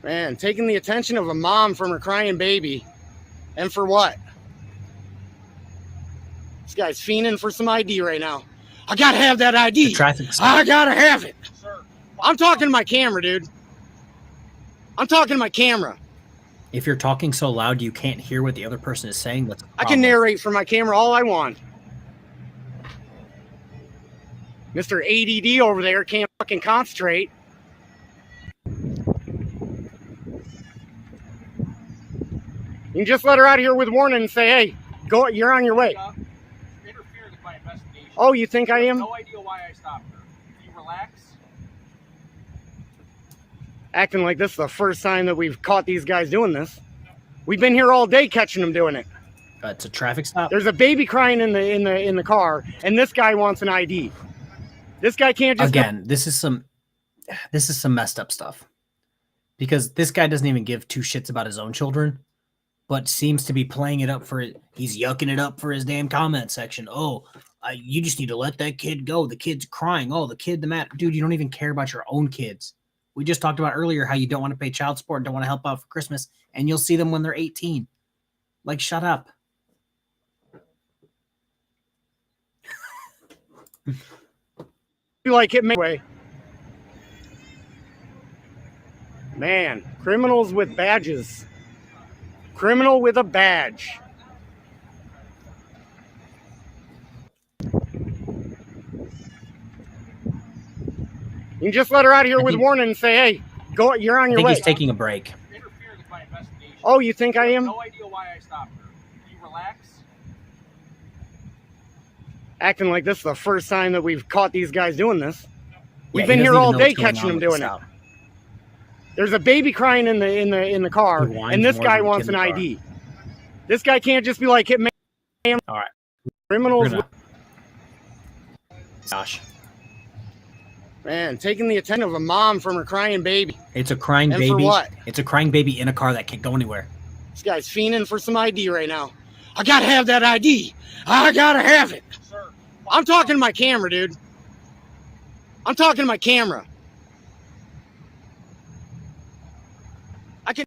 Man, taking the attention of a mom from her crying baby. And for what? This guy's fiending for some ID right now. I gotta have that ID. I gotta have it. Sir. I'm talking to my camera, dude. I'm talking to my camera. If you're talking so loud you can't hear what the other person is saying, that's a problem. I can narrate from my camera all I want. Mr. ADD over there can't fucking concentrate. You can just let her out of here with warning and say, hey, go, you're on your way. Interfered with my investigation. Oh, you think I am? No idea why I stopped her. Can you relax? Acting like this is the first time that we've caught these guys doing this. We've been here all day catching them doing it. It's a traffic stop. There's a baby crying in the car, and this guy wants an ID. This guy can't just this is some messed up stuff, because this guy doesn't even give two shits about his own children, but seems to be playing it up for it. He's yucking it up for his damn comment section. Oh, you just need to let that kid go. The kid's crying. Oh, the kid, the matter. Dude, you don't even care about your own kids. We just talked about earlier how you don't want to pay child support, don't want to help out for Christmas, and you'll see them when they're 18. Like, shut up. Be like, hit me away. Man, criminals with badges. Criminal with a badge. You can just let her out of here with warning and say, hey, go. You're on I your think way. he's taking a break. Interfered with my investigation. Oh, you think I am? No idea why I stopped her. Can you relax? Acting like this is the first time that we've caught these guys doing this. We've Yeah, been he here doesn't all even know day what's going catching on them with doing this it. out. There's a baby crying in the car, He whines and this more guy than a wants kid an in the car. ID. This guy can't just be like, "Hey, man, All right. criminals." Gosh, Man, taking the attention of a mom from her crying baby. it's a crying And for baby. what? It's a crying baby in a car that can't go anywhere. This guy's fiending for some ID right now. I gotta have that ID. I gotta have it. Sir, I'm talking to my camera, dude. I'm talking to my camera. I can.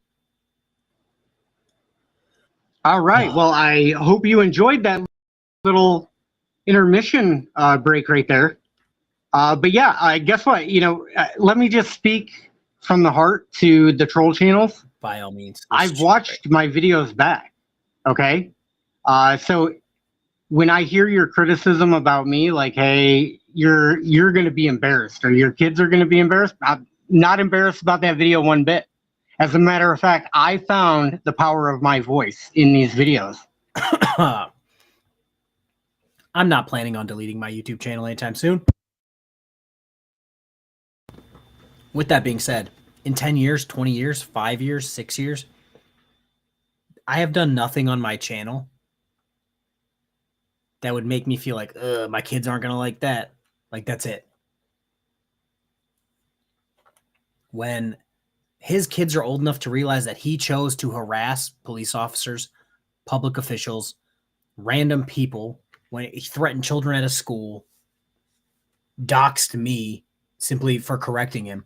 All right. Well, I hope you enjoyed that little intermission break right there. But yeah, guess what? Let me just speak from the heart to the troll channels. By all means, I've watched my videos back. Okay. So when I hear your criticism about me, like, hey, you're going to be embarrassed or your kids are going to be embarrassed, I'm not embarrassed about that video one bit. As a matter of fact, I found the power of my voice in these videos. I'm not planning on deleting my YouTube channel anytime soon. With that being said, in 10 years, 20 years, 5 years, 6 years, I have done nothing on my channel that would make me feel like, my kids aren't going to like that. Like, that's it. When his kids are old enough to realize that he chose to harass police officers, public officials, random people, when he threatened children at a school, doxed me simply for correcting him.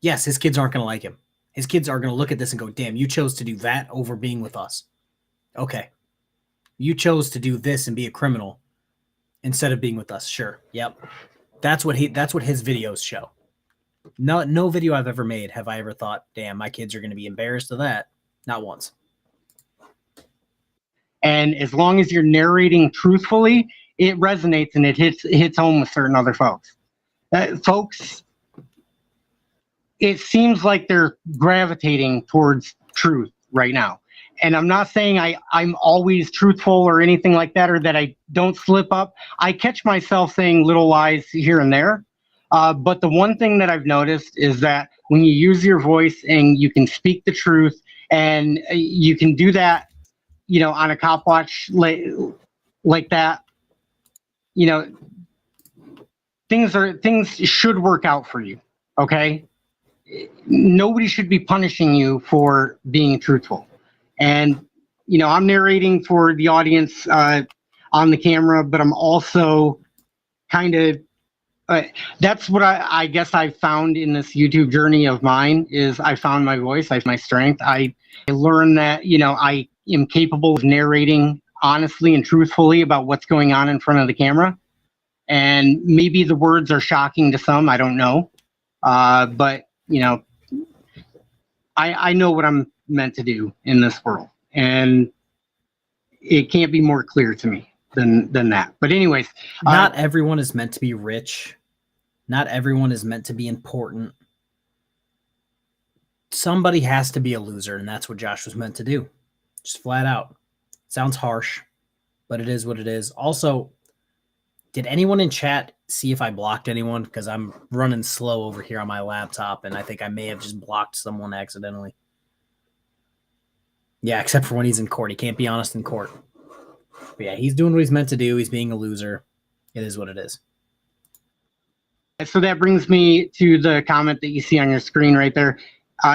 Yes, his kids aren't going to like him. His kids are going to look at this and go, damn, you chose to do that over being with us. Okay. You chose to do this and be a criminal instead of being with us. Sure. Yep. That's what his videos show. No video I've ever made have I ever thought, damn, my kids are going to be embarrassed of that. Not once. And as long as you're narrating truthfully, it resonates and it hits home with certain other folks. Folks, it seems like they're gravitating towards truth right now. And I'm not saying I'm always truthful or anything like that, or that I don't slip up. I catch myself saying little lies here and there. But the one thing that I've noticed is that when you use your voice and you can speak the truth and you can do that, on a cop watch like that, things should work out for you. Okay. Nobody should be punishing you for being truthful. And, I'm narrating for the audience on the camera, but I'm also kind of, that's what I guess I found in this YouTube journey of mine is I found my voice, I found my strength. I learned that, I am capable of narrating honestly and truthfully about what's going on in front of the camera. And maybe the words are shocking to some, I don't know. But, I know what I'm meant to do in this world. And it can't be more clear to me than that. But anyways. Not everyone is meant to be rich. Not everyone is meant to be important. Somebody has to be a loser, and that's what Josh was meant to do. Just flat out. Sounds harsh, but it is what it is. Also, did anyone in chat see if I blocked anyone? Because I'm running slow over here on my laptop, and I think I may have just blocked someone accidentally. Yeah, except for when he's in court. He can't be honest in court. But yeah, he's doing what he's meant to do. He's being a loser. It is what it is. So that brings me to the comment that you see on your screen right there.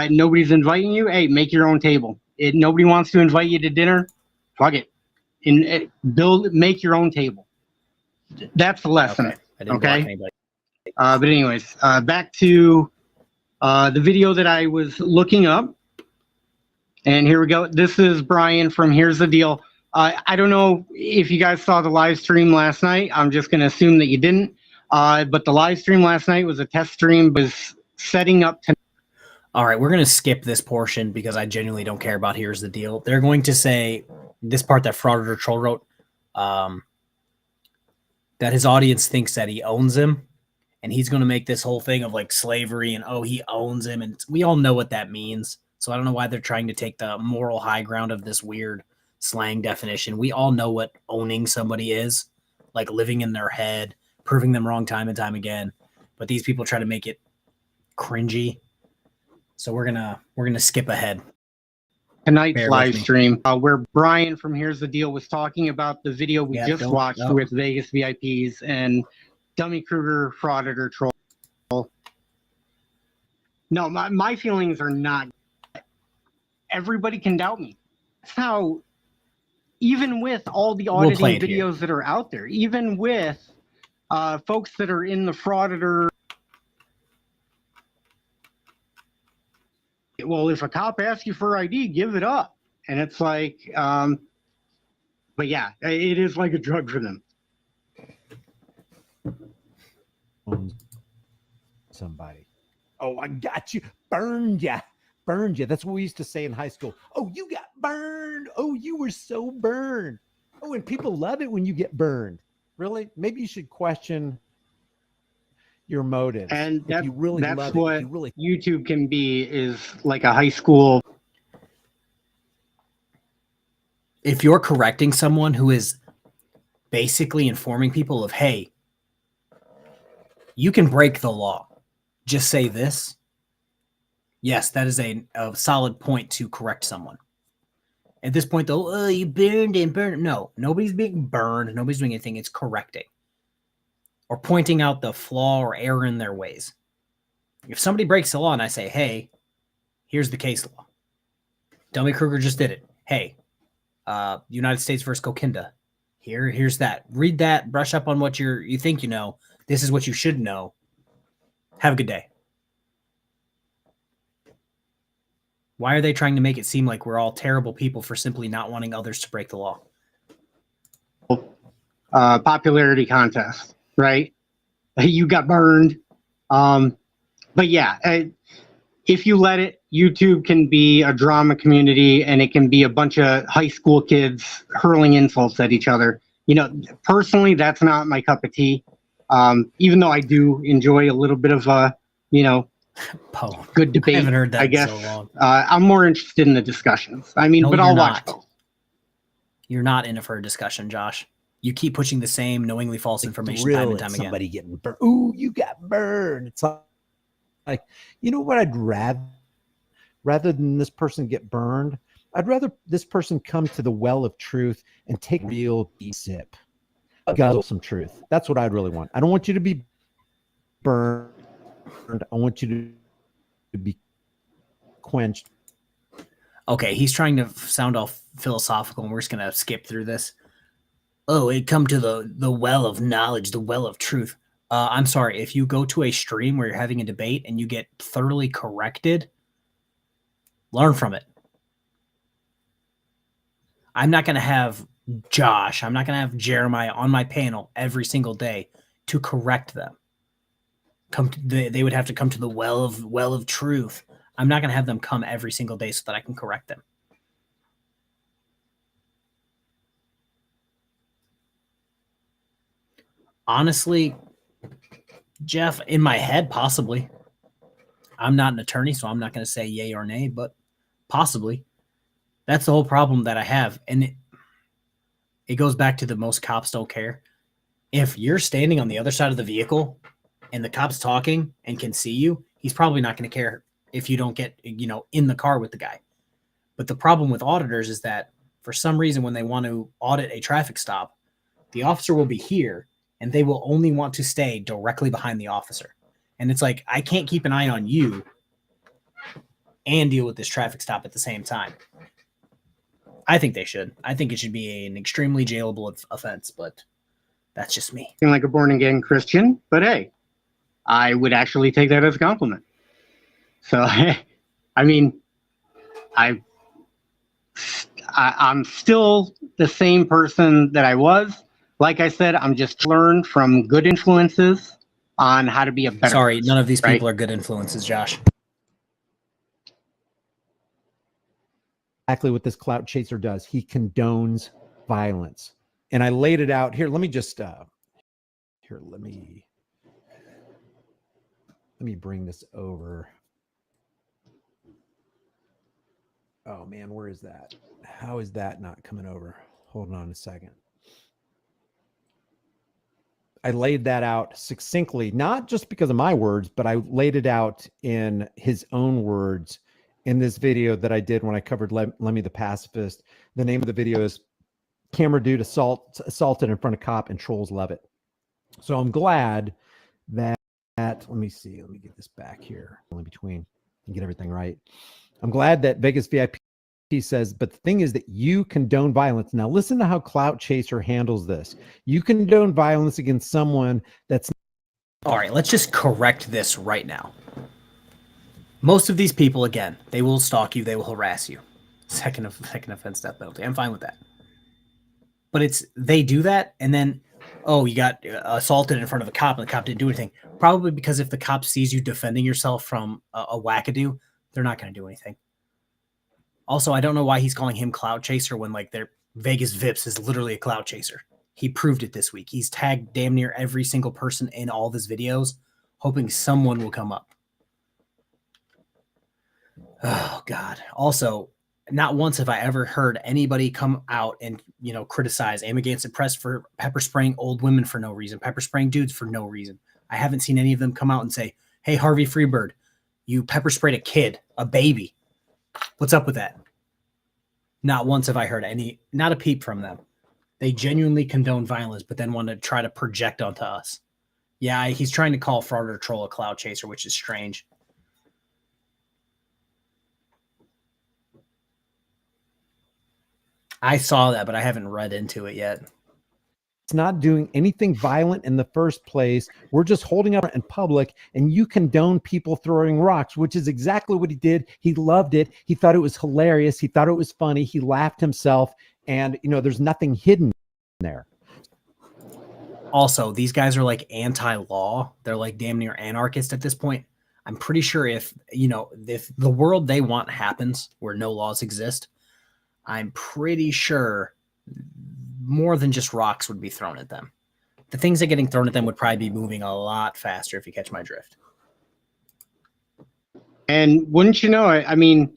Nobody's inviting you. Hey, make your own table. Nobody wants to invite you to dinner. Fuck it. Make your own table. That's the lesson. Okay. I didn't block anybody. But anyways, back to the video that I was looking up. And here we go. This is Brian from Here's the Deal. I don't know if you guys saw the live stream last night. I'm just going to assume that you didn't. But the live stream last night was a test stream, was setting up to. All right, we're going to skip this portion because I genuinely don't care about here's the deal. They're going to say this part that Frauditor Troll wrote, that his audience thinks that he owns him, and he's going to make this whole thing of like slavery and, oh, he owns him. And we all know what that means. So I don't know why they're trying to take the moral high ground of this weird slang definition. We all know what owning somebody is, like living in their head, proving them wrong time and time again. But these people try to make it cringy. So we're gonna skip ahead. Tonight's live stream, where Brian from Here's the Deal was talking about the video we just watched with Vegas VIPs and Dummy Kruger, Frauditor Troll. No, my feelings are not. Everybody can doubt me. That's how, even with all the auditing videos that are out there, even with folks that are in the Frauditor. Well, if a cop asks you for ID, give it up. And it's like, but yeah, it is like a drug for them. Somebody. Oh, I got you. Burned ya. Burned ya. That's what we used to say in high school. Oh, you got burned. Oh, you were so burned. Oh, and people love it when you get burned. Really? Maybe you should question your motives. And if you really that's love what it, you really... YouTube can be, is like a high school. If you're correcting someone who is basically informing people of, hey, you can break the law, just say this. Yes, that is a solid point to correct someone. At this point, though, oh, you burned and burned. No, nobody's being burned. Nobody's doing anything. It's correcting or pointing out the flaw or error in their ways. If somebody breaks the law and I say, hey, here's the case law. Dummy Kruger just did it. Hey, United States versus Coquinda. Here's that. Read that. Brush up on what you think you know. This is what you should know. Have a good day. Why are they trying to make it seem like we're all terrible people for simply not wanting others to break the law? Popularity contest, right? You got burned. But yeah, if you let it, YouTube can be a drama community, and it can be a bunch of high school kids hurling insults at each other. You know, personally, that's not my cup of tea. Even though I do enjoy a little bit of good debate. I haven't heard that, I guess. In so long. I'm more interested in the discussions. I mean, no, but I'll watch both. You're not in it for a discussion, Josh. You keep pushing the same knowingly false information time and time again. Somebody getting burned. Ooh, you got burned. It's like, you know what I'd rather than this person get burned, I'd rather this person come to the well of truth and take a real deep sip. Guzzle some truth. That's what I'd really want. I don't want you to be burned. I want you to be quenched. Okay, he's trying to sound all philosophical, and we're just going to skip through this. Oh, it come to the well of knowledge, the well of truth. I'm sorry, if you go to a stream where you're having a debate and you get thoroughly corrected, learn from it. I'm not going to have Josh, I'm not going to have Jeremiah on my panel every single day to correct them. They would have to come to the well of truth. I'm not going to have them come every single day so that I can correct them. Honestly, Jeff, in my head, possibly. I'm not an attorney, so I'm not going to say yay or nay, but possibly. That's the whole problem that I have. And it goes back to the most cops don't care. If you're standing on the other side of the vehicle and the cop's talking and can see you, he's probably not going to care if you don't get, in the car with the guy. But the problem with auditors is that for some reason, when they want to audit a traffic stop, the officer will be here and they will only want to stay directly behind the officer. And it's like, I can't keep an eye on you and deal with this traffic stop at the same time. I think they should. I think it should be an extremely jailable offense, but that's just me. Like a born-again Christian, but hey, I would actually take that as a compliment. So, I mean, I'm still the same person that I was. Like I said, I'm just learned from good influences on how to be a better person, none of these people are good influences, Josh. exactly what this clout chaser does. He condones violence. And I laid it out here. Let me just let me bring this over. Oh man, where is that? How is that not coming over? Hold on a second. I laid that out succinctly, not just because of my words, but I laid it out in his own words in this video that I did when I covered Lemmy the Pacifist. The name of the video is Camera Dude Assaulted in Front of Cop and Trolls Love It. So I'm glad that, let me see, let me get this back here in between and get everything right. I'm glad that Vegas VIP says, but the thing is that you condone violence. Now listen to how Clout Chaser handles this. You condone violence against someone that's... All right, let's just correct this right now. Most of these people, again, they will stalk you, they will harass you. Second offense death penalty. I'm fine with that. But they do that, and then, oh, you got assaulted in front of a cop, and the cop didn't do anything. Probably because if the cop sees you defending yourself from a wackadoo, they're not going to do anything. Also, I don't know why he's calling him Clout Chaser when like their Vegas Vips is literally a Clout Chaser. He proved it this week. He's tagged damn near every single person in all of his videos, hoping someone will come up. Oh God. Also, not once have I ever heard anybody come out and, criticize Aim Against the Press for pepper spraying old women for no reason, pepper spraying dudes for no reason. I haven't seen any of them come out and say, hey, Harvey Freebird, you pepper sprayed a kid, a baby. What's up with that? Not once have I heard not a peep from them. They genuinely condone violence, but then want to try to project onto us. Yeah, he's trying to call Fraud or Troll a Clout Chaser, which is strange. I saw that, but I haven't read into it yet. It's not doing anything violent in the first place. We're just holding up in public, and you condone people throwing rocks, which is exactly what he did. He loved it. He thought it was hilarious. He thought it was funny. He laughed himself, and there's nothing hidden there. Also, these guys are like anti-law. They're like damn near anarchist at this point. I'm pretty sure if the world they want happens where no laws exist, I'm pretty sure more than just rocks would be thrown at them. The things that are getting thrown at them would probably be moving a lot faster, if you catch my drift. And wouldn't you know, I mean,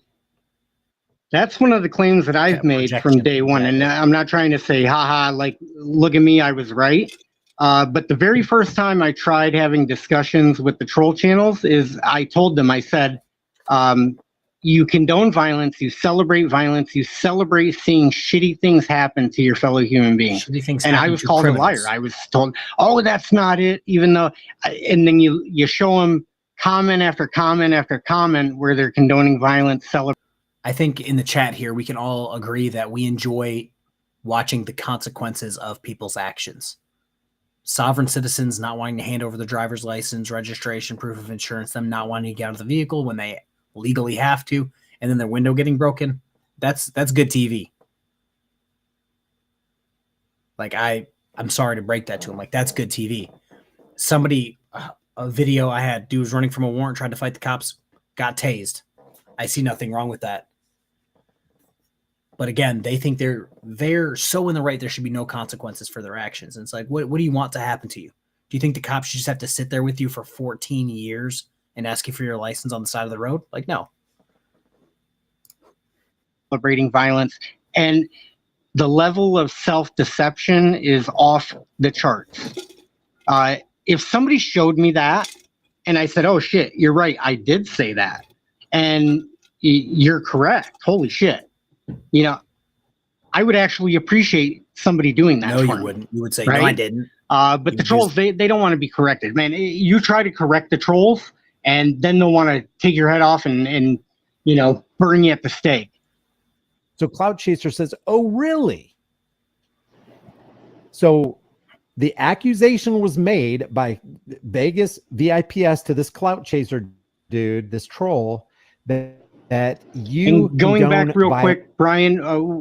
that's one of the claims that I've made from day one. And I'm not trying to say, haha, like, look at me, I was right. But the very first time I tried having discussions with the troll channels is I told them, I said, you condone violence, you celebrate seeing shitty things happen to your fellow human beings. And I was called a liar. I was told, oh, that's not it, even though, and then you show them comment after comment after comment where they're condoning violence. I think in the chat here, we can all agree that we enjoy watching the consequences of people's actions. Sovereign citizens not wanting to hand over their driver's license, registration, proof of insurance, them not wanting to get out of the vehicle when they legally have to, and then their window getting broken. That's good TV. Like I'm sorry to break that to him. Like, that's good TV. Somebody, a video I had, dude was running from a warrant, tried to fight the cops, got tased. I see nothing wrong with that. But again, they think they're so in the right, there should be no consequences for their actions. And it's like, what do you want to happen to you? Do you think the cops should just have to sit there with you for 14 years and ask you for your license on the side of the road? Like, no. Celebrating violence, and the level of self-deception is off the charts. If somebody showed me that and I said, oh shit, you're right, I did say that, and you're correct, holy shit, I would actually appreciate somebody doing that. No, for you wouldn't. You would say, right? no, I didn't. But the trolls, they don't want to be corrected, man. You try to correct the trolls, and then they'll want to take your head off and burn you at the stake. So Clout Chaser says, oh, really? So the accusation was made by Vegas VIPS to this Clout Chaser dude, this troll, that you... And going back real quick, Brian,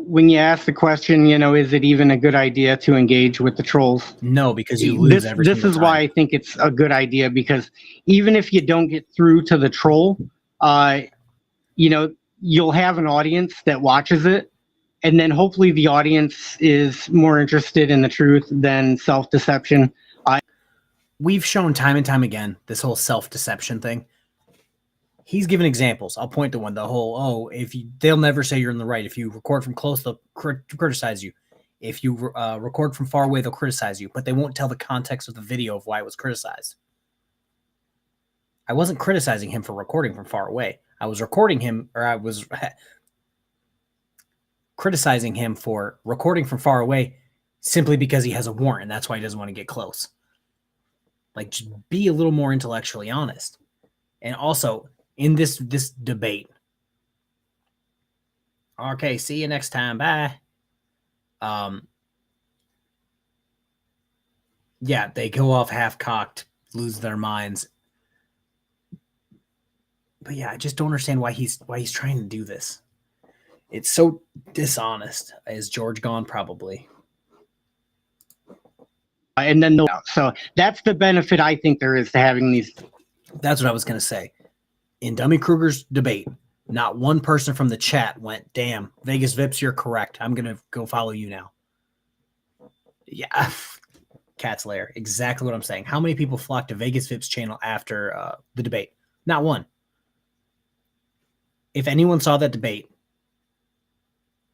when you asked the question, is it even a good idea to engage with the trolls? No, because you lose every single time. This is why I think it's a good idea, because even if you don't get through to the troll, you'll have an audience that watches it, and then hopefully the audience is more interested in the truth than self-deception. We've shown time and time again this whole self-deception thing. He's given examples. I'll point to one. The whole, they'll never say you're in the right. If you record from close, they'll criticize you. If you record from far away, they'll criticize you, but they won't tell the context of the video of why it was criticized. I wasn't criticizing him for recording from far away. I was criticizing him for recording from far away simply because he has a warrant, and that's why he doesn't want to get close. Like, just be a little more intellectually honest. And also, in this debate, okay, see you next time, bye. Yeah, they go off half-cocked, lose their minds. But yeah, I just don't understand why he's trying to do this. It's so dishonest. Is George gone? Probably. And then so that's the benefit I think there is to having these. That's what I was going to say. In Dummy Kruger's debate, not one person from the chat went, damn, Vegas Vips, you're correct. I'm going to go follow you now. Yeah. Cat's Lair. Exactly what I'm saying. How many people flocked to Vegas Vips channel after the debate? Not one. If anyone saw that debate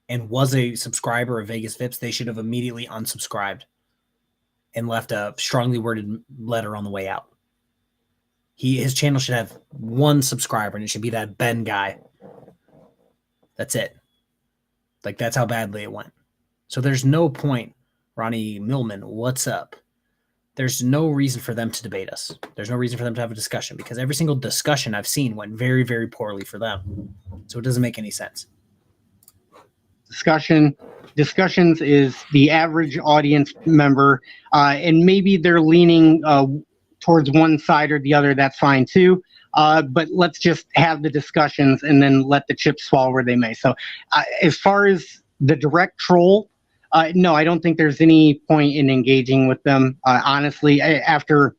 and was a subscriber of Vegas Vips, they should have immediately unsubscribed and left a strongly worded letter on the way out. His channel should have one subscriber, and it should be that Ben guy. That's it. Like, that's how badly it went. So there's no point, Ronnie Millman, what's up? There's no reason for them to debate us. There's no reason for them to have a discussion, because every single discussion I've seen went very, very poorly for them. So it doesn't make any sense. Discussions is the average audience member, and maybe they're leaning towards one side or the other. That's fine too. But let's just have the discussions and then let the chips fall where they may. So as far as the direct troll, no, I don't think there's any point in engaging with them. Honestly, after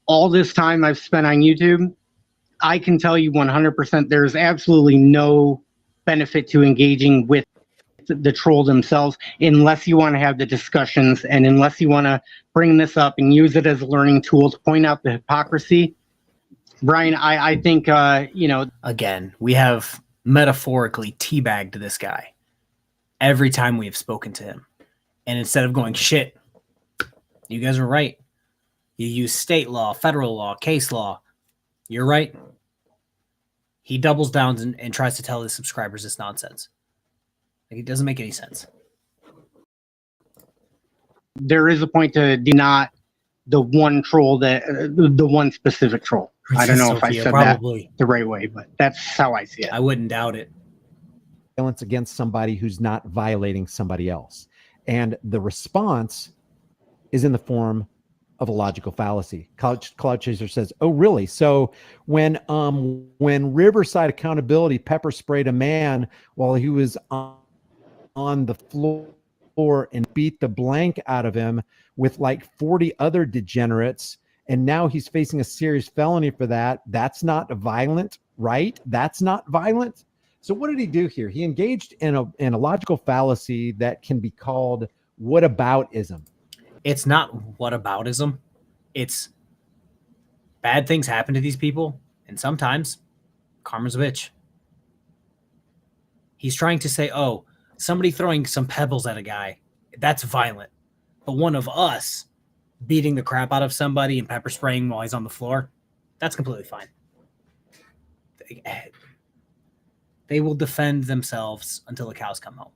all this time I've spent on YouTube, I can tell you 100% there's absolutely no benefit to engaging with the troll themselves unless you want to have the discussions and unless you want to bring this up and use it as a learning tool to point out the hypocrisy. Brian, I think, Again, we have metaphorically teabagged this guy every time we have spoken to him. And instead of going, shit, you guys are right. You use state law, federal law, case law. You're right. He doubles down and tries to tell his subscribers this nonsense. Like, it doesn't make any sense. There is a point to not the one troll, the one specific troll. I don't know if I said probably that the right way, but that's how I see it. I wouldn't doubt it. Violence against somebody who's not violating somebody else. And the response is in the form of a logical fallacy. Clout Chaser says, oh, really? So when Riverside Accountability pepper sprayed a man while he was on the floor and beat the blank out of him with like 40 other degenerates, and now he's facing a serious felony for that, that's not violent, right? That's not violent. So what did he do here? He engaged in a logical fallacy that can be called whataboutism. It's not whataboutism. It's bad things happen to these people, and sometimes karma's a bitch. He's trying to say, oh, somebody throwing some pebbles at a guy, that's violent. But one of us beating the crap out of somebody and pepper spraying while he's on the floor, that's completely fine. They will defend themselves until the cows come home.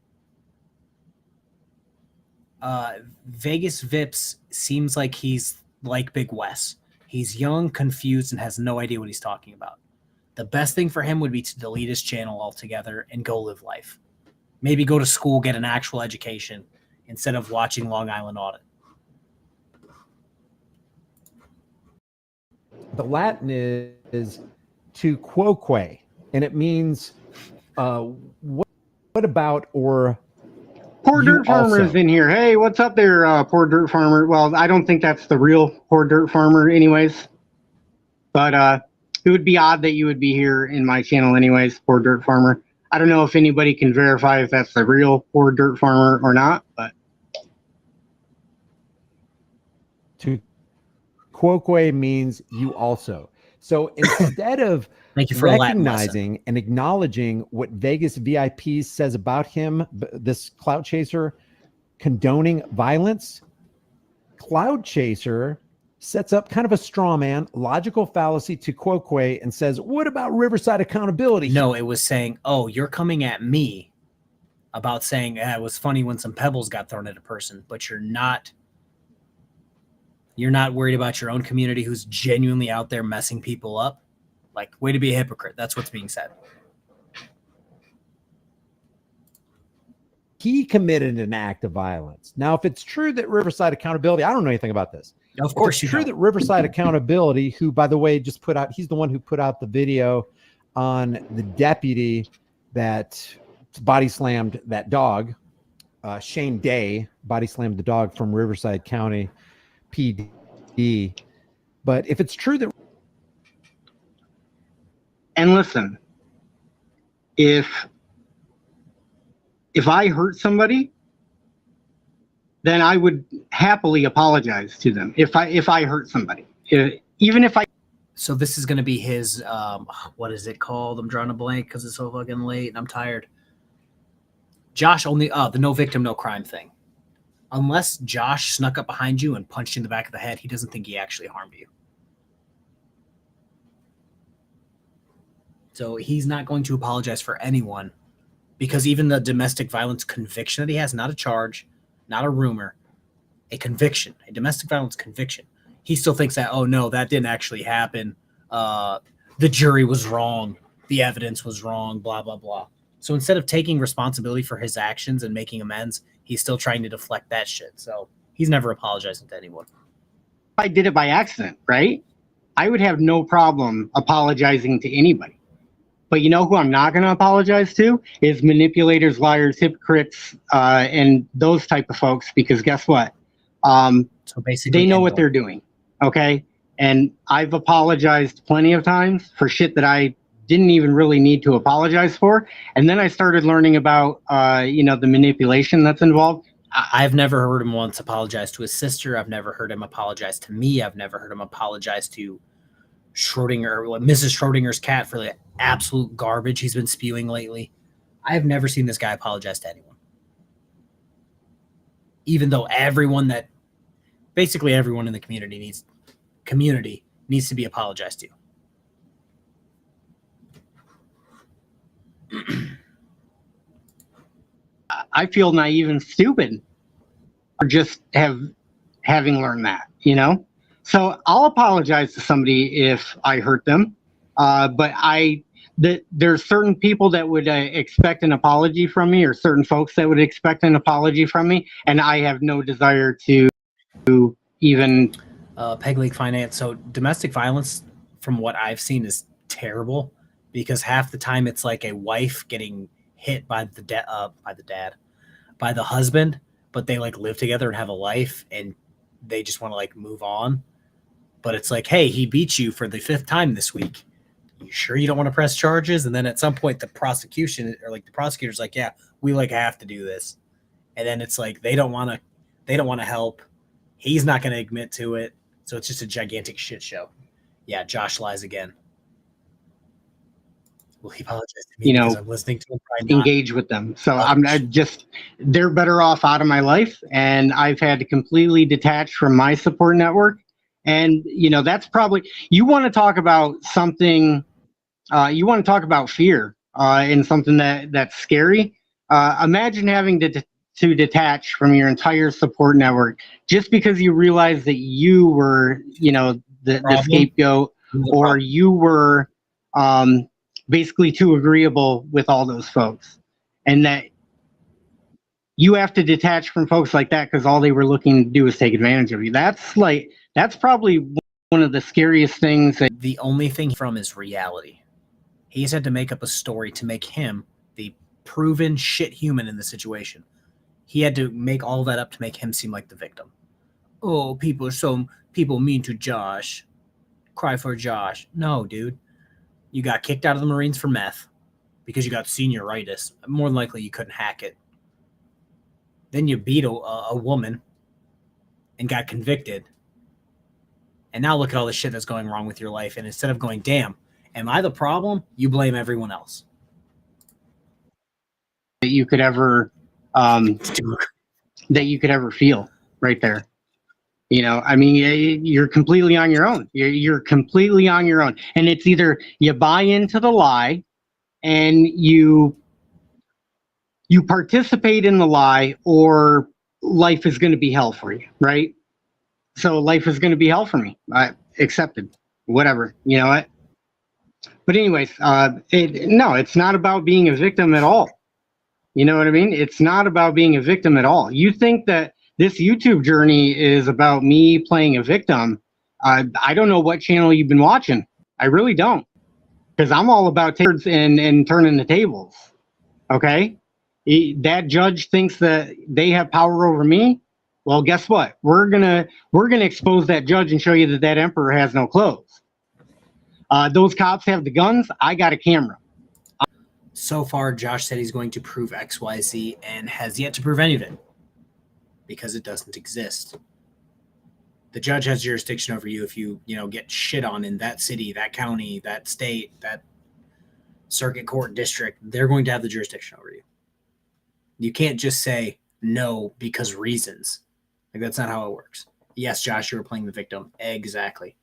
Vegas Vips seems like he's like Big Wes. He's young, confused, and has no idea what he's talking about. The best thing for him would be to delete his channel altogether and go live life. Maybe go to school, get an actual education instead of watching Long Island Audit. The Latin is to quoque, and it means what about or Poor Dirt Farmer is in here. Hey, what's up there, Poor Dirt Farmer? Well, I don't think that's the real Poor Dirt Farmer anyways. But it would be odd that you would be here in my channel anyways, Poor Dirt Farmer. I don't know if anybody can verify if that's the real poor dirt farmer or not, but To quoque means you also. So instead of Thank you for a Latin lesson. recognizing and acknowledging what Vegas VIP says about him, this clout chaser, condoning violence, Cloud Chaser sets up kind of a straw man, logical fallacy to quoque and says, what about Riverside accountability? No, it was saying, oh, you're coming at me about saying it was funny when some pebbles got thrown at a person, but you're not worried about your own community who's genuinely out there messing people up. Like, way to be a hypocrite. That's what's being said. He committed an act of violence. Now, if it's true that Riverside accountability, I don't know anything about this. Of course, it's true that Riverside accountability, who, by the way, just put out, he's the one who put out the video on the deputy that body slammed that dog. Shane Day body slammed the dog from Riverside County PD. But if it's true that, and listen, if I hurt somebody, then I would happily apologize to them. If I hurt somebody, even if I. So this is going to be his, what is it called? I'm drawing a blank because it's so fucking late and I'm tired. Josh only, the no victim, no crime thing. Unless Josh snuck up behind you and punched you in the back of the head, he doesn't think he actually harmed you. So he's not going to apologize for anyone, because even the domestic violence conviction that he has, not a charge, not a rumor, a conviction, a domestic violence conviction, he still thinks that, oh no, that didn't actually happen. The jury was wrong. The evidence was wrong, blah, blah, blah. So instead of taking responsibility for his actions and making amends, he's still trying to deflect that shit. So he's never apologizing to anyone. If I did it by accident, right? I would have no problem apologizing to anybody. But you know who I'm not going to apologize to is manipulators, liars, hypocrites, and those type of folks, because guess what? So basically, they know what they're doing, okay? And I've apologized plenty of times for shit that I didn't even really need to apologize for. And then I started learning about, the manipulation that's involved. I've never heard him once apologize to his sister. I've never heard him apologize to me. I've never heard him apologize to Mrs. Schrodinger's cat for the absolute garbage he's been spewing lately. I have never seen this guy apologize to anyone. Even though basically everyone in the community needs to be apologized to. I feel naive and stupid for just having learned that, So I'll apologize to somebody if I hurt them, but there's certain people that would expect an apology from me, or certain folks that would expect an apology from me, and I have no desire to even. Peg League Finance. So domestic violence, from what I've seen, is terrible, because half the time it's like a wife getting hit by the husband, but they like live together and have a life, and they just want to like move on. But it's like, hey, he beat you for the 5th time this week. You sure you don't want to press charges? And then at some point the prosecutor's like, yeah, we like have to do this. And then it's like they don't want to help. He's not going to admit to it. So it's just a gigantic shit show. Yeah, Josh lies again. Will he apologize to me because I'm listening to him? Engage with them. So they're better off out of my life, and I've had to completely detach from my support network. And, that's probably, you want to talk about something, you want to talk about fear and something that's scary. Imagine having to detach from your entire support network just because you realize that you were, the scapegoat, or you were basically too agreeable with all those folks, and that you have to detach from folks like that because all they were looking to do is take advantage of you. That's probably one of the scariest things. The only thing from is reality. He's had to make up a story to make him the proven shit human in the situation. He had to make all that up to make him seem like the victim. Oh, people mean to Josh. Cry for Josh. No, dude. You got kicked out of the Marines for meth. because you got senioritis. More than likely, you couldn't hack it. Then you beat a woman and got convicted. And now look at all the shit that's going wrong with your life. And instead of going, damn, am I the problem? You blame everyone else. That you could ever feel right there. You know, I mean, you're completely on your own. You're completely on your own. And it's either you buy into the lie and you participate in the lie, or life is going to be hell for you, right? So life is going to be hell for me. I accepted, whatever, you know what? But anyways, no, it's not about being a victim at all. You know what I mean? It's not about being a victim at all. You think that this YouTube journey is about me playing a victim. I don't know what channel you've been watching. I really don't. Because I'm all about and turning the tables. Okay? That judge thinks that they have power over me. Well, guess what? We're gonna expose that judge and show you that that emperor has no clothes. Those cops have the guns. I got a camera. So far, Josh said he's going to prove XYZ and has yet to prove any of it because it doesn't exist. The judge has jurisdiction over you if you get shit on in that city, that county, that state, that circuit court district. They're going to have the jurisdiction over you. You can't just say no because reasons. Like, that's not how it works. Yes, Josh, you were playing the victim. Exactly.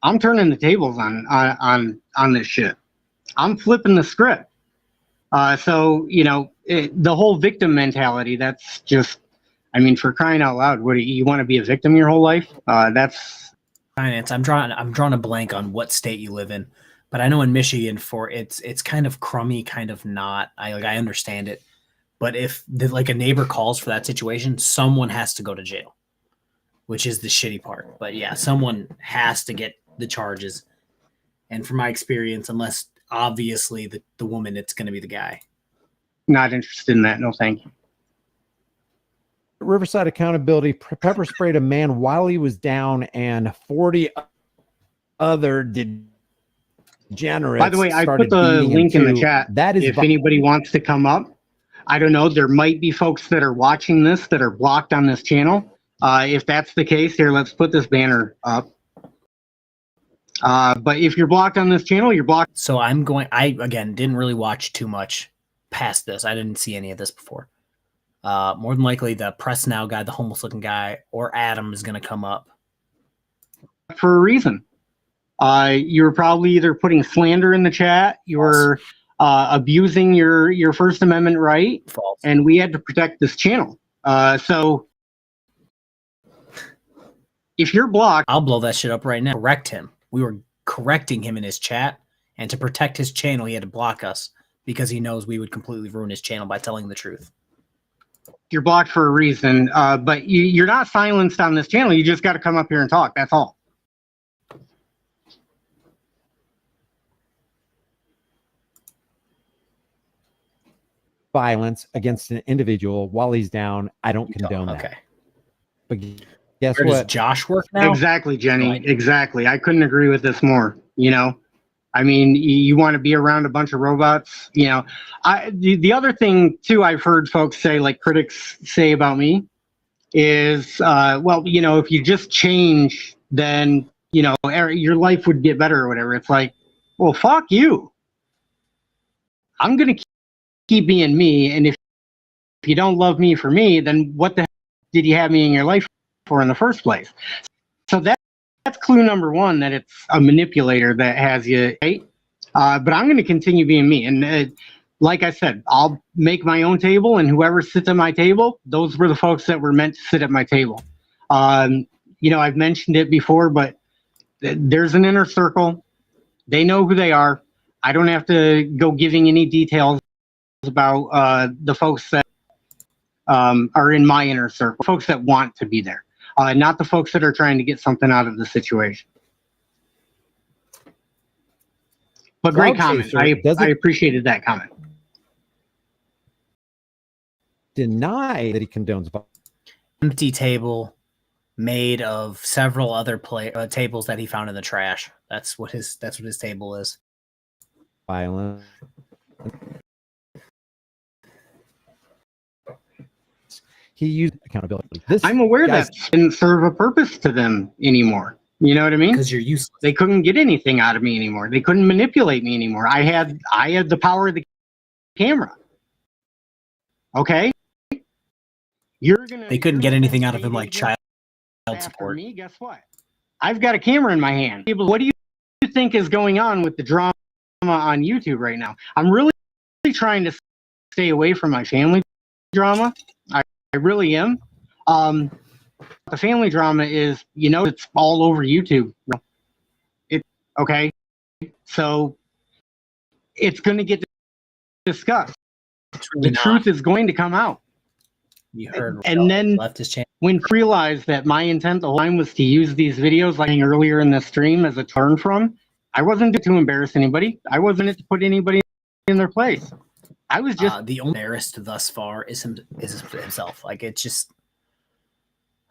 I'm turning the tables on this shit. I'm flipping the script. So, the whole victim mentality, that's just, I mean, for crying out loud, what, you want to be a victim your whole life? That's finance. I'm drawing a blank on what state you live in, but I know in Michigan it's kind of crummy, kind of not. I understand it, but if a neighbor calls for that situation, someone has to go to jail, which is the shitty part. But yeah, someone has to get the charges. And from my experience, unless obviously the woman, it's going to be the guy. Not interested in that. No, thank you. Riverside Accountability pepper sprayed a man while he was down, and 40 other degenerates. By the way, I put the link in the chat. That is, if anybody wants to come up, I don't know. There might be folks that are watching this that are blocked on this channel. If that's the case, here, let's put this banner up. But if you're blocked on this channel, you're blocked. So I again didn't really watch too much past this. I didn't see any of this before. More than likely the Press Now guy, the homeless looking guy, or Adam is going to come up. For a reason. You were probably either putting slander in the chat, you were abusing your First Amendment right, False. And we had to protect this channel. So if you're blocked... I'll blow that shit up right now. Correct him. We were correcting him in his chat, and to protect his channel, he had to block us because he knows we would completely ruin his channel by telling the truth. You're blocked for a reason, but you're not silenced on this channel. You just got to come up here and talk. That's all. violence against an individual while he's down. I don't condone that. Okay. But guess Where what? does Josh work now? Exactly, Jenny. Right. Exactly. I couldn't agree with this more. I mean, you want to be around a bunch of robots, the other thing too, I've heard folks say, like critics say about me, is, if you just change, then, your life would get better or whatever. It's like, well, fuck you. I'm going to keep being me. And if you don't love me for me, then what the hell did you have me in your life for in the first place? So that's clue number one, that it's a manipulator that has you, right? But I'm going to continue being me. And like I said, I'll make my own table, and whoever sits at my table, those were the folks that were meant to sit at my table. I've mentioned it before, but there's an inner circle. They know who they are. I don't have to go giving any details about the folks that are in my inner circle, folks that want to be there. Not the folks that are trying to get something out of the situation. But great comment. I appreciated that comment. Deny that he condones violence. empty table made of several other tables that he found in the trash. That's what his table is. Violent. He used accountability. I'm aware that didn't serve a purpose to them anymore. You know what I mean? Because you're useless. They couldn't get anything out of me anymore. They couldn't manipulate me anymore. I had the power of the camera. Okay? They couldn't get anything out of him like child support. Me, guess what? I've got a camera in my hand. What do you think is going on with the drama on YouTube right now? I'm really trying to stay away from my family drama. I really am. The family drama is, it's all over YouTube. Okay? So it's going to get discussed. The truth is going to come out. You heard, and then left his channel. When realized that my intent the whole time was to use these videos, like earlier in the stream, as a turn from, I wasn't to embarrass anybody. I wasn't it to put anybody in their place. I was just the only embarrassed thus far is himself. Like, it's just,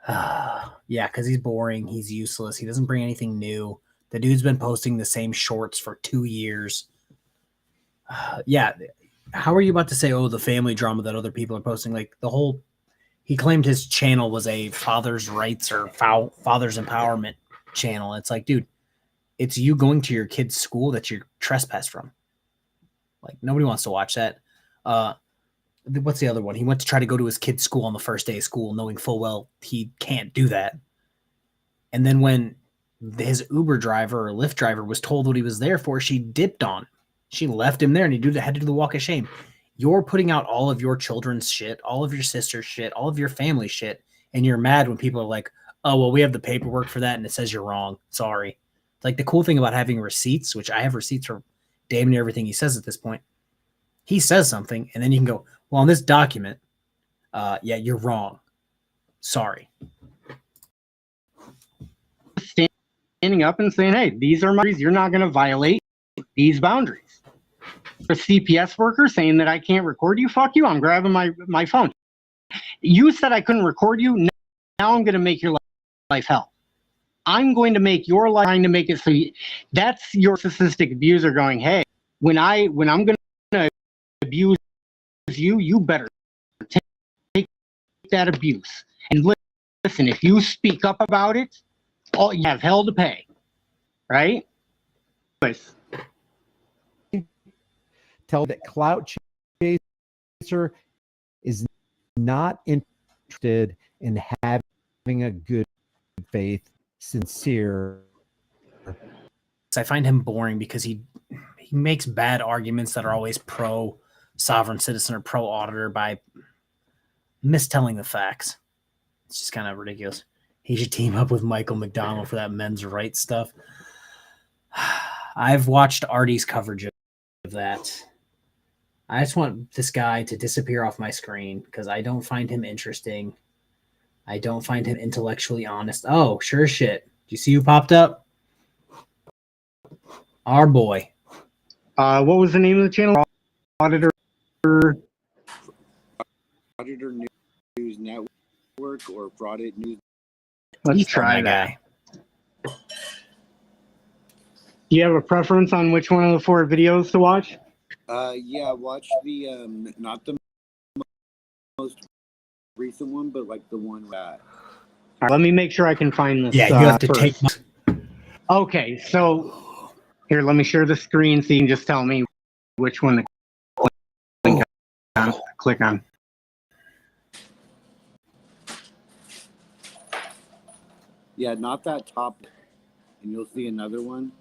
yeah, because he's boring. He's useless. He doesn't bring anything new. The dude's been posting the same shorts for 2 years. Yeah. How are you about to say, oh, the family drama that other people are posting? Like, he claimed his channel was a father's rights or father's empowerment channel. It's like, dude, it's you going to your kid's school that you're trespassed from. Like, nobody wants to watch that. What's the other one? He went to try to go to his kid's school on the first day of school, knowing full well he can't do that. And then when his Uber driver or Lyft driver was told what he was there for, she dipped on. She left him there, and he had to do the walk of shame. You're putting out all of your children's shit, all of your sister's shit, all of your family shit, and you're mad when people are like, oh, well, we have the paperwork for that, and it says you're wrong. Sorry. Like, the cool thing about having receipts, which I have receipts for damn near everything he says at this point, he says something, and then you can go, well, on this document, yeah, you're wrong. Sorry. Standing up and saying, hey, these are my boundaries. You're not going to violate these boundaries. A CPS worker saying that I can't record you, fuck you, I'm grabbing my phone. You said I couldn't record you, now I'm going to make your life hell. I'm going to make your life, trying to make it so that's your narcissistic abuser going, hey, when I'm going to abuse you, you better take that abuse. And listen, if you speak up about it, you have hell to pay. Right? Anyways. Tell that Clout Chaser is not interested in having a good faith, sincere. I find him boring because he makes bad arguments that are always pro sovereign citizen or pro auditor by mistelling the facts. It's just kind of ridiculous. He should team up with Michael McDonald for that men's rights stuff. I've watched Artie's coverage of that. I just want this guy to disappear off my screen because I don't find him interesting. I don't find him intellectually honest. Oh, sure shit. Do you see who popped up? Our boy. What was the name of the channel? Auditor. Auditor News Network or Fraudit News. Let's try that. Guy. Do you have a preference on which one of the 4 videos to watch? Yeah, watch the not the most recent one, but like the one that. Right, let me make sure I can find this. Yeah, you have to take. Okay, so here, let me share the screen so you can just tell me which one to click on. Yeah, not that top, and you'll see another one.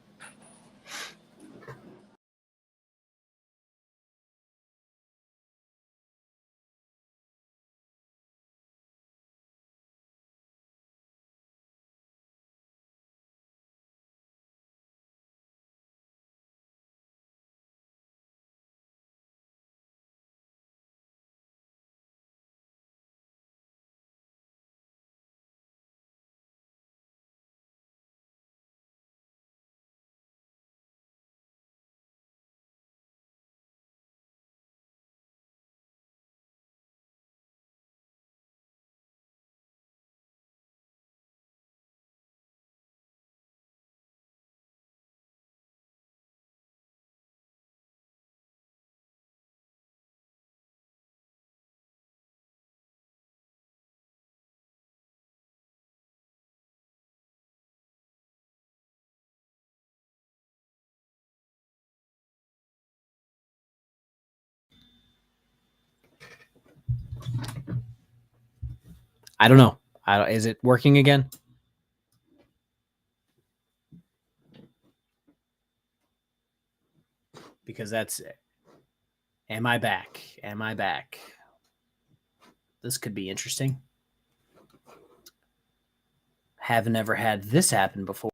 I don't know. Is it working again? Because that's it. Am I back? Am I back? This could be interesting. Have never had this happen before.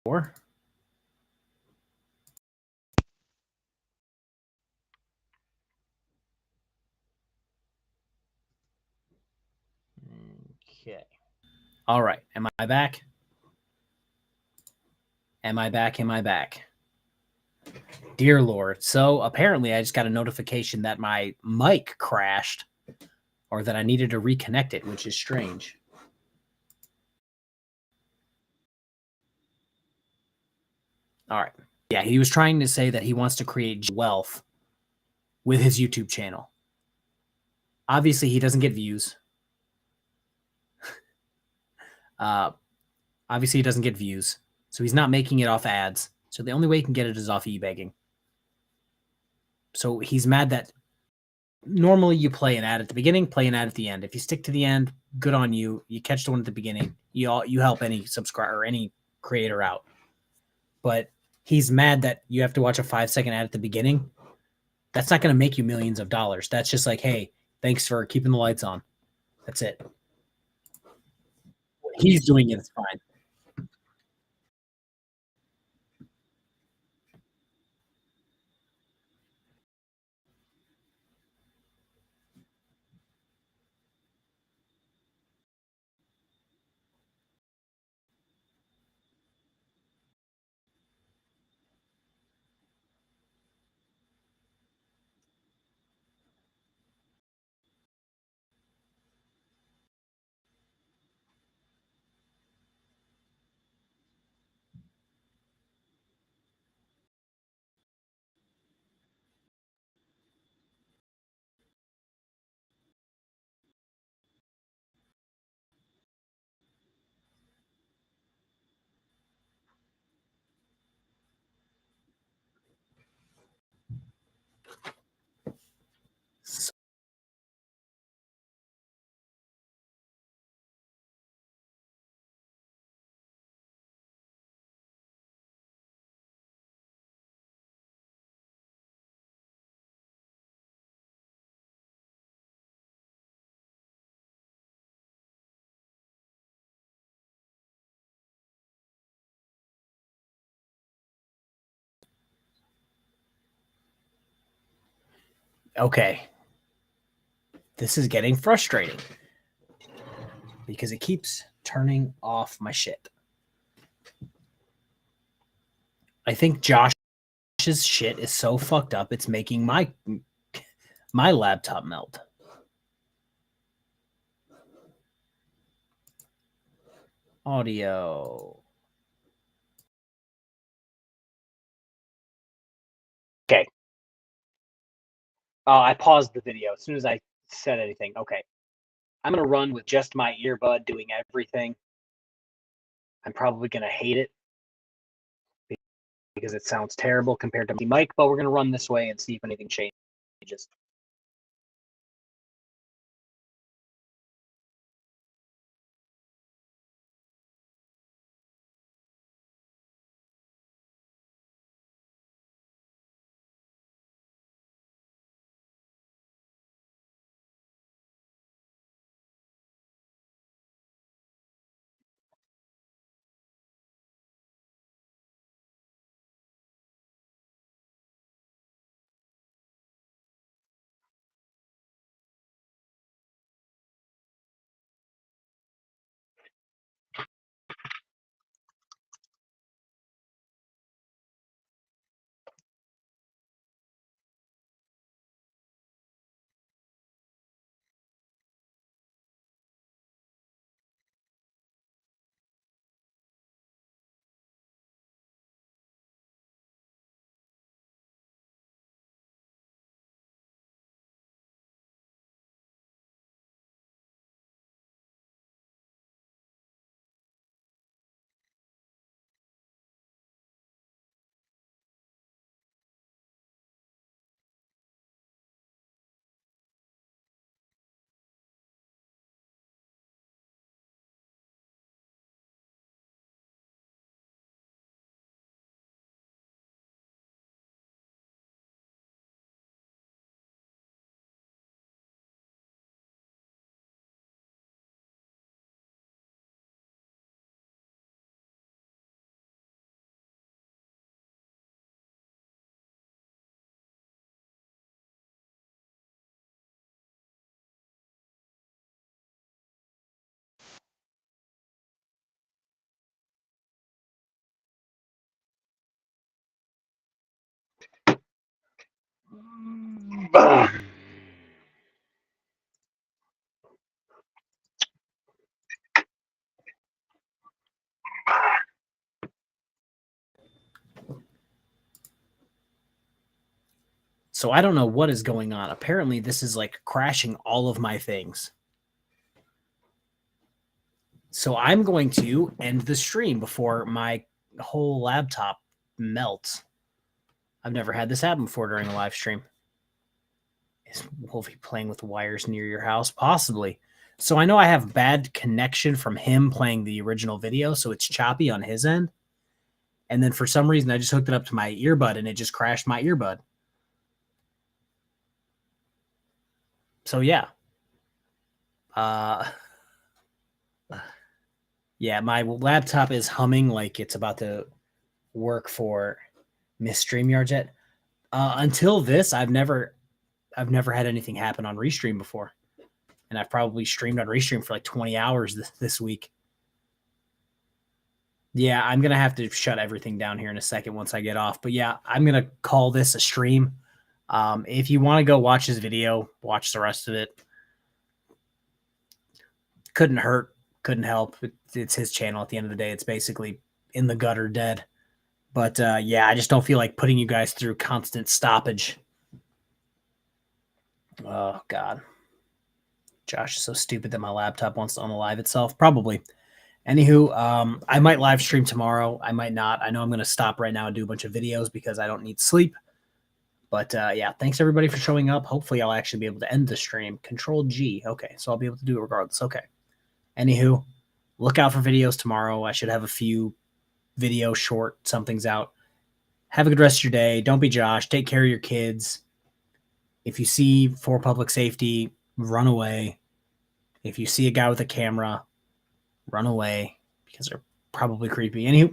Okay. All right. Am I back? Am I back? Am I back? Dear Lord. So apparently I just got a notification that my mic crashed or that I needed to reconnect it, which is strange. All right. Yeah, he was trying to say that he wants to create wealth with his YouTube channel. Obviously, he doesn't get views. Obviously, he doesn't get views. So he's not making it off ads. So the only way he can get it is off e-begging. So he's mad that normally you play an ad at the beginning, play an ad at the end. If you stick to the end, good on you. You catch the one at the beginning. You help any subscriber or any creator out. But he's mad that you have to watch a 5-second ad at the beginning. That's not going to make you millions of dollars. That's just like, hey, thanks for keeping the lights on. That's it. He's doing it. It's fine. Okay. This is getting frustrating because it keeps turning off my shit. I think Josh's shit is so fucked up it's making my laptop melt. Audio. Okay. I paused the video as soon as I said anything. Okay. I'm going to run with just my earbud doing everything. I'm probably going to hate it because it sounds terrible compared to the mic, but we're going to run this way and see if anything changes. So I don't know what is going on. Apparently, this is like crashing all of my things. So I'm going to end the stream before my whole laptop melts. I've never had this happen before during a live stream. Is Wolfie playing with wires near your house? Possibly. So I know I have bad connection from him playing the original video, so it's choppy on his end. And then for some reason, I just hooked it up to my earbud, and it just crashed my earbud. So yeah. Yeah, my laptop is humming like it's about to work for Miss StreamYard yet. Until this, I've never had anything happen on Restream before. And I've probably streamed on Restream for like 20 hours this week. Yeah, I'm going to have to shut everything down here in a second once I get off. But yeah, I'm going to call this a stream. If you want to go watch his video, watch the rest of it. Couldn't hurt, couldn't help. It's his channel at the end of the day. It's basically in the gutter dead. But yeah, I just don't feel like putting you guys through constant stoppage. Oh, God. Josh is so stupid that my laptop wants to unalive itself. Probably. Anywho, I might live stream tomorrow. I might not. I know I'm going to stop right now and do a bunch of videos because I don't need sleep. But yeah, thanks everybody for showing up. Hopefully I'll actually be able to end the stream. Control G. Okay, so I'll be able to do it regardless. Okay. Anywho, look out for videos tomorrow. I should have a few video short somethings out. Have a good rest of your day. Don't be Josh. Take care of your kids. If you see for public safety, run away. If you see a guy with a camera, run away because they're probably creepy. Anywho,